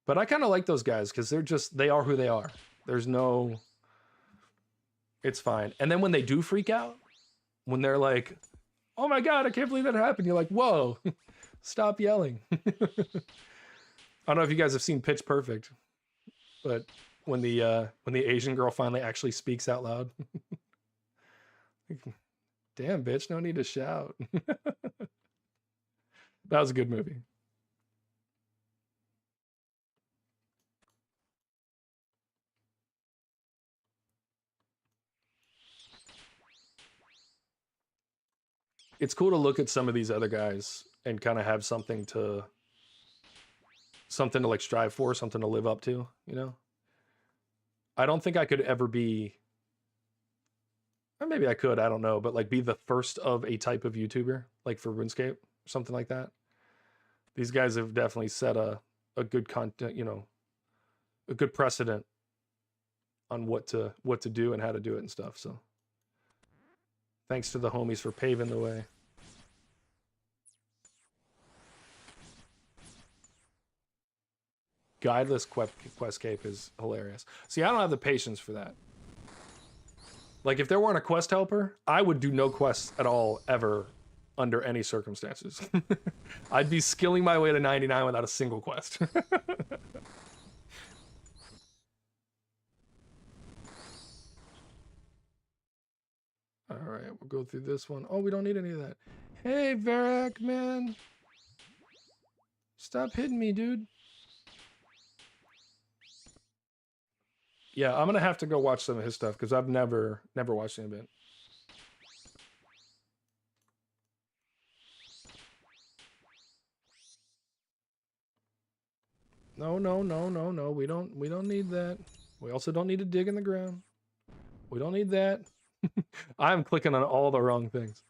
But I kind of like those guys because they are who they are. There's no, it's fine. And then when they do freak out, when they're like, oh my God, I can't believe that happened. You're like, whoa, stop yelling. I don't know if you guys have seen Pitch Perfect, but when the Asian girl finally actually speaks out loud, Damn, bitch, no need to shout. That was a good movie. It's cool to look at some of these other guys and kind of have something to like strive for, something to live up to, you know? I don't think I could ever be, or maybe I could, I don't know, but like be the first of a type of YouTuber, like for RuneScape, or something like that. These guys have definitely set a good content, you know, a good precedent on what to do and how to do it and stuff. So thanks to the homies for paving the way. Guideless questcape is hilarious. See, I don't have the patience for that. Like, if there weren't a quest helper, I would do no quests at all, ever, under any circumstances. I'd be skilling my way to 99 without a single quest. All right, we'll go through this one. Oh, we don't need any of that. Hey, Varak, man. Stop hitting me, dude. Yeah, I'm gonna have to go watch some of his stuff because I've never watched any of it. No, no, no, no, no. We don't need that. We also don't need to dig in the ground. We don't need that. I'm clicking on all the wrong things.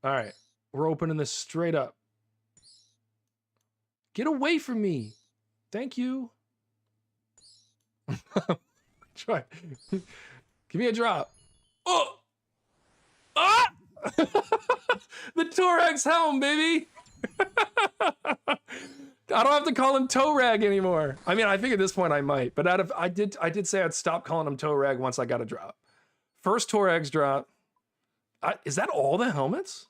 All right, we're opening this straight up. Get away from me. Thank you. Try. Give me a drop. Oh! Ah! The Torag's helm, baby! I don't have to call him Torag anymore. I mean, I think at this point I might, but I did say I'd stop calling him Torag once I got a drop. First Torag's drop. Is that all the helmets?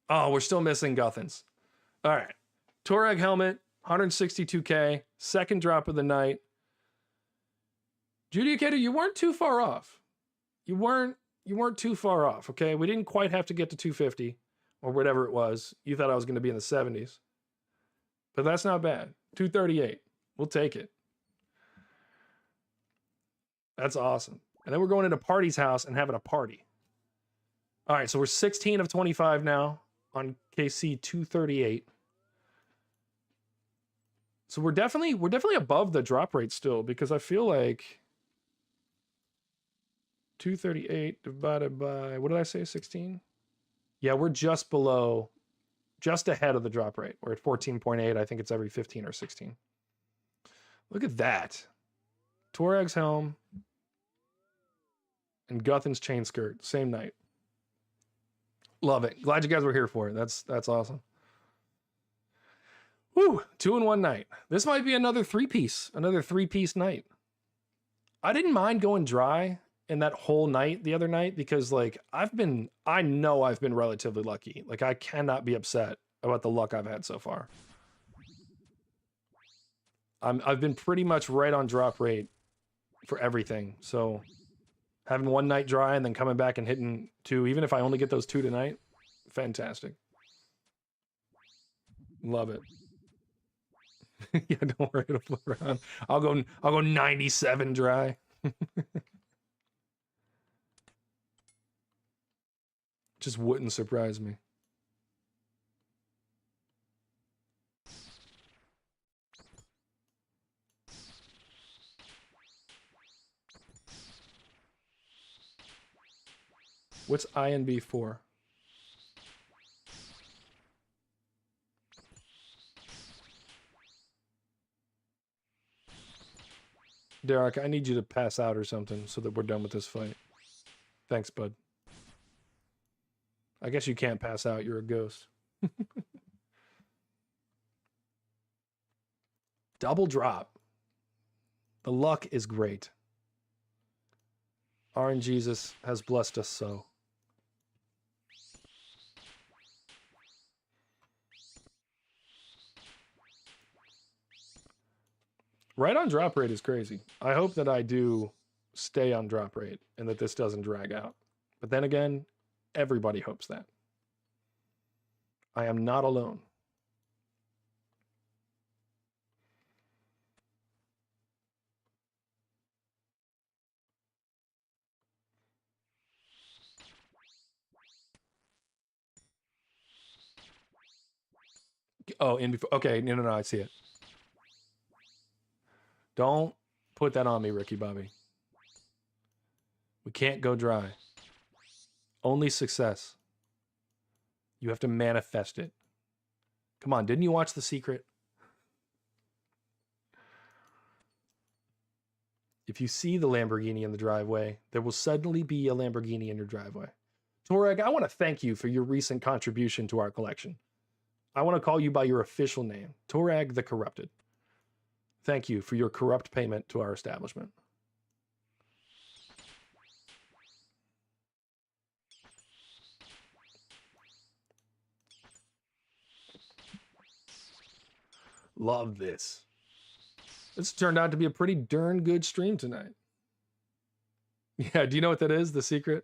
Oh, we're still missing Guthans. All right. Torag helmet, 162k, second drop of the night. Judicator, you weren't too far off. You weren't too far off, okay? We didn't quite have to get to 250 or whatever it was. You thought I was going to be in the 70s. But that's not bad. 238. We'll take it. That's awesome. And then we're going into Party's house and having a party. All right, so we're 16 of 25 now on KC 238. So we're definitely above the drop rate still, because I feel like 238 divided by, what did I say, 16? Yeah, we're just below, just ahead of the drop rate. We're at 14.8. I think it's every 15 or 16. Look at that. Torag's helm and Guthan's chain skirt, same night. Love it. Glad you guys were here for it. That's awesome. Woo, 2-in-1 night. This might be another three-piece night. I didn't mind going dry in that whole night the other night because, like, I know I've been relatively lucky. Like, I cannot be upset about the luck I've had so far. I've been pretty much right on drop rate for everything. So having one night dry and then coming back and hitting 2, even if I only get those 2 tonight, fantastic. Love it. Yeah, don't worry, it'll flip around. I'll go 97 dry. Just wouldn't surprise me. What's INB for? Derek, I need you to pass out or something so that we're done with this fight. Thanks, bud. I guess you can't pass out. You're a ghost. Double drop. The luck is great. RNGesus has blessed us so. Right on drop rate is crazy. I hope that I do stay on drop rate and that this doesn't drag out. But then again, everybody hopes that. I am not alone. Oh, in before. Okay, no, I see it. Don't put that on me, Ricky Bobby. We can't go dry. Only success. You have to manifest it. Come on, didn't you watch The Secret? If you see the Lamborghini in the driveway, there will suddenly be a Lamborghini in your driveway. Torag, I want to thank you for your recent contribution to our collection. I want to call you by your official name, Torag the Corrupted. Thank you for your corrupt payment to our establishment. Love this. This turned out to be a pretty darn good stream tonight. Yeah, do you know what that is? The secret?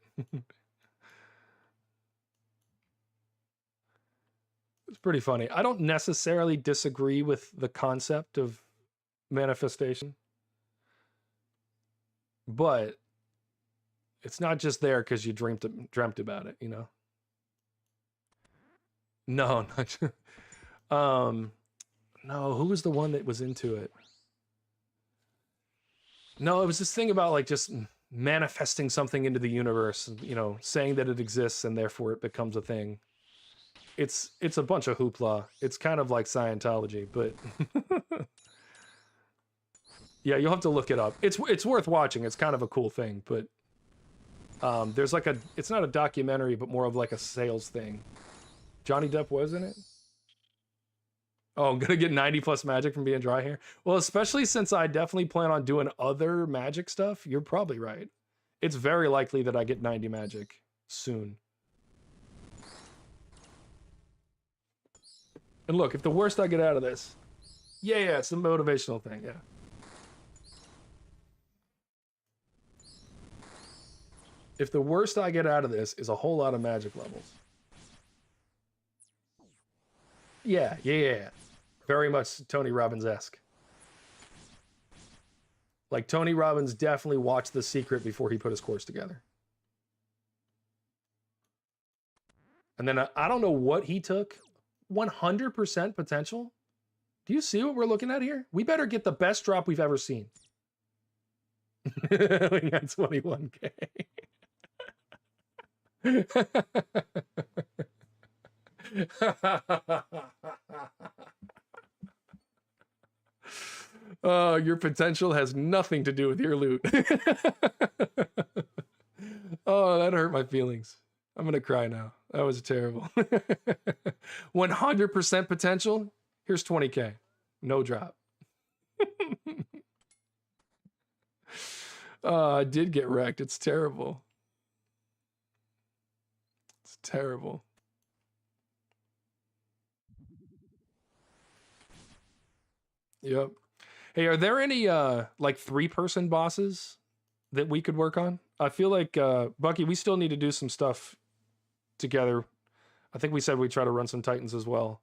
It's pretty funny. I don't necessarily disagree with the concept of manifestation, but it's not just there because you dreamt about it, you know? No, not no, who was the one that was into it? No, it was this thing about like just manifesting something into the universe, you know, saying that it exists and therefore it becomes a thing. It's a bunch of hoopla. It's kind of like Scientology, but yeah, you'll have to look it up. It's worth watching. It's kind of a cool thing, but there's like it's not a documentary, but more of like a sales thing. Johnny Depp was in it. Oh, I'm gonna get 90 plus magic from being dry hair. Well, especially since I definitely plan on doing other magic stuff. You're probably right. It's very likely that I get 90 magic soon. And look, if the worst I get out of this, yeah, it's the motivational thing, yeah. If the worst I get out of this is a whole lot of magic levels. Yeah. Very much Tony Robbins-esque. Like Tony Robbins definitely watched The Secret before he put his course together. And then I don't know what he took. 100% potential? Do you see what we're looking at here? We better get the best drop we've ever seen. We got 21K. Your potential has nothing to do with your loot. Oh, that hurt my feelings. I'm gonna cry now. That was terrible. 100% potential. Here's 20K. No drop. I did get wrecked. It's terrible. It's terrible. Yep. Hey, are there any like 3-person bosses that we could work on? I feel like Bucky, we still need to do some stuff together. I think we said we'd try to run some Titans as well.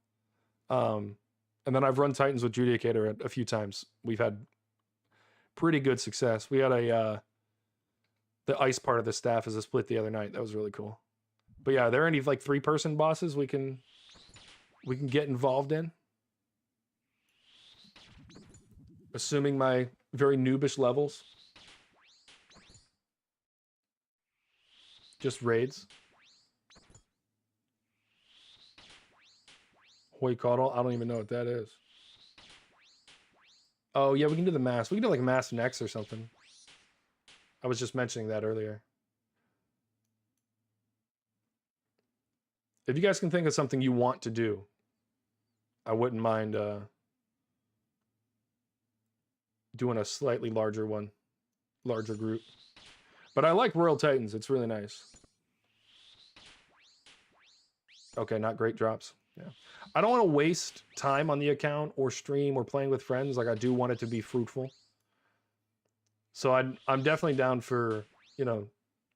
And then I've run Titans with Judicator a few times. We've had pretty good success. We had the ice part of the staff as a split the other night. That was really cool. But yeah, are there any like 3-person bosses we can get involved in? Assuming my very noobish levels. Just raids. Hoycaudal, I don't even know what that is. Oh yeah, we can do the mask. We can do like mask next or something. I was just mentioning that earlier. If you guys can think of something you want to do, I wouldn't mind doing a slightly larger one, larger group. But I like Royal Titans. It's really nice. Okay, not great drops. Yeah. I don't want to waste time on the account or stream or playing with friends. Like I do want it to be fruitful. So I'm definitely down for, you know,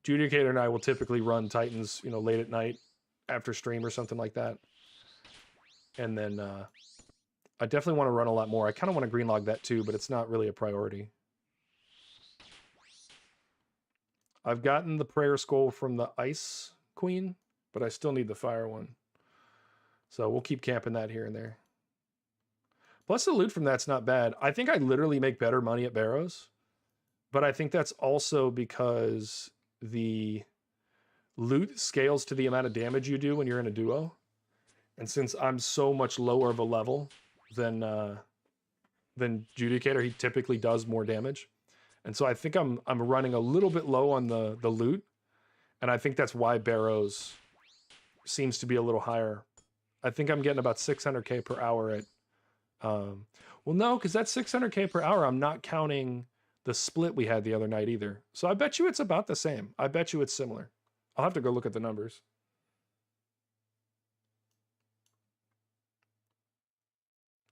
Judicator and I will typically run Titans, you know, late at night after stream or something like that. And then I definitely want to run a lot more. I kind of want to green log that too, but it's not really a priority. I've gotten the prayer scroll from the Ice Queen, but I still need the fire one. So we'll keep camping that here and there. Plus the loot from that's not bad. I think I literally make better money at Barrows, but I think that's also because the loot scales to the amount of damage you do when you're in a duo. And since I'm so much lower of a level than Judicator, he typically does more damage. And so I think I'm running a little bit low on the loot. And I think that's why Barrows seems to be a little higher. I think I'm getting about 600k per hour at well, no, because that's 600k per hour. I'm not counting the split we had the other night either. So I bet you it's about the same. I bet you it's similar. I'll have to go look at the numbers.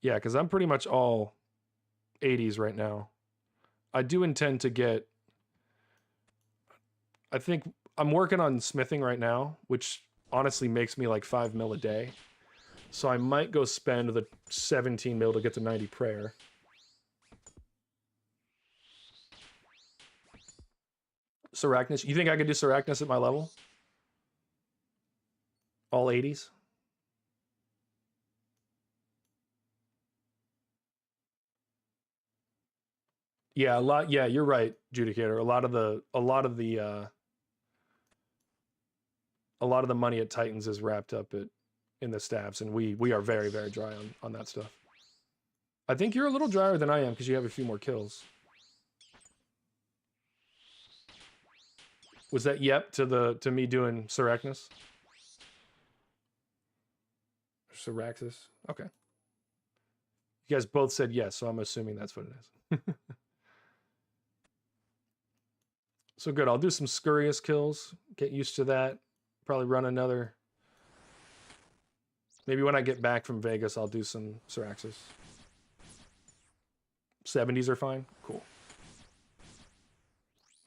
Yeah, because I'm pretty much all 80s right now. I do intend to get... I think I'm working on smithing right now, which honestly makes me like 5 mil a day. So I might go spend the 17 mil to get to 90 prayer. Sarachnis. You think I could do Sarachnis at my level? All 80s? Yeah, a lot. Yeah, you're right, Judicator. A lot of the money at Titans is wrapped up in the stabs, and we are very, very dry on that stuff. I think you're a little drier than I am because you have a few more kills. Was that yep to me doing Sarachnis? Saraxis? Okay. You guys both said yes, so I'm assuming that's what it is. So good. I'll do some scurrious kills. Get used to that. Probably run another. Maybe when I get back from Vegas, I'll do some Saraxis. 70s are fine? Cool.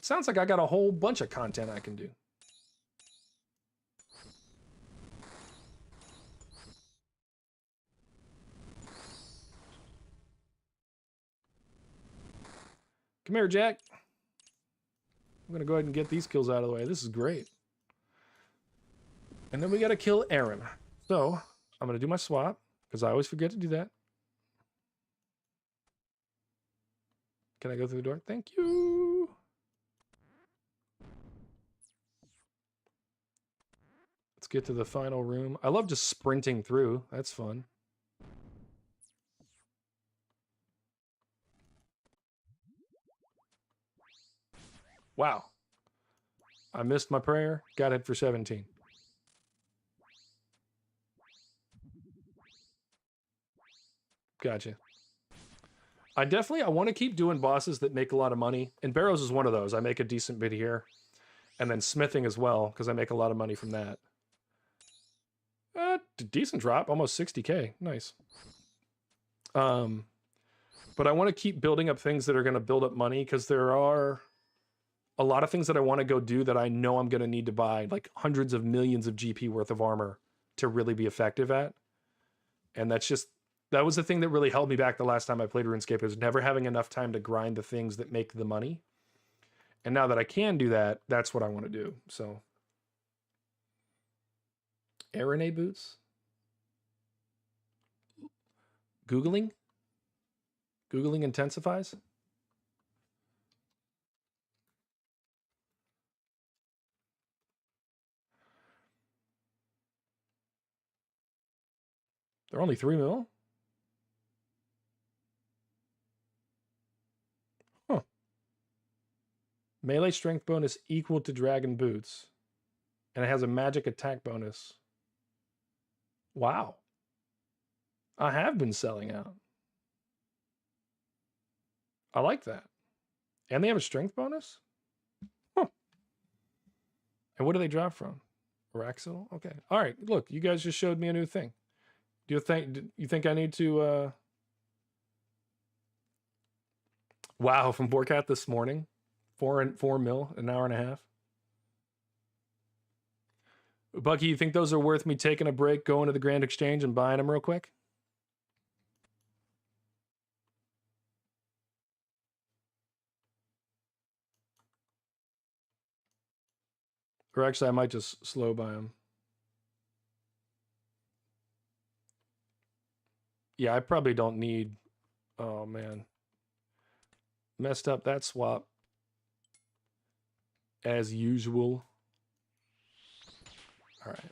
Sounds like I got a whole bunch of content I can do. Come here, Jack. I'm going to go ahead and get these kills out of the way. This is great. And then we got to kill Aaron. So I'm going to do my swap because I always forget to do that. Can I go through the door? Thank you. Let's get to the final room. I love just sprinting through. That's fun. Wow. I missed my prayer. Got it for 17. Gotcha. I want to keep doing bosses that make a lot of money. And Barrows is one of those. I make a decent bit here. And then smithing as well, because I make a lot of money from that. Decent drop, almost 60k. Nice. But I want to keep building up things that are going to build up money, because there are a lot of things that I want to go do that I know I'm going to need to buy, like hundreds of millions of GP worth of armor to really be effective at. And that was the thing that really held me back the last time I played RuneScape, is never having enough time to grind the things that make the money. And now that I can do that, that's what I want to do. So, Arene boots? Googling? Googling intensifies? They're only 3 mil? Huh. Melee strength bonus equal to dragon boots. And it has a magic attack bonus. Wow. I have been selling out. I like that. And they have a strength bonus? Huh. And what do they drop from? Araxil? Okay. All right. Look, you guys just showed me a new thing. Do you think I need to Wow, from Vorcat this morning. 4 mil, an hour and a half. Bucky, you think those are worth me taking a break, going to the Grand Exchange and buying them real quick? Or actually, I might just slow buy them. Yeah, I probably don't need... Oh, man. Messed up that swap. As usual. All right.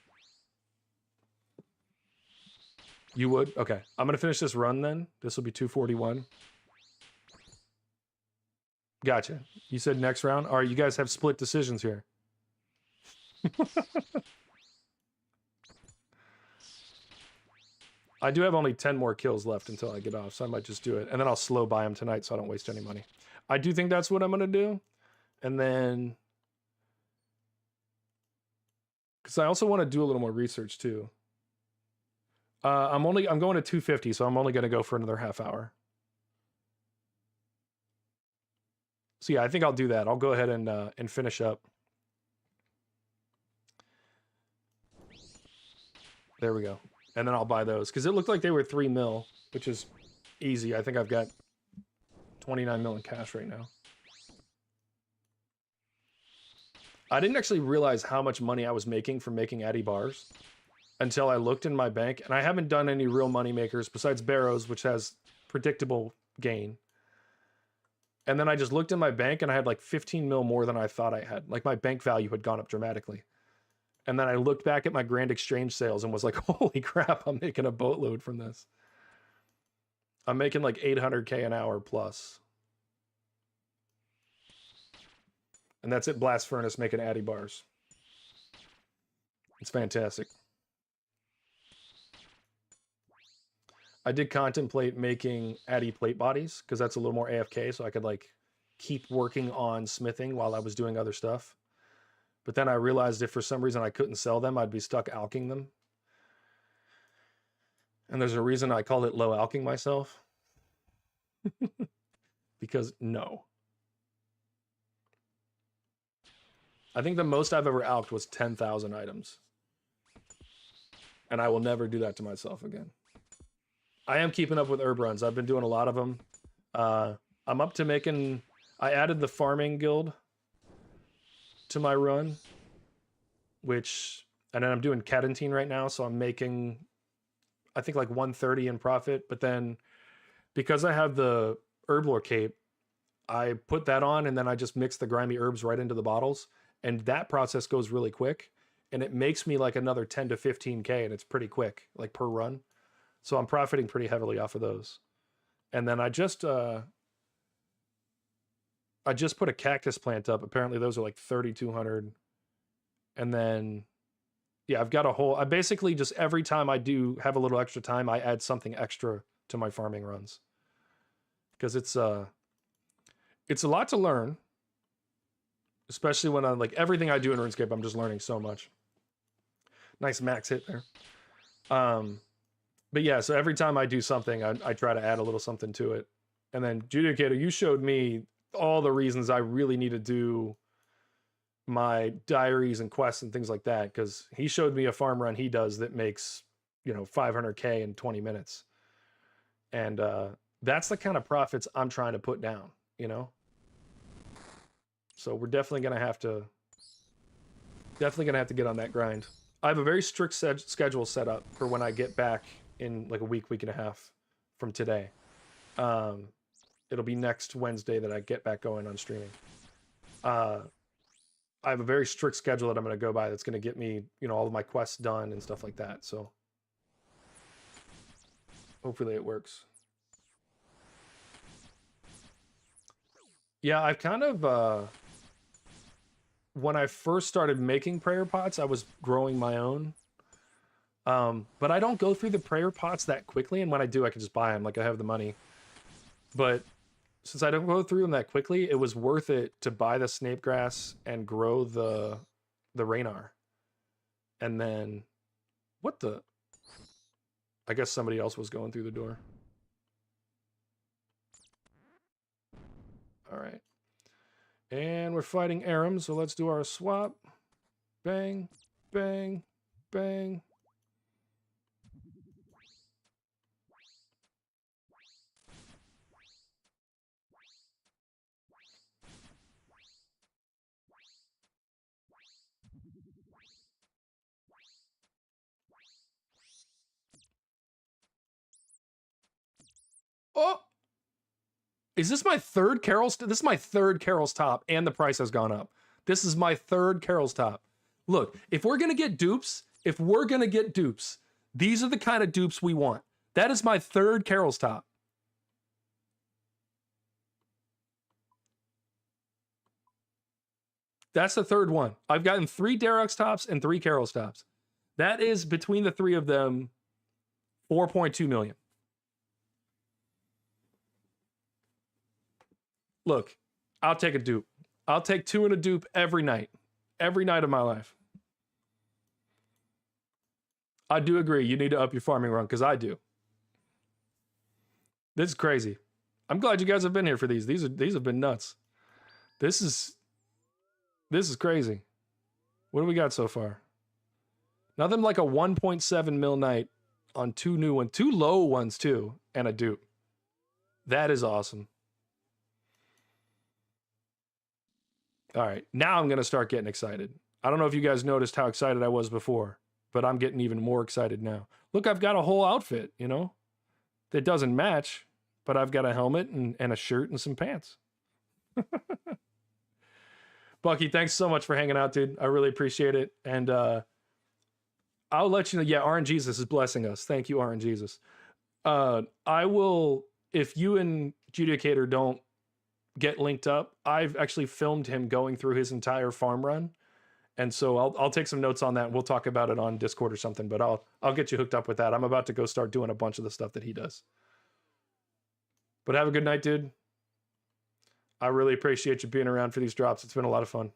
You would? Okay. I'm going to finish this run then. This will be 241. Gotcha. You said next round? All right, you guys have split decisions here. I do have only 10 more kills left until I get off, so I might just do it. And then I'll slow buy them tonight so I don't waste any money. I do think that's what I'm going to do. And then... Because I also want to do a little more research too. I'm going to 250, so I'm only going to go for another half hour. So yeah, I think I'll do that. I'll go ahead and finish up. There we go. And then I'll buy those. Because it looked like they were 3 mil, which is easy. I think I've got 29 mil in cash right now. I didn't actually realize how much money I was making from making Addy bars until I looked in my bank. And I haven't done any real money makers besides Barrows, which has predictable gain. And then I just looked in my bank and I had like 15 mil more than I thought I had. Like my bank value had gone up dramatically. And then I looked back at my Grand Exchange sales and was like, holy crap, I'm making a boatload from this. I'm making like 800K an hour plus. And that's at Blast Furnace making Addy bars. It's fantastic. I did contemplate making Addy plate bodies because that's a little more AFK, so I could like keep working on smithing while I was doing other stuff. But then I realized if for some reason I couldn't sell them, I'd be stuck alking them. And there's a reason I called it low alking myself. Because no. I think the most I've ever alked was 10,000 items. And I will never do that to myself again. I am keeping up with herb runs. I've been doing a lot of them. I'm up to making... I added the farming guild to my run, which... And then I'm doing Cadentine right now, so I'm making, I think, like 130 in profit. But then, because I have the herblore cape, I put that on, and then I just mix the grimy herbs right into the bottles. And that process goes really quick. And it makes me like another 10 to 15K, and it's pretty quick, like per run. So I'm profiting pretty heavily off of those. And then I just put a cactus plant up. Apparently those are like 3,200. And then, yeah, I've got a whole, I basically just every time I do have a little extra time, I add something extra to my farming runs. Because it's a lot to learn. Especially when I'm like, everything I do in RuneScape, I'm just learning so much. Nice max hit there. But yeah, so every time I do something, I try to add a little something to it. And then, Judicator, you showed me all the reasons I really need to do my diaries and quests and things like that, because he showed me a farm run he does that makes, 500K in 20 minutes. And that's the kind of profits I'm trying to put down, So we're definitely gonna have to get on that grind. I have a very strict schedule set up for when I get back in like a week and a half from today. It'll be next Wednesday that I get back going on streaming. I have a very strict schedule that I'm going to go by that's going to get me, all of my quests done and stuff like that. So hopefully it works. Yeah, I've kind of, when I first started making prayer pots, I was growing my own. But I don't go through the prayer pots that quickly, and when I do, I can just buy them, like I have the money. But since I don't go through them that quickly, it was worth it to buy the snape grass and grow the Raynar. And then, what the? I guess somebody else was going through the door. All right. And we're fighting Aram, so let's do our swap. Bang, bang, Bang. Oh! Is this my third Carol's? This is my third Carol's top, and the price has gone up. This is my third Carol's top. Look, if we're gonna get dupes, these are the kind of dupes we want. That is my third Carol's top. That's the third one. I've gotten 3 Darrox tops and 3 Carol's tops. That is, between the 3 of them, 4.2 million. Look, I'll take a dupe. I'll take 2 and a dupe every night. Every night of my life. I do agree. You need to up your farming run, because I do. This is crazy. I'm glad you guys have been here for these. These have been nuts. This is crazy. What do we got so far? Nothing like a 1.7 mil night on 2 new ones, 2 low ones too, and a dupe. That is awesome. All right, now I'm going to start getting excited. I don't know if you guys noticed how excited I was before, but I'm getting even more excited now. Look, I've got a whole outfit, you know, that doesn't match, but I've got a helmet and a shirt and some pants. Bucky, thanks so much for hanging out, dude. I really appreciate it. And I'll let you know. Yeah, RNGesus is blessing us. Thank you, RNGesus. I will, if you and Judicator don't get linked up, I've actually filmed him going through his entire farm run. And so I'll take some notes on that. We'll talk about it on Discord or something, but I'll get you hooked up with that. I'm about to go start doing a bunch of the stuff that he does. But have a good night, dude. I really appreciate you being around for these drops. It's been a lot of fun.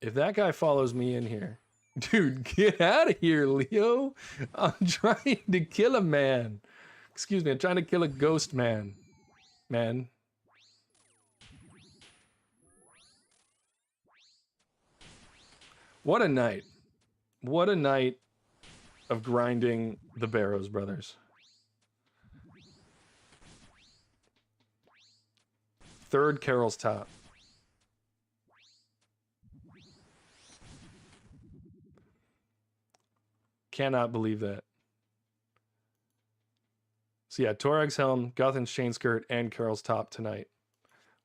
If that guy follows me in here, dude, get out of here, Leo. I'm trying to kill a man. Excuse me, I'm trying to kill a ghost man. Man. What a night. What a night of grinding the Barrows brothers. Third Carol's top. Cannot believe that. So yeah, Torag's helm, Guthan's chain skirt, and Carol's top tonight.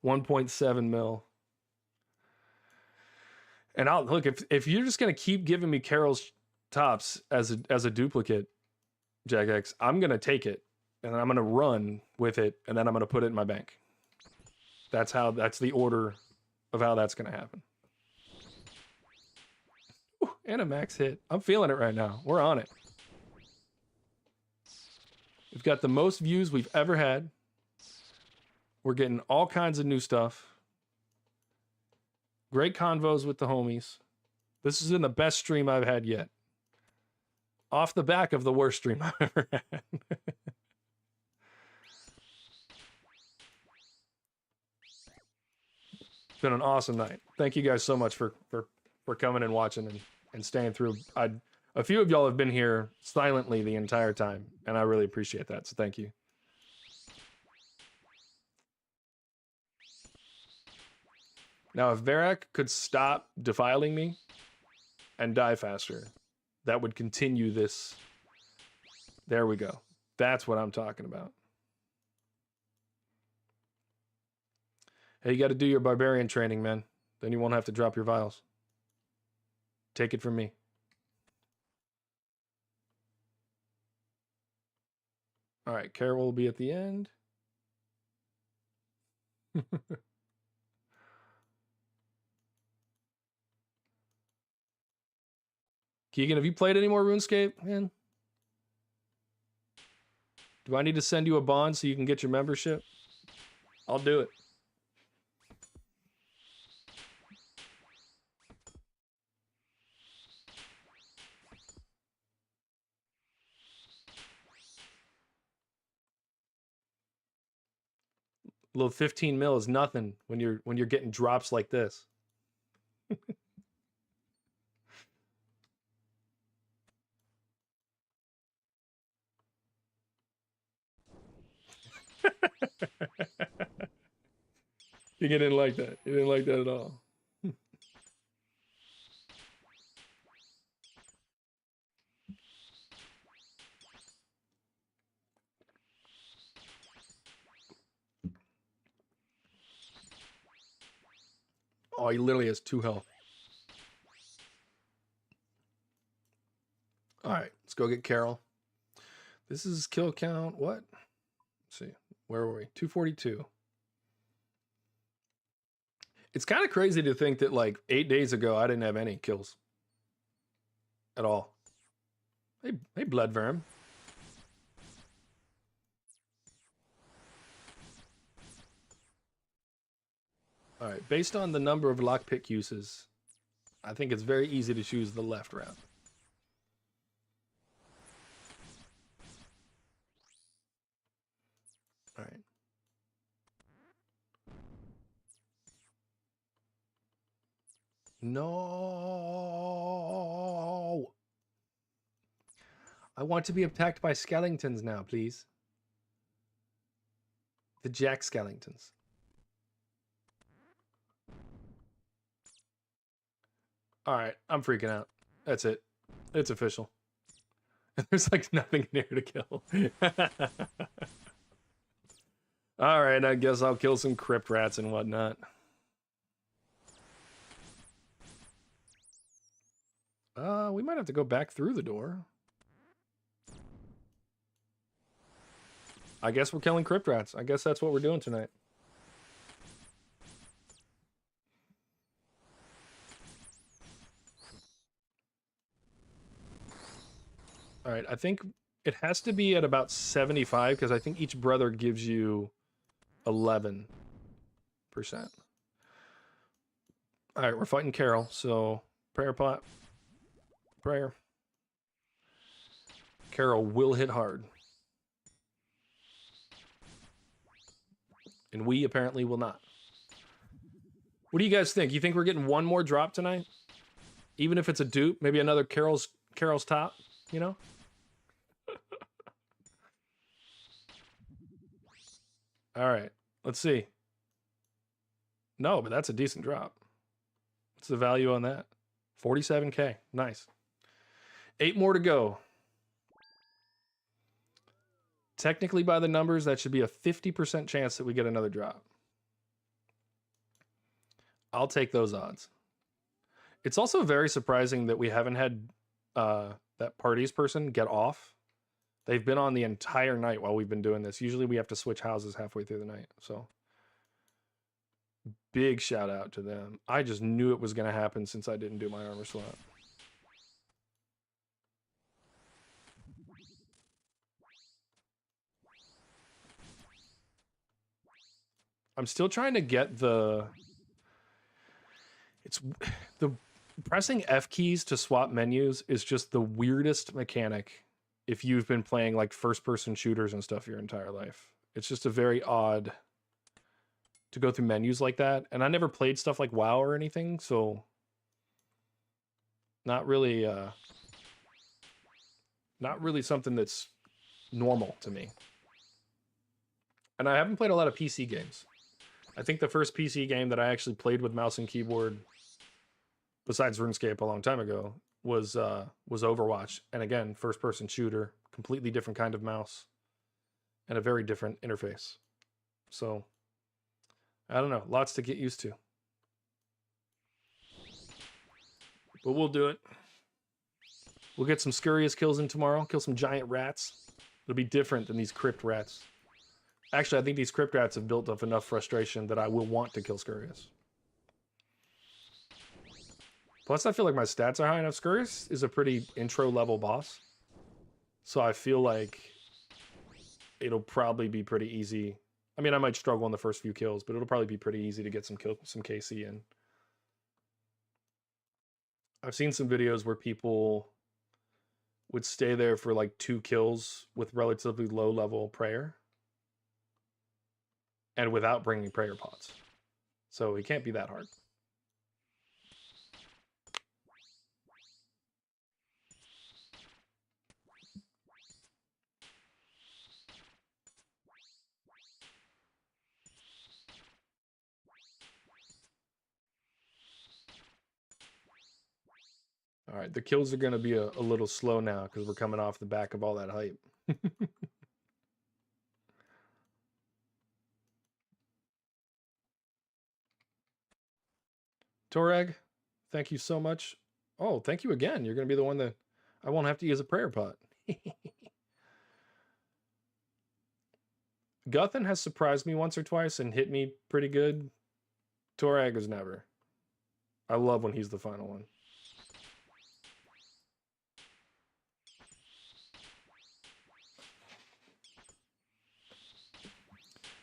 1.7 mil. And I'll look, if you're just gonna keep giving me Carol's tops as a duplicate, Jagex, I'm gonna take it and I'm gonna run with it, and then I'm gonna put it in my bank. That's the order of how that's gonna happen. Ooh, and a max hit. I'm feeling it right now. We're on it. We've got the most views we've ever had. We're getting all kinds of new stuff. Great convos with the homies. This is in the best stream I've had yet. Off the back of the worst stream I've ever had. It's been an awesome night. Thank you guys so much for coming and watching and staying through. A few of y'all have been here silently the entire time, and I really appreciate that, so thank you. Now, if Varak could stop defiling me and die faster, that would continue this. There we go. That's what I'm talking about. Hey, you got to do your barbarian training, man. Then you won't have to drop your vials. Take it from me. All right, Carol will be at the end. Keegan, have you played any more RuneScape, man? Do I need to send you a bond so you can get your membership? I'll do it. little 15 mil is nothing when you're getting drops like this. You didn't like that. You didn't like that at all. Oh, he literally has 2 health. All right, let's go get Carol. This is kill count. What? Let's see. Where were we? 242. It's kind of crazy to think that like 8 days ago, I didn't have any kills at all. Hey, Bloodworm. All right, based on the number of lockpick uses, I think it's very easy to choose the left route. All right. No. I want to be attacked by skeletons now, please. The Jack Skellingtons. All right, I'm freaking out. That's it. It's official. There's like nothing in here to kill. All right, I guess I'll kill some crypt rats and whatnot. We might have to go back through the door. I guess we're killing crypt rats. I guess that's what we're doing tonight. All right, I think it has to be at about 75 because I think each brother gives you 11%. All right, we're fighting Carol, so prayer pot. Prayer. Carol will hit hard. And we apparently will not. What do you guys think? You think we're getting one more drop tonight? Even if it's a dupe, maybe another Carol's top, you know? All right, let's see. No, but that's a decent drop. What's the value on that? 47K. Nice. 8 more to go. Technically, by the numbers, that should be a 50% chance that we get another drop. I'll take those odds. It's also very surprising that we haven't had that parties person get off. They've been on the entire night while we've been doing this. Usually we have to switch houses halfway through the night. So big shout out to them. I just knew it was going to happen since I didn't do my armor slot. I'm still trying to get the pressing F keys to swap menus is just the weirdest mechanic if you've been playing like first person shooters and stuff your entire life. It's just a very odd to go through menus like that. And I never played stuff like WoW or anything, so not really something that's normal to me. And I haven't played a lot of PC games. I think the first PC game that I actually played with mouse and keyboard, besides RuneScape a long time ago, was Overwatch. And again, first person shooter, completely different kind of mouse, and a very different interface. So, I don't know, lots to get used to. But we'll do it. We'll get some scurrious kills in tomorrow, kill some giant rats. It'll be different than these crypt rats. Actually, I think these crypt rats have built up enough frustration that I will want to kill Scurrius. Plus, I feel like my stats are high enough. Scurrius is a pretty intro-level boss. So I feel like it'll probably be pretty easy. I mean, I might struggle in the first few kills, but it'll probably be pretty easy to get some KC in. I've seen some videos where people would stay there for like 2 kills with relatively low-level prayer. and without bringing prayer pots. So he can't be that hard. All right, the kills are going to be a little slow now because we're coming off the back of all that hype. Torag, thank you so much. Oh, thank you again. You're going to be the one that I won't have to use a prayer pot. Guthan has surprised me once or twice and hit me pretty good. Torag is never. I love when he's the final one.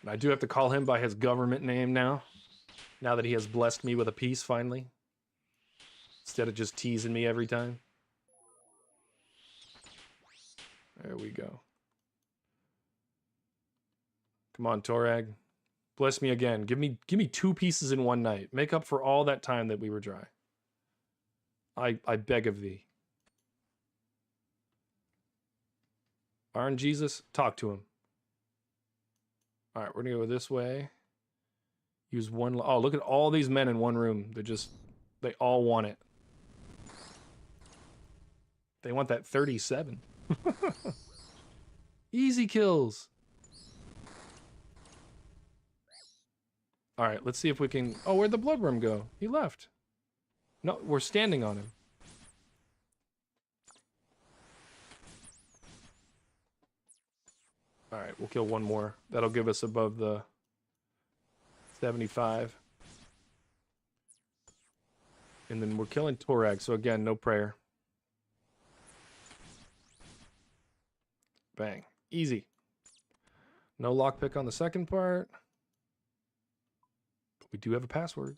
And I do have to call him by his government name now that he has blessed me with a piece finally. Instead of just teasing me every time. There we go. Come on, Torag. Bless me again. Give me 2 pieces in one night. Make up for all that time that we were dry. I beg of thee. Iron Jesus, talk to him. All right, we're gonna go this way. Use one. Oh, look at all these men in one room. They all want it. They want that 37. Easy kills. All right, let's see if we can... Oh, where'd the bloodworm go? He left. No, we're standing on him. All right, we'll kill one more. That'll give us above the 75. And then we're killing Torag, so again, no prayer. Bang. Easy. No lockpick on the second part. But we do have a password.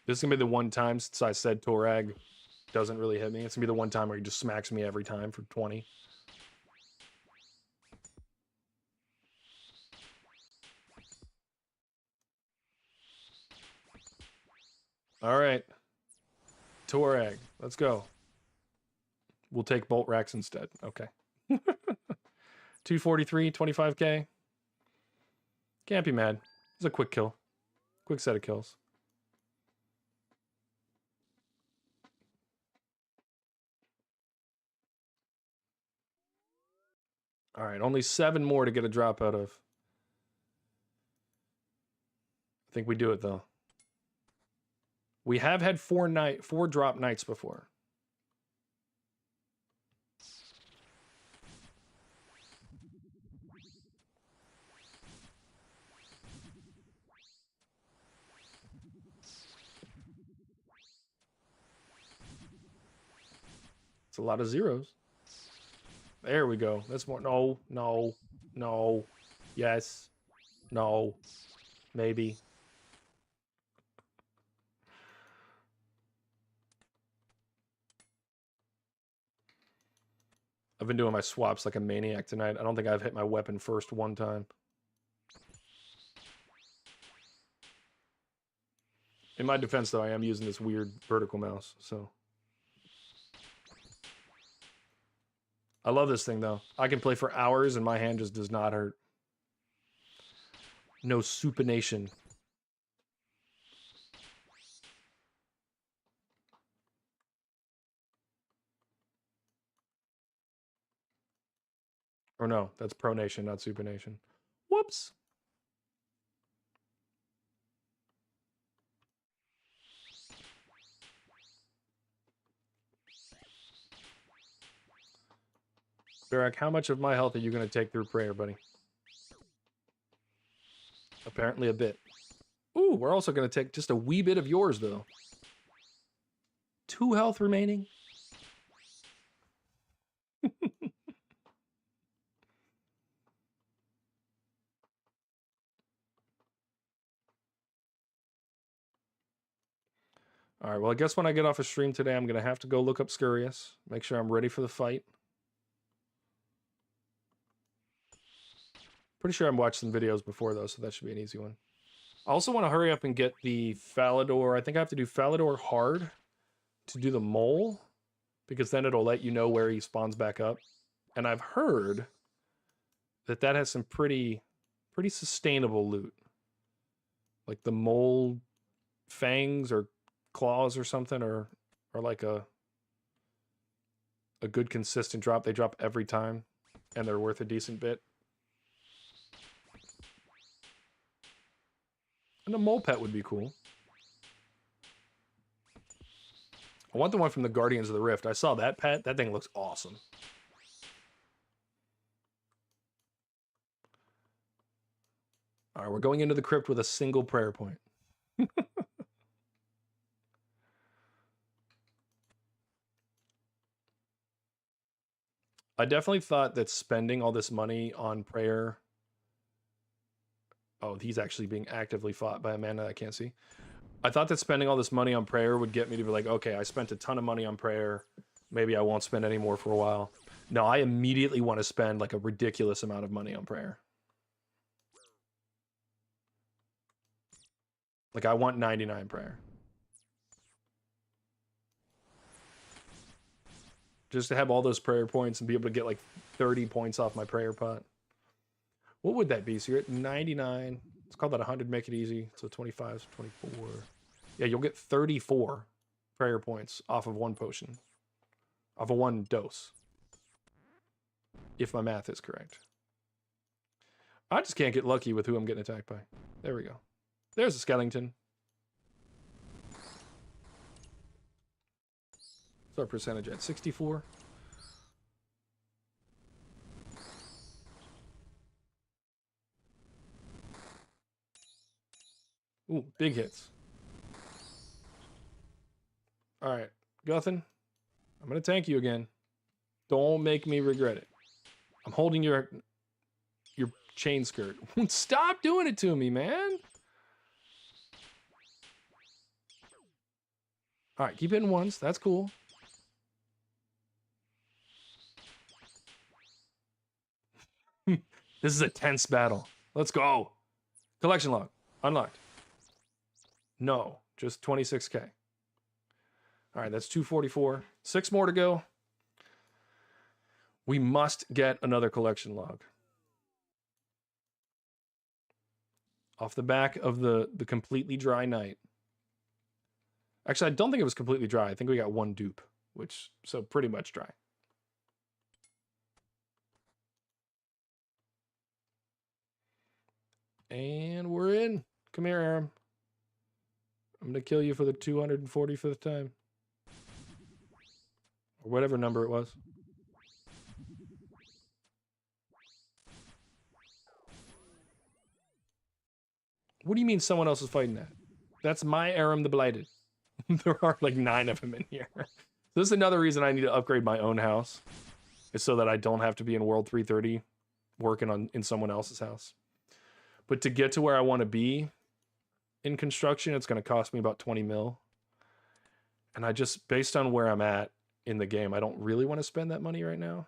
This is going to be the one time since I said Torag doesn't really hit me. It's going to be the one time where he just smacks me every time for 20. All right. Torag, let's go. We'll take bolt racks instead. Okay. 243, 25k. Can't be mad. It's a quick kill. Quick set of kills. All right, only 7 more to get a drop out of. I think we do it though. We have had 4 drop nights before. It's a lot of zeros. There we go. That's more. No, no, no. Yes. No. Maybe. I've been doing my swaps like a maniac tonight. I don't think I've hit my weapon first one time. In my defense, though, I am using this weird vertical mouse, so... I love this thing, though. I can play for hours, and my hand just does not hurt. No supination. Or no, that's pronation, not supination. Whoops! Barak, how much of my health are you going to take through prayer, buddy? Apparently a bit. Ooh, we're also going to take just a wee bit of yours, though. 2 health remaining. All right, well, I guess when I get off a stream today, I'm going to have to go look up Scurious, make sure I'm ready for the fight. Pretty sure I've watched some videos before, though, so that should be an easy one. I also want to hurry up and get the Falador. I think I have to do Falador hard to do the mole, because then it'll let you know where he spawns back up. And I've heard that that has some pretty sustainable loot. Like the mole fangs or claws or something are like a good consistent drop. They drop every time and they're worth a decent bit. And a mole pet would be cool. I want the one from the Guardians of the Rift. I saw that pet. That thing looks awesome. All right, we're going into the crypt with a single prayer point. I definitely thought that spending all this money on prayer... Oh, he's actually being actively fought by a man that I can't see. I thought that spending all this money on prayer would get me to be like, okay, I spent a ton of money on prayer. Maybe I won't spend any more for a while. No, I immediately want to spend like a ridiculous amount of money on prayer. Like, I want 99 prayer. Just to have all those prayer points and be able to get like 30 points off my prayer pot. What would that be? So you're at 99. Let's call that 100, make it easy. So 25, 24. Yeah, you'll get 34 prayer points off of one potion. Off of one dose. If my math is correct. I just can't get lucky with who I'm getting attacked by. There we go. There's a skeleton. What's our percentage at? 64? Ooh, big hits. Alright, Guthin, I'm gonna tank you again. Don't make me regret it. I'm holding your chain skirt. Stop doing it to me, man! Alright, keep hitting ones. That's cool. This is a tense battle. Let's go. Collection log. Unlocked. No, just 26k. All right, that's 244. 6 more to go. We must get another collection log. Off the back of the completely dry night. Actually, I don't think it was completely dry. I think we got one dupe, so pretty much dry. And we're in. Come here, Aram. I'm going to kill you for the 245th time. Or whatever number it was. What do you mean someone else is fighting that? That's my Aram the Blighted. There are like 9 of them in here. This is another reason I need to upgrade my own house. Is so that I don't have to be in World 330 working in someone else's house. But to get to where I want to be in construction, it's going to cost me about 20 mil. And I just, based on where I'm at in the game, I don't really want to spend that money right now.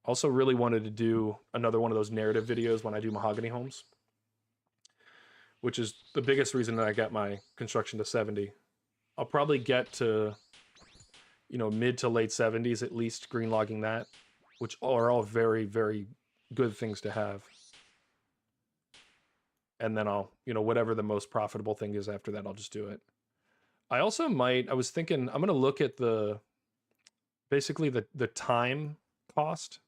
Also really wanted to do another one of those narrative videos when I do mahogany homes. Which is the biggest reason that I got my construction to 70. I'll probably get to, you know, mid to late 70s at least green logging that. Which are all very, very good things to have. And then I'll, you know, whatever the most profitable thing is after that, I'll just do it. I also might, I was thinking, I'm going to look at basically the time cost.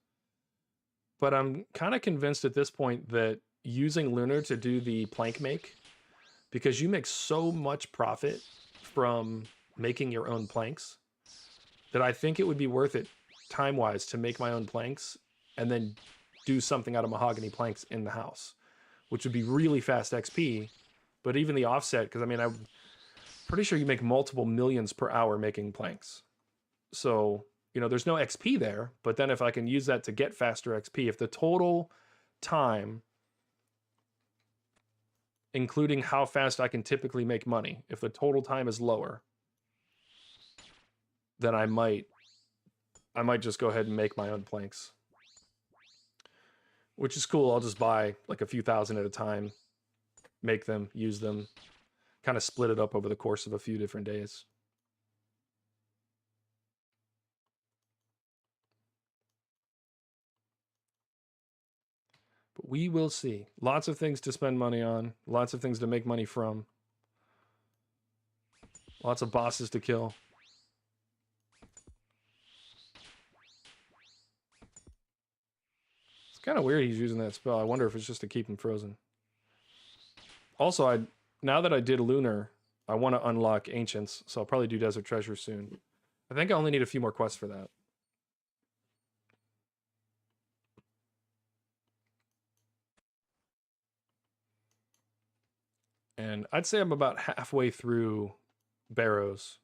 But I'm kind of convinced at this point that using Lunar to do the plank make, because you make so much profit from making your own planks, that I think it would be worth it time-wise to make my own planks and then do something out of mahogany planks in the house. Which would be really fast XP, but even the offset, because I mean, I'm pretty sure you make multiple millions per hour making planks. So, you know, there's no XP there, but then if I can use that to get faster XP, if the total time including how fast I can typically make money. If the total time is lower, then I might just go ahead and make my own planks. Which is cool. I'll just buy like a few thousand at a time, make them, use them, kind of split it up over the course of a few different days. But we will see. Lots of things to spend money on, lots of things to make money from, lots of bosses to kill. It's kind of weird he's using that spell. I wonder if it's just to keep him frozen. Also, now that I did Lunar, I want to unlock Ancients, so I'll probably do Desert Treasure soon. I think I only need a few more quests for that. And I'd say I'm about halfway through Barrows,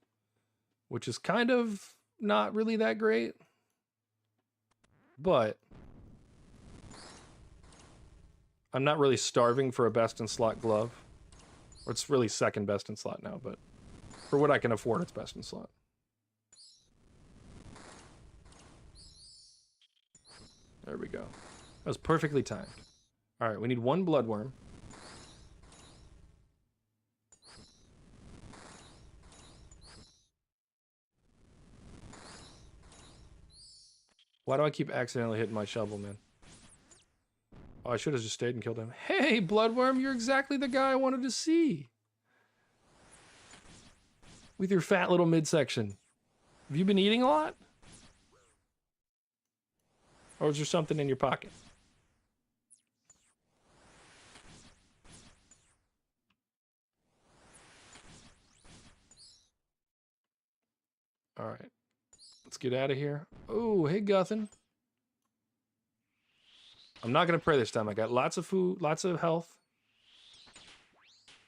which is kind of not really that great. But I'm not really starving for a best in slot glove. Or it's really second best in slot now, but for what I can afford, it's best in slot. There we go. That was perfectly timed. All right, we need one bloodworm. Why do I keep accidentally hitting my shovel, man? Oh, I should have just stayed and killed him. Hey, bloodworm, you're exactly the guy I wanted to see. With your fat little midsection. Have you been eating a lot? Or is there something in your pocket? All right. Let's get out of here. Oh, hey, Guthin. I'm not going to pray this time. I got lots of food, lots of health.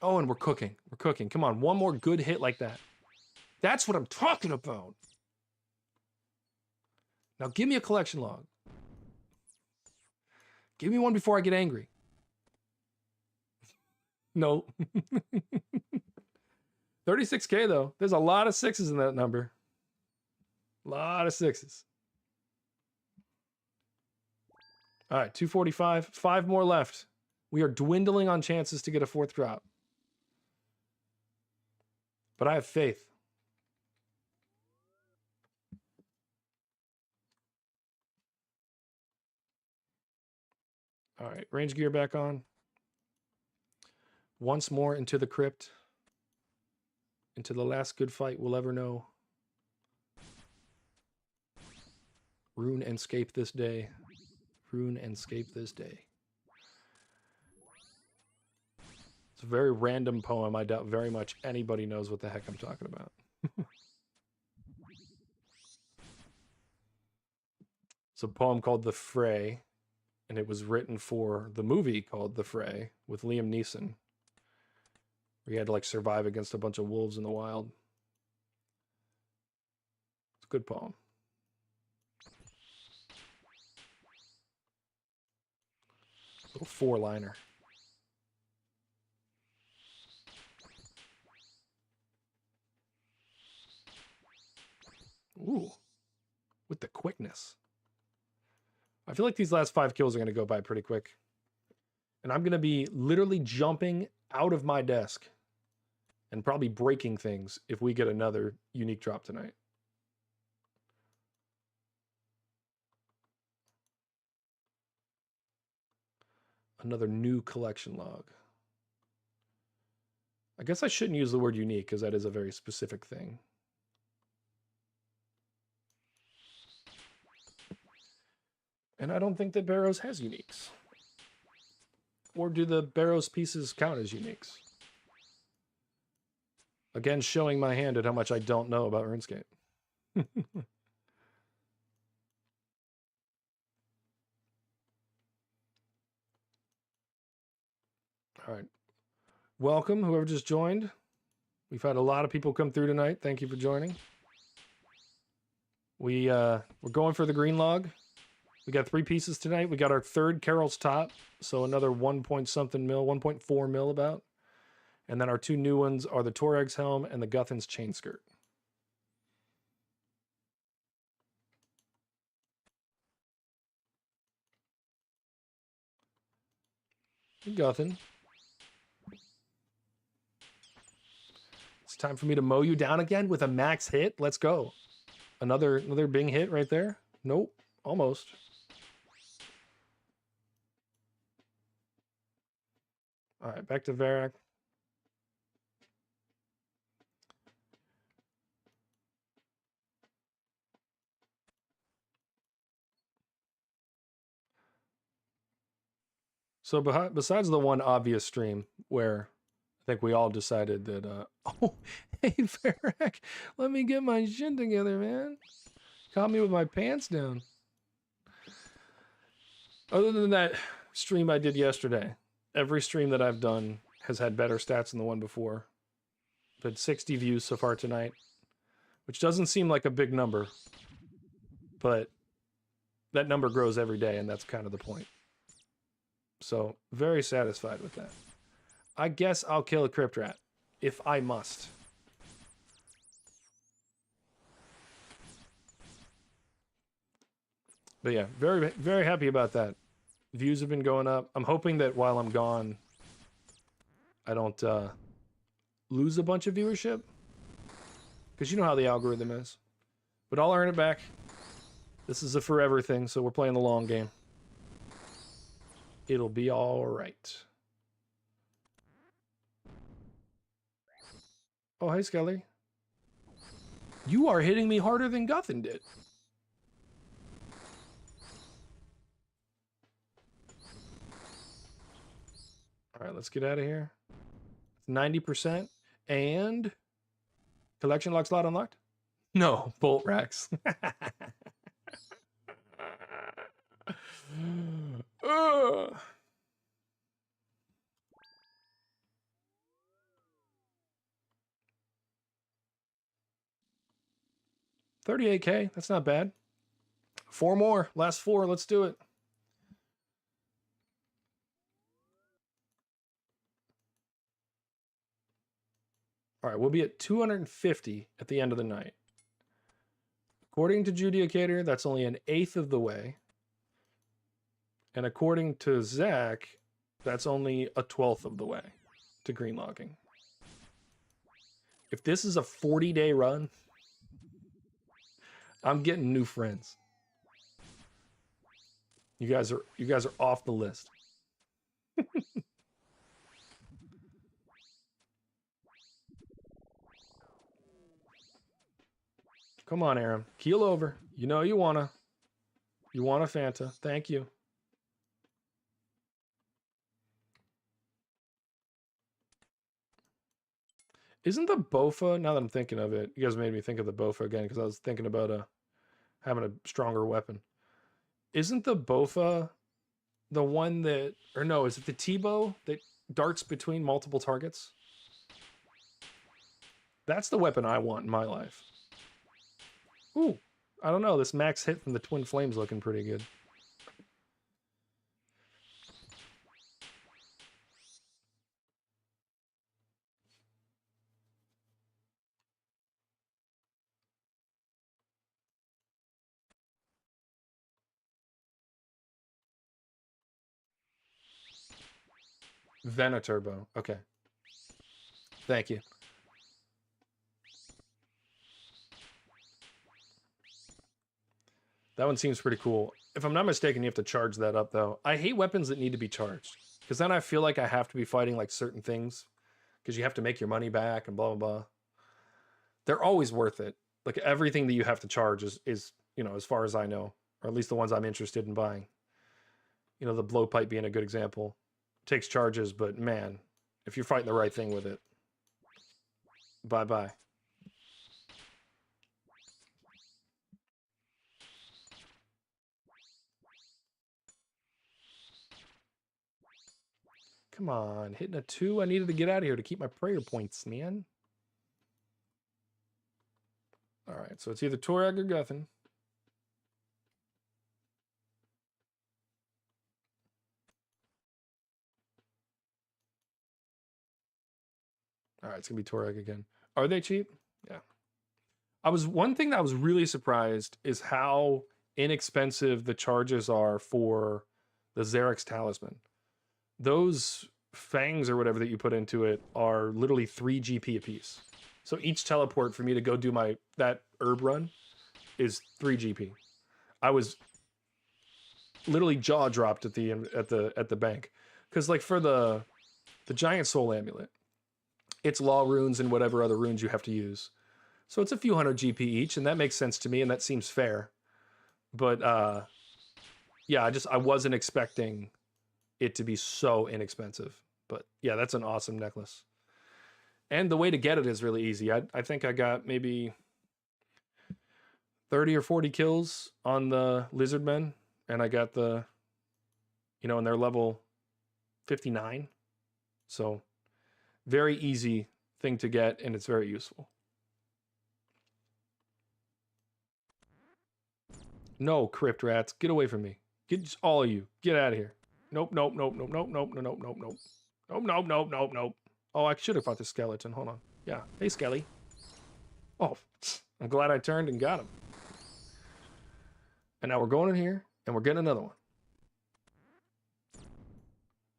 Oh, and we're cooking. We're cooking. Come on, one more good hit like that. That's what I'm talking about. Now give me a collection log. Give me one before I get angry. No. 36K though. There's a lot of sixes in that number. A lot of sixes. All right, 245. 5 more left. We are dwindling on chances to get a 4th drop. But I have faith. All right, range gear back on. Once more into the crypt. Into the last good fight we'll ever know. Rune and scape this day. Rune and scape this day. It's a very random poem. I doubt very much anybody knows what the heck I'm talking about. It's a poem called The Fray, and it was written for the movie called The Fray with Liam Neeson. Where he had to like survive against a bunch of wolves in the wild. It's a good poem. Little 4-liner. Ooh, with the quickness. I feel like these last 5 kills are going to go by pretty quick. And I'm going to be literally jumping out of my desk and probably breaking things if we get another unique drop tonight. Another new collection log. I guess I shouldn't use the word unique because that is a very specific thing. And I don't think that Barrows has uniques. Or do the Barrows pieces count as uniques? Again, showing my hand at how much I don't know about RuneScape. All right. Welcome, whoever just joined. We've had a lot of people come through tonight. Thank you for joining. We're going for the green log. We got 3 pieces tonight. We got our 3rd Carol's Top, so another 1 point something mil, 1.4 mil about. And then our two new ones are the Torag's Helm and the Guthin's Chain Skirt. Guthin. It's time for me to mow you down again with a max hit. Let's go. Another Bing hit right there. Nope. Almost. All right, back to Varrock. So besides the one obvious stream where I think we all decided that, oh, hey, Varrock, let me get my shit together, man. Caught me with my pants down. Other than that stream I did yesterday, every stream that I've done has had better stats than the one before. I've had 60 views so far tonight, which doesn't seem like a big number, but that number grows every day, and that's kind of the point. So, very satisfied with that. I guess I'll kill a Crypt Rat, if I must. But yeah, very, very happy about that. Views have been going up. I'm hoping that while I'm gone, I don't lose a bunch of viewership. Because you know how the algorithm is. But I'll earn it back. This is a forever thing, so we're playing the long game. It'll be all right. Oh, hey, Skelly. You are hitting me harder than Guthin did. All right, let's get out of here. 90%. And collection lock slot unlocked? No, bolt racks. 38K, that's not bad. 4 more, last 4, let's do it. All right, we'll be at 250 at the end of the night. According to Judicator, that's only an eighth of the way. And according to Zach, that's only a 12th of the way to green logging. If this is a 40-day run, I'm getting new friends. You guys are off the list. Come on, Aaron. Keel over. You know you wanna. You want a Fanta. Thank you. Isn't the Bofa, now that I'm thinking of it, you guys made me think of the Bofa again because I was thinking about having a stronger weapon. Isn't the Bofa the one that, or no, is it the T-bow that darts between multiple targets? That's the weapon I want in my life. Ooh, I don't know. This max hit from the Twin Flames looking pretty good. Venator bow. Okay. Thank you. That one seems pretty cool. If I'm not mistaken, you have to charge that up, though. I hate weapons that need to be charged. Because then I feel like I have to be fighting, like, certain things. Because you have to make your money back and blah, blah, blah. They're always worth it. Like, everything that you have to charge is, you know, as far as I know. Or at least the ones I'm interested in buying. You know, the blowpipe being a good example. It takes charges, but man, if you're fighting the right thing with it, bye-bye. Come on, hitting a 2. I needed to get out of here to keep my prayer points, man. All right, so it's either Torag or Guthin. right, it's gonna be Torag again. Are they cheap? Yeah. One thing that I was really surprised is how inexpensive the charges are for the Xerix Talisman. Those fangs or whatever that you put into it are literally 3 GP apiece. So each teleport for me to go do that herb run is 3 GP. I was literally jaw dropped at the bank, because like for the giant soul amulet, it's law runes and whatever other runes you have to use. So it's a few hundred GP each, and that makes sense to me, and that seems fair. But yeah, I wasn't expecting it to be so inexpensive. But yeah, that's an awesome necklace. And the way to get it is really easy. I think I got maybe 30 or 40 kills on the lizard men, and I got and they're level 59. So very easy thing to get, and it's very useful. No, crypt rats, get away from me. Get all of you. Get out of here. Nope, nope, nope, nope, nope, nope, nope, nope, nope, nope. Nope, nope, nope, nope, nope. Oh, I should have fought the skeleton. Hold on. Yeah. Hey, Skelly. Oh, I'm glad I turned and got him. And now we're going in here, and we're getting another one.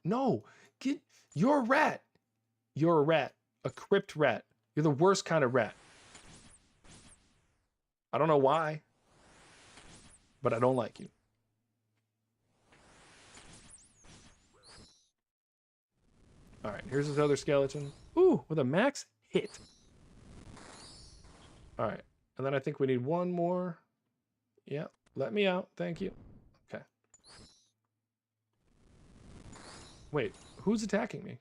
No, you're a rat. You're a rat. A crypt rat. You're the worst kind of rat. I don't know why, but I don't like you. All right, here's this other skeleton. Ooh, with a max hit. All right, and then I think we need one more. Yeah, let me out. Thank you. Okay. Wait, who's attacking me?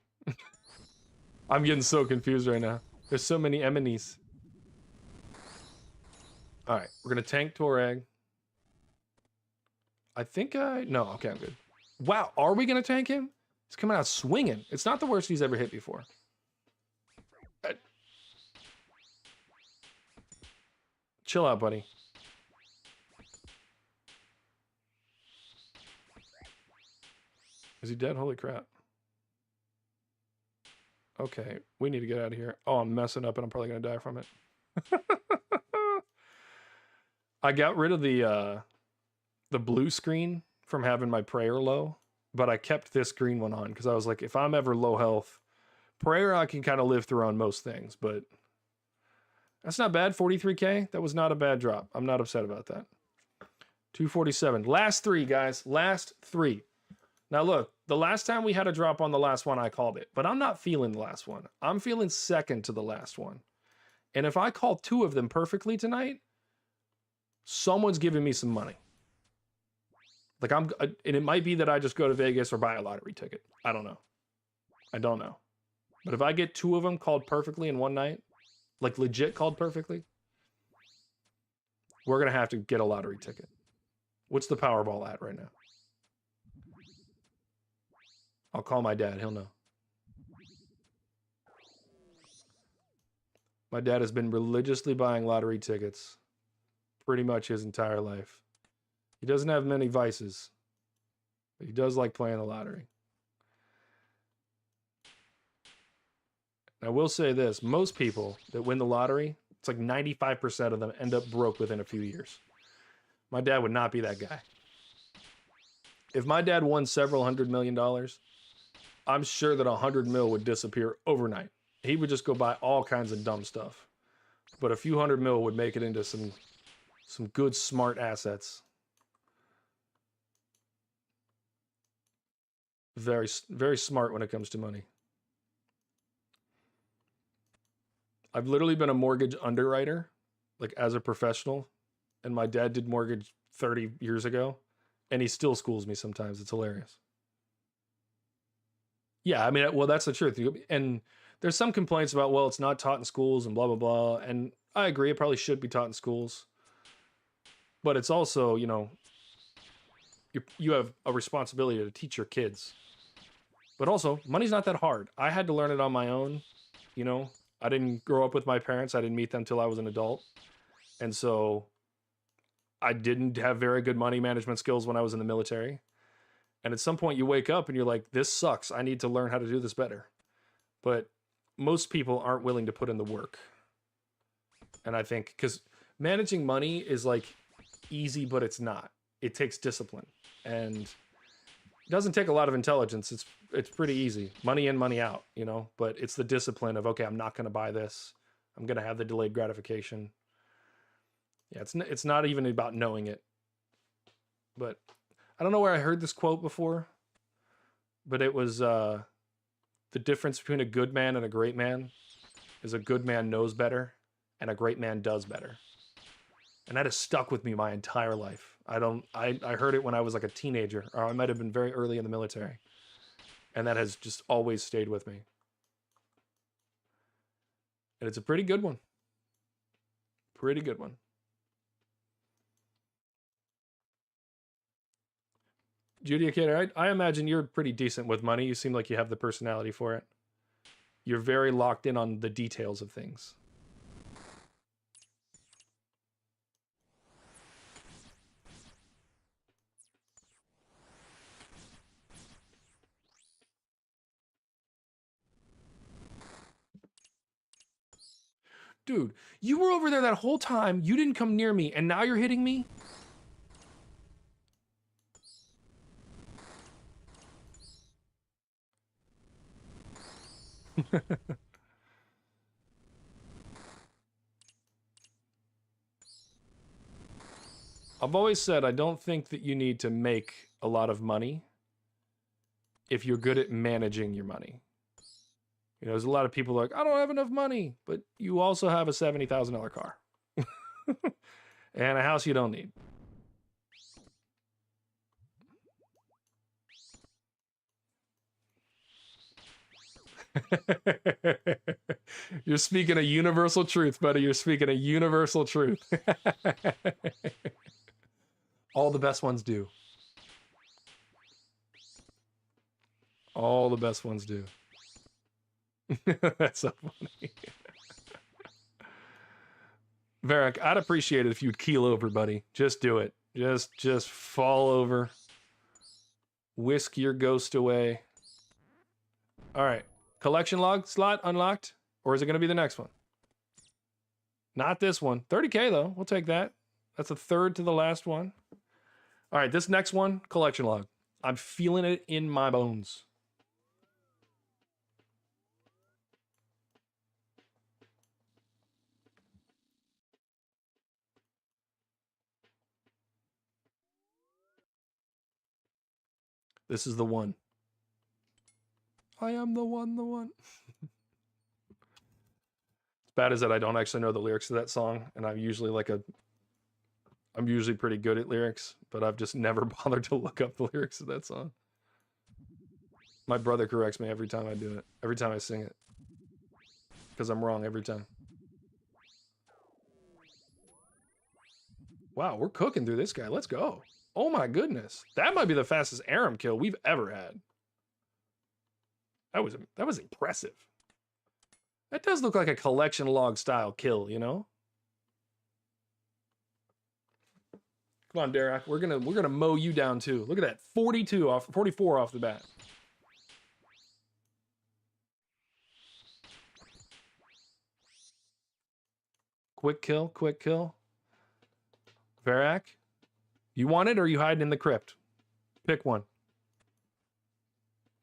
I'm getting so confused right now. There's so many enemies. All right, we're gonna tank Torag. No, okay, I'm good. Wow, are we gonna tank him? He's coming out swinging. It's not the worst he's ever hit before. Chill out, buddy. Is he dead? Holy crap. Okay, we need to get out of here. Oh, I'm messing up and I'm probably gonna die from it. I got rid of the blue screen from having my prayer low, but I kept this green one on because I was like, if I'm ever low health, prayer I can kind of live through on most things, but that's not bad. 43k, that was not a bad drop. I'm not upset about that. 247. Last 3, guys. Last 3. Now look, the last time we had a drop on the last one, I called it, but I'm not feeling the last one. I'm feeling second to the last one. And if I call 2 of them perfectly tonight, someone's giving me some money. Like and it might be that I just go to Vegas or buy a lottery ticket. I don't know. I don't know. But if I get 2 of them called perfectly in one night, like legit called perfectly, we're going to have to get a lottery ticket. What's the Powerball at right now? I'll call my dad. He'll know. My dad has been religiously buying lottery tickets pretty much his entire life. He doesn't have many vices, but he does like playing the lottery. And I will say this, most people that win the lottery, it's like 95% of them end up broke within a few years. My dad would not be that guy. If my dad won several $100 million, I'm sure that 100 mil would disappear overnight. He would just go buy all kinds of dumb stuff. But a few $100 mil would make it into some good, smart assets. Very, very smart when it comes to money. I've literally been a mortgage underwriter, like as a professional, and my dad did mortgage 30 years ago, and he still schools me sometimes. It's hilarious. Yeah, I mean, well, that's the truth. And there's some complaints about, well, it's not taught in schools and blah, blah, blah. And I agree, it probably should be taught in schools. But it's also, you know, you have a responsibility to teach your kids. But also, money's not that hard. I had to learn it on my own, you know. I didn't grow up with my parents. I didn't meet them till I was an adult. And so I didn't have very good money management skills when I was in the military. And at some point you wake up and you're like, this sucks. I need to learn how to do this better. But most people aren't willing to put in the work. And I think because managing money is like easy, but it's not. It takes discipline, and it doesn't take a lot of intelligence. It's pretty easy. Money in, money out, you know, but it's the discipline of, okay, I'm not going to buy this. I'm going to have the delayed gratification. Yeah, it's not even about knowing it. But I don't know where I heard this quote before, but it was the difference between a good man and a great man is a good man knows better and a great man does better. And that has stuck with me my entire life. I heard it when I was like a teenager, or I might have been very early in the military. And that has just always stayed with me. And it's a pretty good one. Pretty good one. Judicator, I imagine you're pretty decent with money. You seem like you have the personality for it. You're very locked in on the details of things. Dude, you were over there that whole time. You didn't come near me, and now you're hitting me? I've always said I don't think that you need to make a lot of money if you're good at managing your money. You know, there's a lot of people like, I don't have enough money, but you also have a $70,000 car and a house you don't need. You're speaking a universal truth, buddy. You're speaking a universal truth. All the best ones do. All the best ones do. That's so funny. Varric, I'd appreciate it if you'd keel over, buddy. Just do it. Just fall over. Whisk your ghost away. All right. Collection log slot unlocked? Or is it going to be the next one? Not this one. 30K, though. We'll take that. That's a third to the last one. All right, this next one, collection log. I'm feeling it in my bones. This is the one. I am the one. As bad as that, I don't actually know the lyrics to that song, and I'm usually pretty good at lyrics, but I've just never bothered to look up the lyrics of that song. My brother corrects me every time I do it, every time I sing it, because I'm wrong every time. Wow, we're cooking through this guy. Let's go. Oh my goodness. That might be the fastest Aram kill we've ever had. That was impressive. That does look like a collection log style kill, you know? Come on, Derek. We're gonna mow you down too. Look at that. 44 off the bat. Quick kill. Varric, you want it or are you hiding in the crypt? Pick one.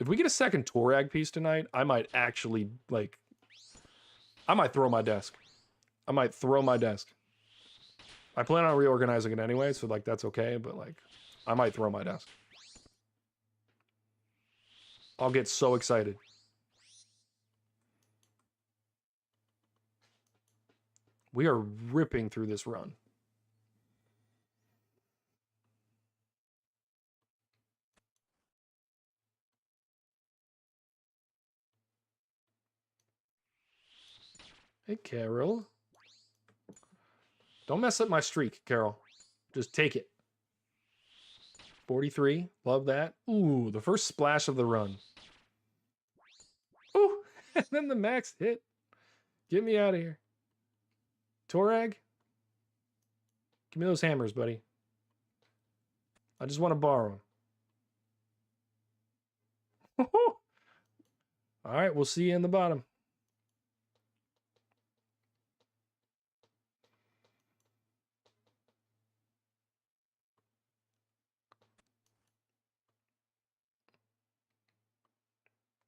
If we get a second Torag piece tonight, I might actually, like, I might throw my desk. I plan on reorganizing it anyway, so, like, that's okay, but, like, I might throw my desk. I'll get so excited. We are ripping through this run. Hey, Carol. Don't mess up my streak, Carol. Just take it. 43. Love that. Ooh, the first splash of the run. Ooh, and then the max hit. Get me out of here. Torag? Give me those hammers, buddy. I just want to borrow them. All right, we'll see you in the bottom.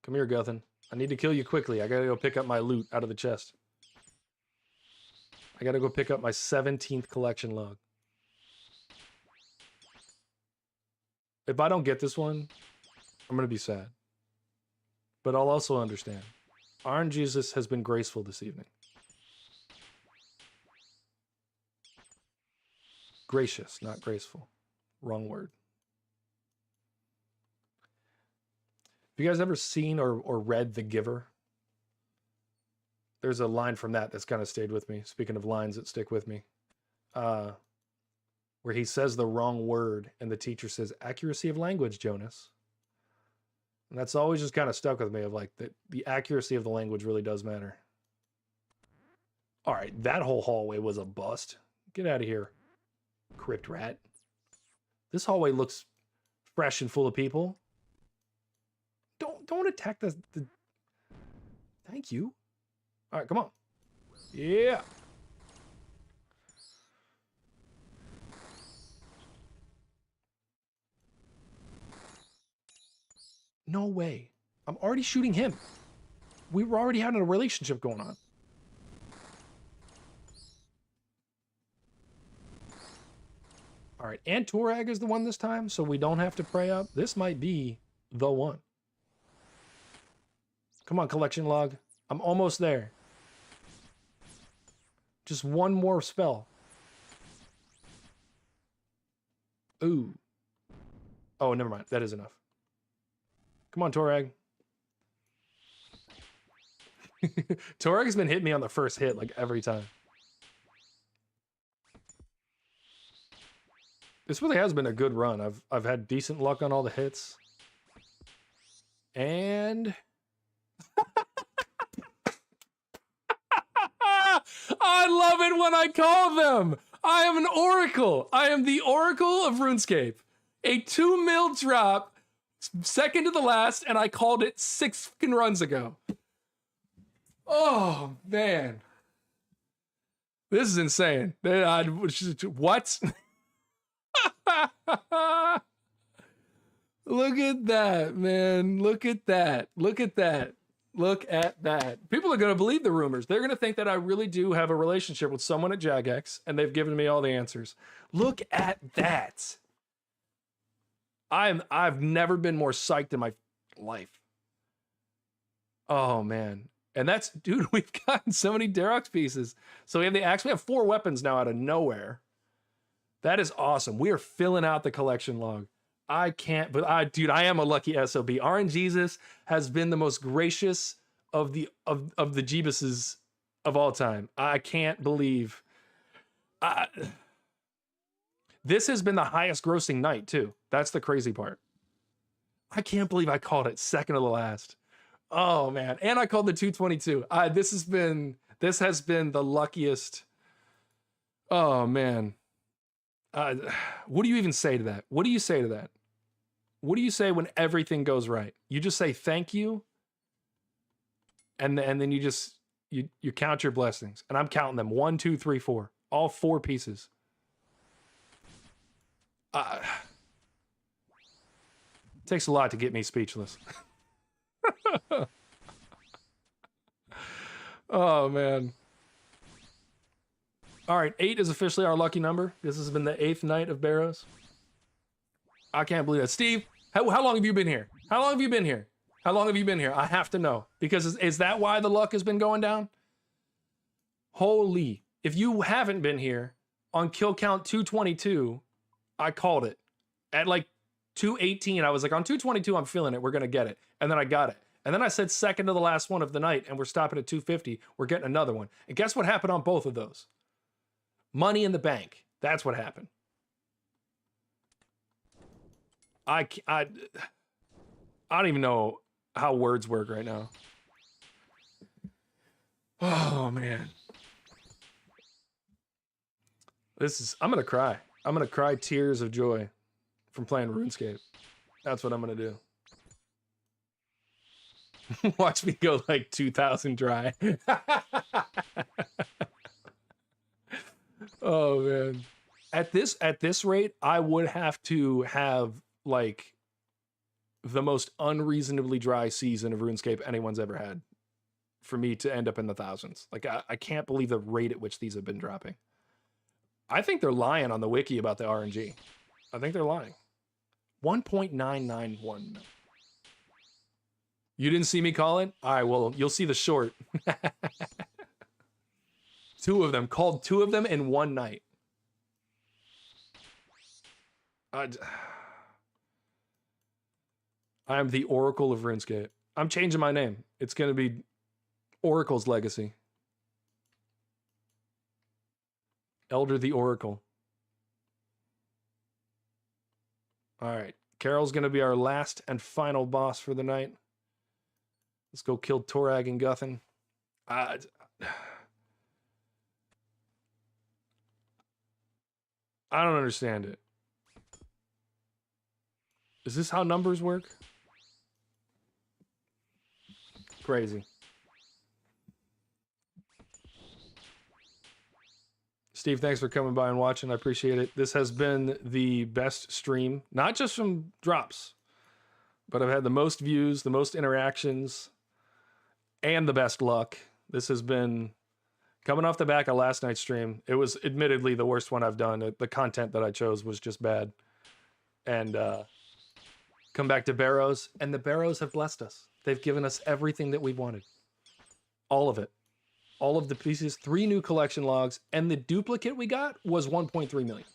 Come here, Guthan. I need to kill you quickly. I gotta go pick up my loot out of the chest. I gotta go pick up my 17th collection log. If I don't get this one, I'm gonna be sad. But I'll also understand. Iron Jesus has been graceful this evening. Gracious, not graceful. Wrong word. Have you guys ever seen or read The Giver? There's a line from that that's kind of stayed with me. Speaking of lines that stick with me. Where he says the wrong word and the teacher says, accuracy of language, Jonas. And that's always just kind of stuck with me of like the accuracy of the language really does matter. All right, that whole hallway was a bust. Get out of here, crypt rat. This hallway looks fresh and full of people. Don't attack the... Thank you. All right, come on. Yeah. No way. I'm already shooting him. We were already having a relationship going on. All right, and Torag is the one this time, so we don't have to pray up. This might be the one. Come on, collection log. I'm almost there. Just one more spell. Ooh. Oh, never mind. That is enough. Come on, Torag. Torag has been hitting me on the first hit like every time. This really has been a good run. I've had decent luck on all the hits. And I love it when I call them. I am an oracle. I am the oracle of RuneScape. A 2 mil drop, second to the last, and I called it 6 fucking runs ago. Oh, man. This is insane. What? Look at that, man. Look at that. Look at that. Look at that. People are going to believe the rumors. They're going to think that I really do have a relationship with someone at Jagex, and they've given me all the answers. Look at that. I've never been more psyched in my life. Oh, man. And that's, dude, we've gotten so many Darox pieces. So we have the axe. We have 4 weapons now out of nowhere. That is awesome. We are filling out the collection log. I can't, but dude, I am a lucky SOB. RNGesus has been the most gracious of the Jeebuses of all time. I can't believe. This has been the highest grossing night too. That's the crazy part. I can't believe I called it second to the last. Oh man, and I called the 222. This has been the luckiest. Oh man. What do you even say to that? What do you say to that? What do you say when everything goes right? You just say thank you, and then you just you count your blessings. And I'm counting them 1, 2, 3, 4, all 4 pieces. It takes a lot to get me speechless. Oh man. All right, 8 is officially our lucky number. This has been the 8th night of Barrows. I can't believe that. Steve, how long have you been here? How long have you been here? How long have you been here? I have to know. Because is that why the luck has been going down? Holy. If you haven't been here, on kill count 222, I called it. At like 218, I was like, on 222, I'm feeling it. We're going to get it. And then I got it. And then I said second to the last one of the night, and we're stopping at 250. We're getting another one. And guess what happened on both of those? Money in the bank. That's what happened. I don't even know how words work right now. Oh man. I'm gonna cry. I'm gonna cry tears of joy from playing RuneScape. That's what I'm gonna do. Watch me go like 2,000 dry. Oh man. At this rate, I would have to have like the most unreasonably dry season of RuneScape anyone's ever had for me to end up in the thousands. Like, I can't believe the rate at which these have been dropping. I think they're lying on the wiki about the RNG. I think they're lying. 1.991. You didn't see me call it? All right, well, you'll see the short. Two of them. Called two of them in one night. I am the Oracle of RuneScape. I'm changing my name. It's going to be Oracle's Legacy. Elder the Oracle. All right. Carol's going to be our last and final boss for the night. Let's go kill Torag and Guthin. I don't understand it. Is this how numbers work? Crazy. Steve, thanks for coming by and watching. I appreciate it. This has been the best stream, not just from drops, but I've had the most views, the most interactions, and the best luck. This has been coming off the back of last night's stream. It was admittedly the worst one I've done. The content that I chose was just bad. And come back to Barrows, and the Barrows have blessed us. They've given us everything that we've wanted. All of it. All of the pieces, 3 new collection logs, and the duplicate we got was 1.3 million.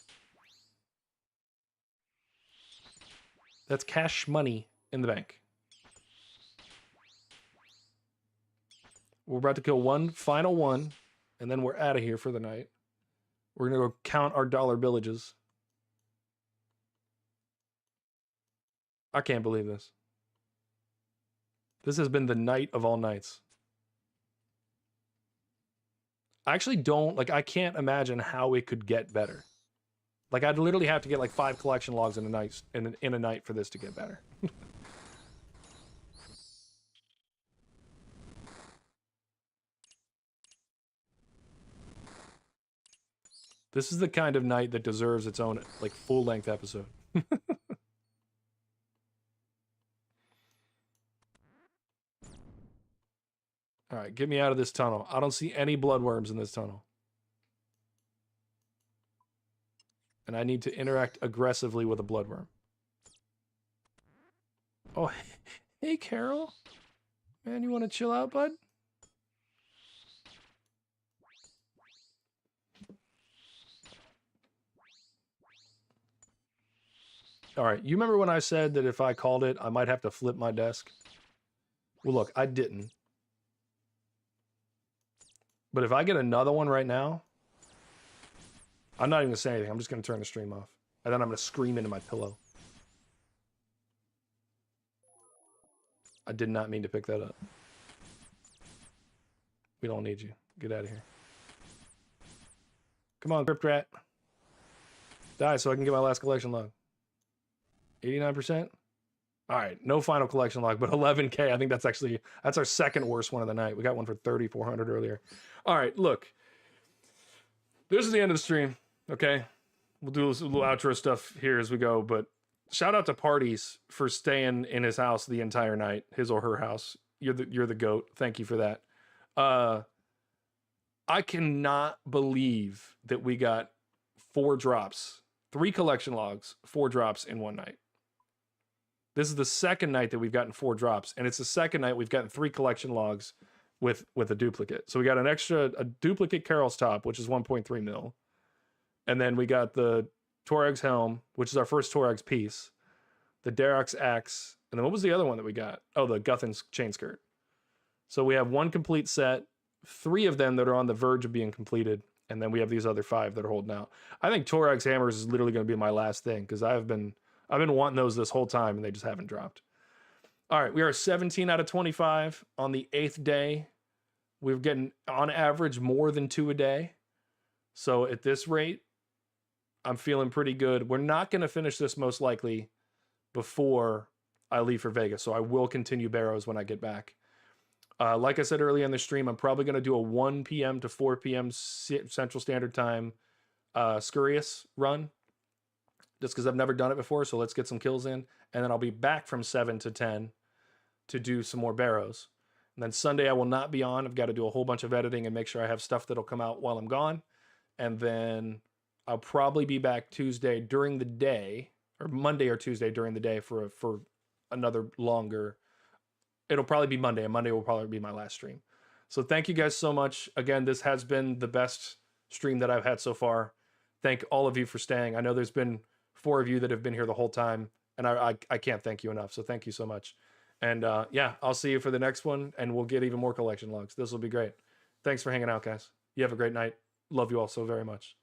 That's cash money in the bank. We're about to kill one final one, and then we're out of here for the night. We're going to go count our dollar villages. I can't believe this. This has been the night of all nights. I actually don't, like, I can't imagine how it could get better. Like, I'd literally have to get like 5 collection logs in a night, in a night for this to get better. This is the kind of night that deserves its own, like, full-length episode. All right, get me out of this tunnel. I don't see any bloodworms in this tunnel. And I need to interact aggressively with a bloodworm. Oh, hey, Carol. Man, you want to chill out, bud? All right, you remember when I said that if I called it, I might have to flip my desk? Well, look, I didn't. But if I get another one right now, I'm not even going to say anything. I'm just going to turn the stream off. And then I'm going to scream into my pillow. I did not mean to pick that up. We don't need you. Get out of here. Come on, Crypt Rat. Die so I can get my last collection log. 89%? All right, no final collection log, but 11K. I think that's our second worst one of the night. We got one for 3,400 earlier. All right, look. This is the end of the stream, okay? We'll do a little outro stuff here as we go, but shout out to Parties for staying in his house the entire night, his or her house. You're the GOAT. Thank you for that. I cannot believe that we got 4 drops, 3 collection logs, 4 drops in one night. This is the second night that we've gotten 4 drops, and it's the second night we've gotten 3 collection logs with a duplicate. So we got a duplicate Carol's Top, which is 1.3 mil. And then we got the Torag's Helm, which is our first Torag's piece, the Darok's Axe, and then what was the other one that we got? Oh, the Guthin's Chain Skirt. So we have 1 complete set, 3 of them that are on the verge of being completed, and then we have these other 5 that are holding out. I think Torag's Hammers is literally going to be my last thing, because I've been wanting those this whole time, and they just haven't dropped. All right, we are 17 out of 25 on the 8th day. We're getting, on average, more than 2 a day. So at this rate, I'm feeling pretty good. We're not going to finish this most likely before I leave for Vegas, so I will continue Barrows when I get back. Like I said earlier in the stream, I'm probably going to do a 1 p.m. to 4 p.m. Central Standard Time Scurious run. just because I've never done it before. So let's get some kills in, and then I'll be back from 7 to 10 to do some more Barrows. And then Sunday I will not be on. I've got to do a whole bunch of editing and make sure I have stuff that'll come out while I'm gone. And then I'll probably be back Tuesday during the day, or Monday or Tuesday during the day for another longer. It'll probably be Monday, and Monday will probably be my last stream. So thank you guys so much. Again, this has been the best stream that I've had so far. Thank all of you for staying. I know there's been 4 of you that have been here the whole time, and I can't thank you enough. So thank you so much. And yeah, I'll see you for the next one, and we'll get even more collection logs. This will be great. Thanks for hanging out, guys. You have a great night. Love you all so very much.